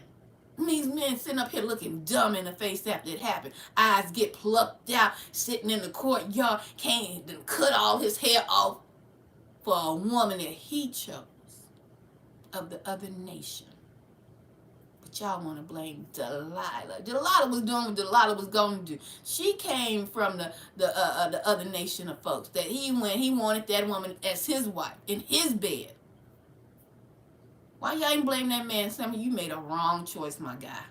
These men sitting up here looking dumb in the face after it happened. Eyes get plucked out, sitting in the courtyard, can't cut all his hair off for a woman that he chose of the other nation. But y'all want to blame Delilah. Delilah was doing what Delilah was going to do. She came from the other nation of folks that he wanted that woman as his wife in his bed. Why y'all ain't blame that man? Some of you made a wrong choice, my guy.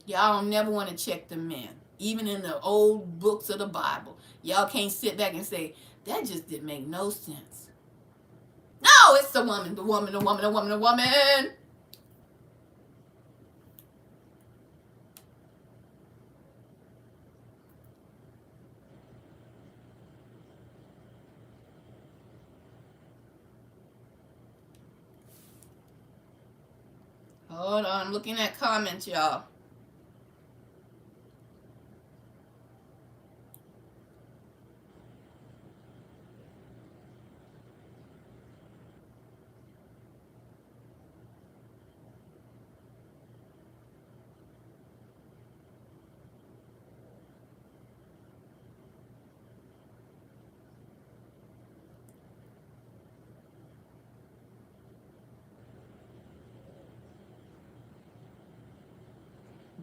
Y'all don't never want to check the men. Even in the old books of the Bible. Y'all can't sit back and say, that just didn't make no sense. No, it's the woman, the woman, the woman, the woman, the woman. Hold on, I'm looking at comments, y'all.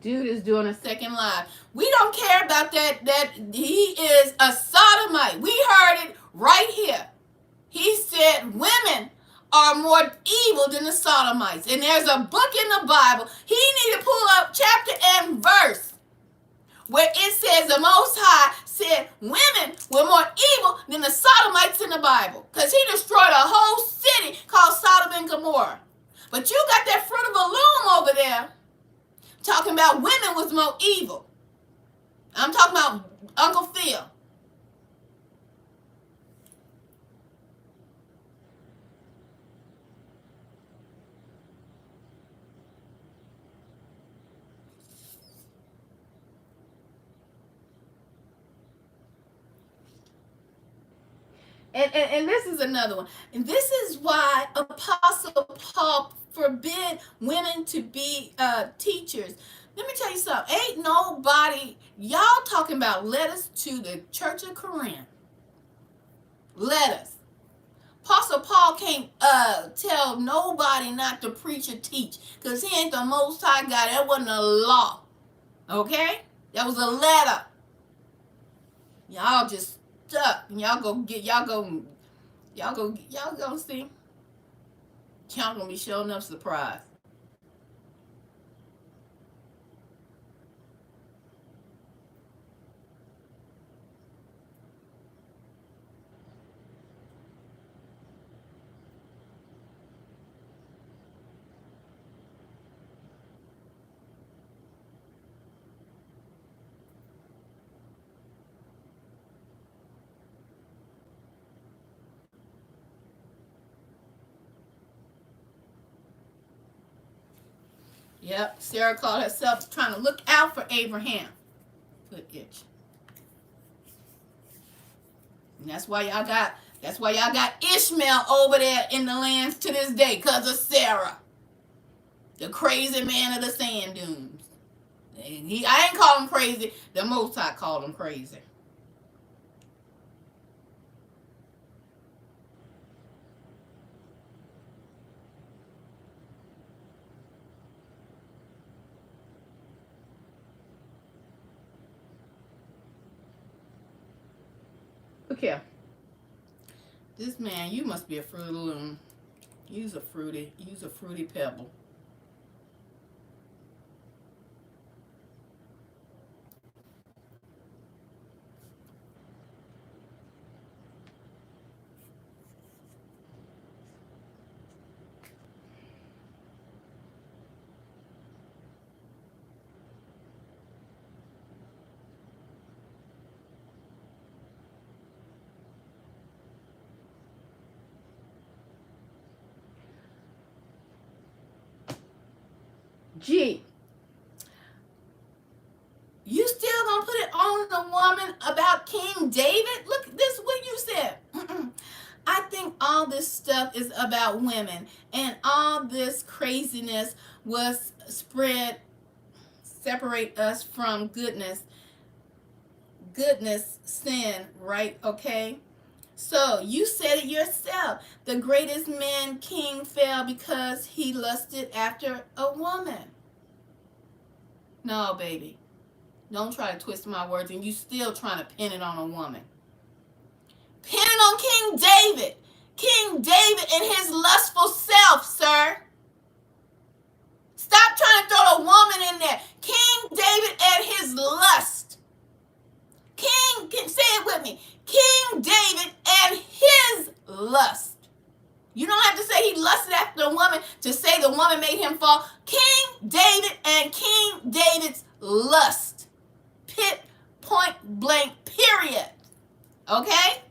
Dude is doing a second live. We don't care about that he is a sodomite. We heard it right here. He said women are more evil than the sodomites. And there's a book in the Bible. He need to pull up chapter and verse where it says the Most High said women were more evil than the sodomites in the Bible. Because he destroyed a whole city called Sodom and Gomorrah. But you got that fruit of a loom over there talking about women was more evil. I'm talking about Uncle Phil. And this is another one. And this is why Apostle Paul forbid women to be teachers. Let me tell you something. Ain't nobody, y'all talking about letters to the Church of Corinth. Letters. Apostle Paul can't tell nobody not to preach or teach because he ain't the Most High God. That wasn't a law. Okay? That was a letter. Y'all just stuck. Y'all go see. Y'all gonna be showing up surprised. Yep, Sarah called herself trying to look out for Abraham. Foot itch. And that's why y'all got Ishmael over there in the lands to this day, because of Sarah. The crazy man of the sand dunes. I ain't call him crazy. The Most High called him crazy. Look here. This man, you must be a Fruit Loom. Use a fruity pebble. G. You still gonna put it on the woman about King David? Look, this is what you said. I think all this this stuff is about women, and all this craziness was spread, separate us from goodness, sin, right? Okay. So you said it yourself. The greatest man king fell because he lusted after a woman. No, baby. Don't try to twist my words, and you still trying to pin it on a woman. Pin it on King David. King David and his lustful self, sir. Stop trying to throw a woman in there. King David and his lust. Say it with me. King David and his lust. You don't have to say he lusted after a woman to say the woman made him fall. King David and King David's lust. Point blank, period. Okay?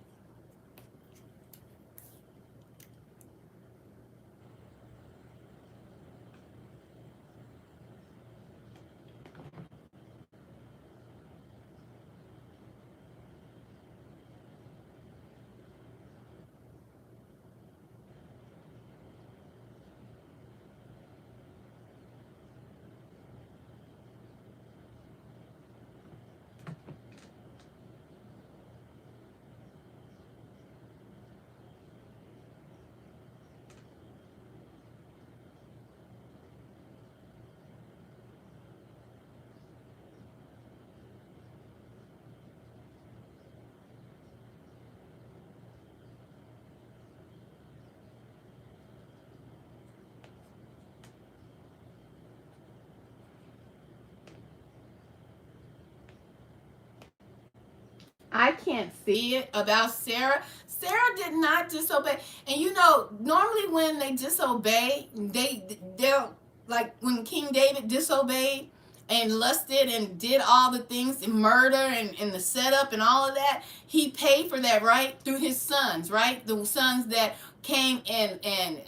I can't see it about Sarah. Sarah did not disobey. And you know, normally when they disobey, they'll, like when King David disobeyed and lusted and did all the things, and murder and the setup and all of that, he paid for that, right? Through his sons, right? The sons that came and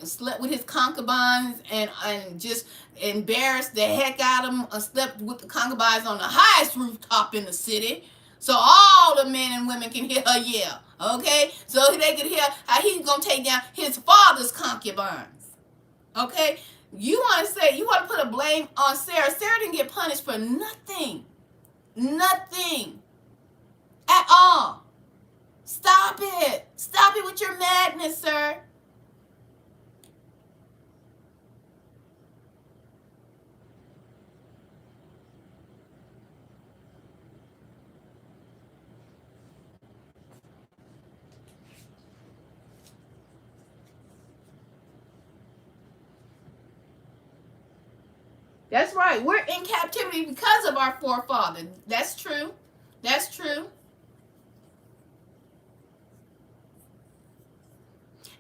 slept with his concubines and just embarrassed the heck out of him, slept with the concubines on the highest rooftop in the city. So all the men and women can hear her yell, okay? So they can hear how he's going to take down his father's concubines, okay? You want to put a blame on Sarah. Sarah didn't get punished for nothing. Nothing. At all. Stop it. Stop it with your madness, sir. That's right. We're in captivity because of our forefather. That's true. That's true.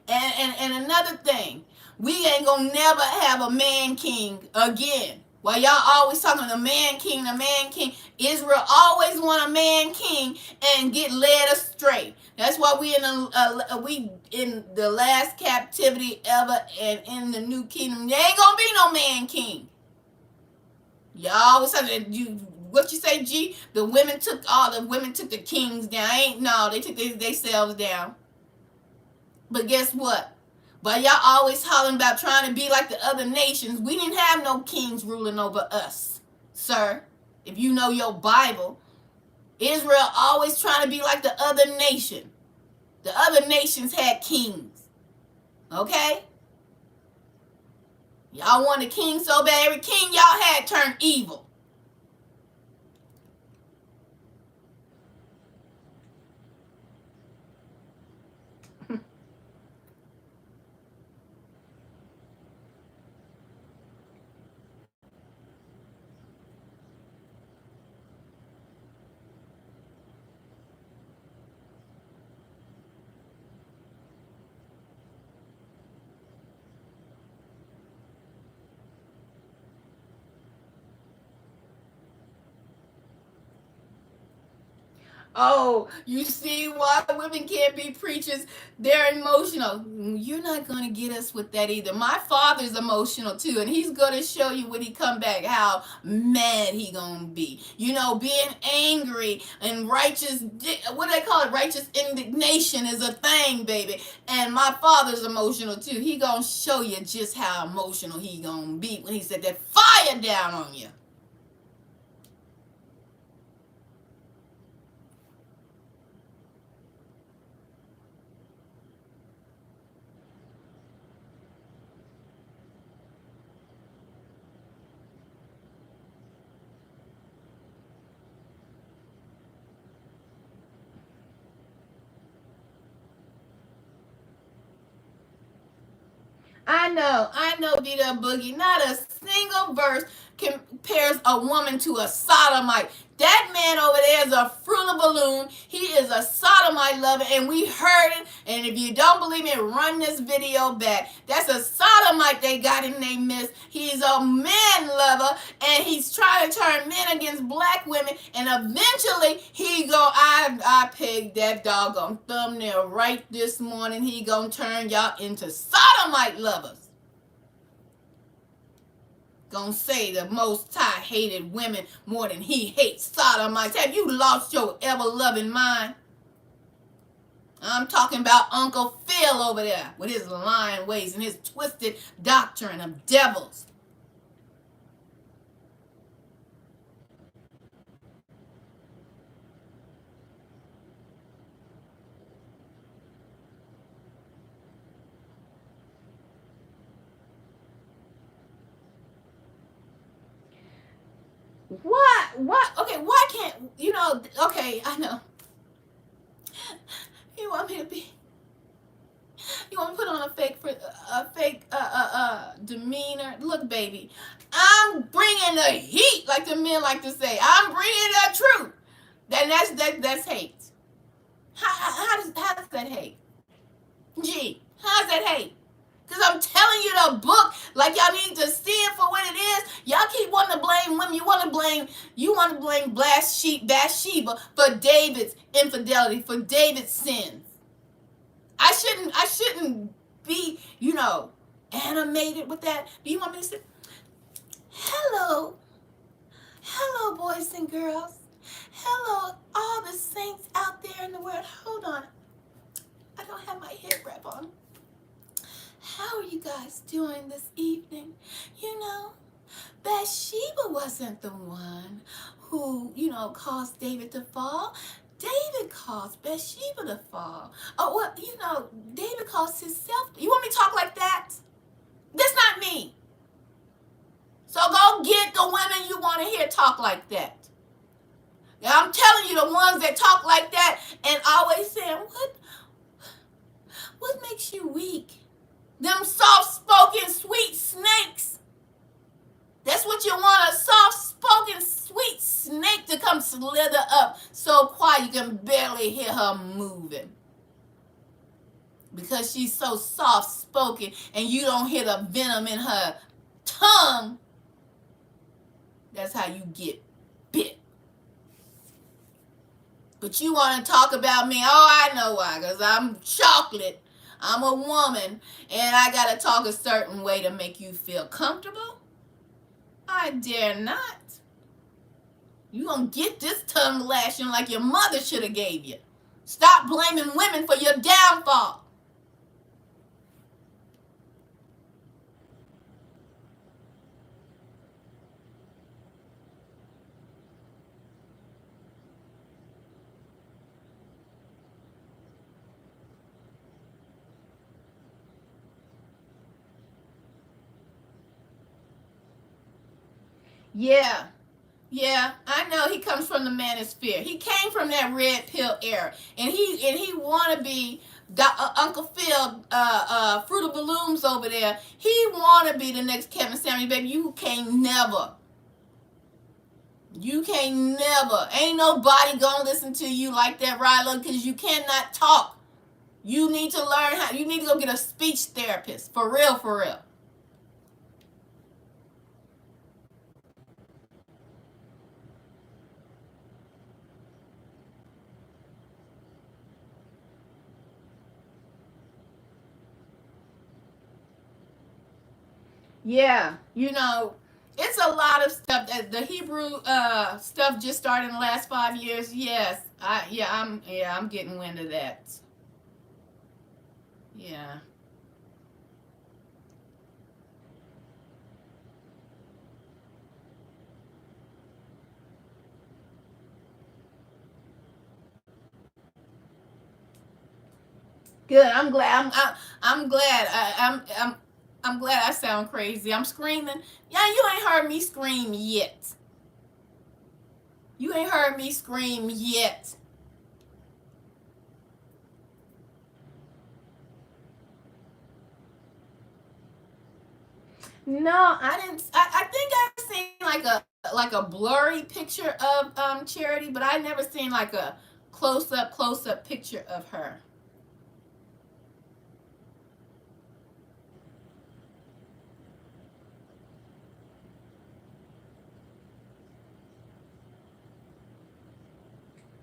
And another thing, we ain't gonna never have a man king again. While y'all always talking the man king, Israel always want a man king and get led astray. That's why we in the last captivity ever, and in the new kingdom there ain't gonna be no man king. Y'all always saying what you say, G? The women took the kings down. They took themselves down. But guess what? But y'all always hollering about trying to be like the other nations. We didn't have no kings ruling over us, sir. If you know your Bible, Israel always trying to be like the other nation. The other nations had kings. Okay? Y'all want a king so bad, every king y'all had turned evil. Oh, you see why women can't be preachers? They're emotional. You're not going to get us with that either. My father's emotional too, and he's going to show you when he come back how mad he going to be. You know, being angry and righteous, what do they call it? Righteous indignation is a thing, baby. And my father's emotional too. He going to show you just how emotional he going to be when he set that fire down on you. I know, Dita Boogie. Not a single verse compares a woman to a sodomite. That man over there is a fruit of balloon. He is a sodomite lover, and we heard it. And if you don't believe me, run this video back. That's a sodomite they got in their midst. He's a man lover, and he's trying to turn men against black women. And eventually, I pegged that doggone thumbnail right this morning. He gonna turn y'all into sodomite lovers. Gonna say the Most High hated women more than he hates sodomites. Have you lost your ever-loving mind? I'm talking about Uncle Phil over there with his lying ways and his twisted doctrine of devils. What? Okay, why can't, okay, I know. You want me to be, you want to put on a fake demeanor? Look, baby, I'm bringing the heat, like the men like to say. I'm bringing the truth. That's hate. How does that hate? Gee, how's that hate? Because I'm telling you the book, like y'all need to see it for what it is. Y'all keep wanting to blame women. You want to blame Bathsheba for David's infidelity, for David's sins. I shouldn't be, animated with that. Do you want me to say, hello, boys and girls. Hello, all the saints out there in the world. Hold on. I don't have my head wrap on. How are you guys doing this evening? Bathsheba wasn't the one who, caused David to fall. David caused Bathsheba to fall. Oh, well, David caused himself. You want me to talk like that? That's not me. So go get the women you want to hear talk like that. Now, I'm telling you, the ones that talk like that and always saying, what makes you weak? Them soft-spoken, sweet snakes. That's what you want, a soft-spoken, sweet snake to come slither up so quiet you can barely hear her moving. Because she's so soft-spoken and you don't hear the venom in her tongue. That's how you get bit. But you want to talk about me. Oh, I know why. Because I'm chocolate. I'm a woman. And I got to talk a certain way to make you feel comfortable. I dare not. You gonna get this tongue lashing like your mother should have gave you. Stop blaming women for your downfall. Yeah, I know he comes from the manosphere. He came from that red pill era, and he wanna be Uncle Phil, Fruit of Balloons over there. He wanna be the next Kevin Samuels, baby. You can't never. You can't never. Ain't nobody gonna listen to you like that, Ryla, because you cannot talk. You need to learn how. You need to go get a speech therapist, for real, for real. Yeah, it's a lot of stuff that the Hebrew stuff just started in the last 5 years. Yes, I'm getting wind of that. Yeah. Good. I'm glad. I'm glad. I'm glad I sound crazy. I'm screaming. Yeah, you ain't heard me scream yet. You ain't heard me scream yet. No, I didn't. I think I've seen like a blurry picture of Charity, but I never seen like a close up picture of her.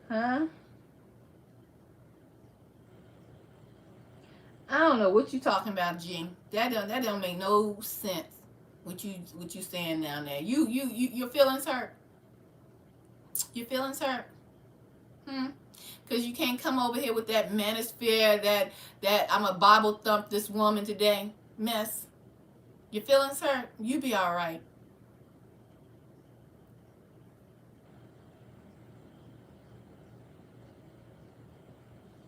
Huh? I don't know what you talking about, G. That don't make no sense. What you saying down there? Your feelings hurt. Your feelings hurt. Hmm. Because you can't come over here with that manosphere that I'm a Bible thump this woman today mess. Your feelings hurt. You be all right.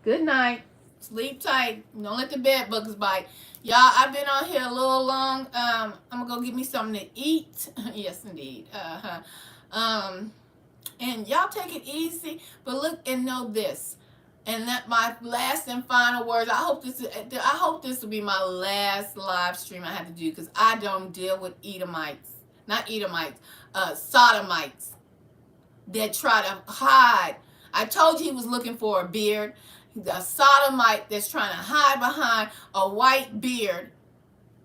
Good night. Sleep tight. Don't let the bed bugs bite. Y'all, I've been on here a little long. I'm gonna go get me something to eat. Yes, indeed. And y'all take it easy. But look and know this. And that my last and final words. I hope this will be my last live stream I have to do because I don't deal with Edomites, not Edomites, Sodomites that try to hide. I told you he was looking for a beard. A sodomite that's trying to hide behind a white beard.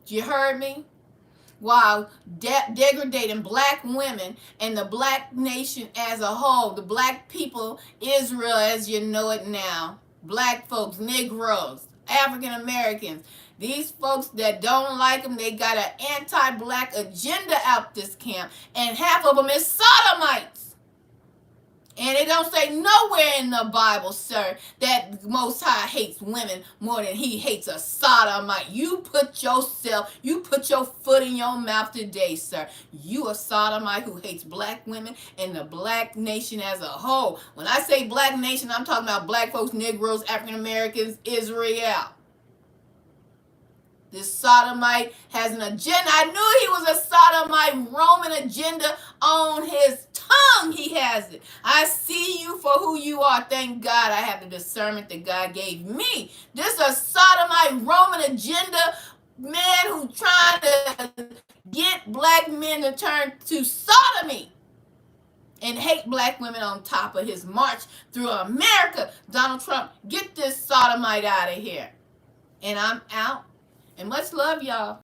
You heard me? While degrading black women and the black nation as a whole, the black people, Israel as you know it now, black folks, Negroes, African Americans, these folks that don't like them, they got an anti-black agenda out this camp, and half of them is sodomites. And it don't say nowhere in the Bible, sir, that Most High hates women more than he hates a sodomite. You put your foot in your mouth today, sir. You a sodomite who hates black women and the black nation as a whole. When I say black nation, I'm talking about black folks, Negroes, African Americans, Israel. This sodomite has an agenda. I knew he was a sodomite, Roman agenda on his tongue. He has it. I see you for who you are. Thank God I have the discernment that God gave me. This is a sodomite, Roman agenda man who trying to get black men to turn to sodomy and hate black women on top of his march through America. Donald Trump, get this sodomite out of here. And I'm out. And much love, y'all.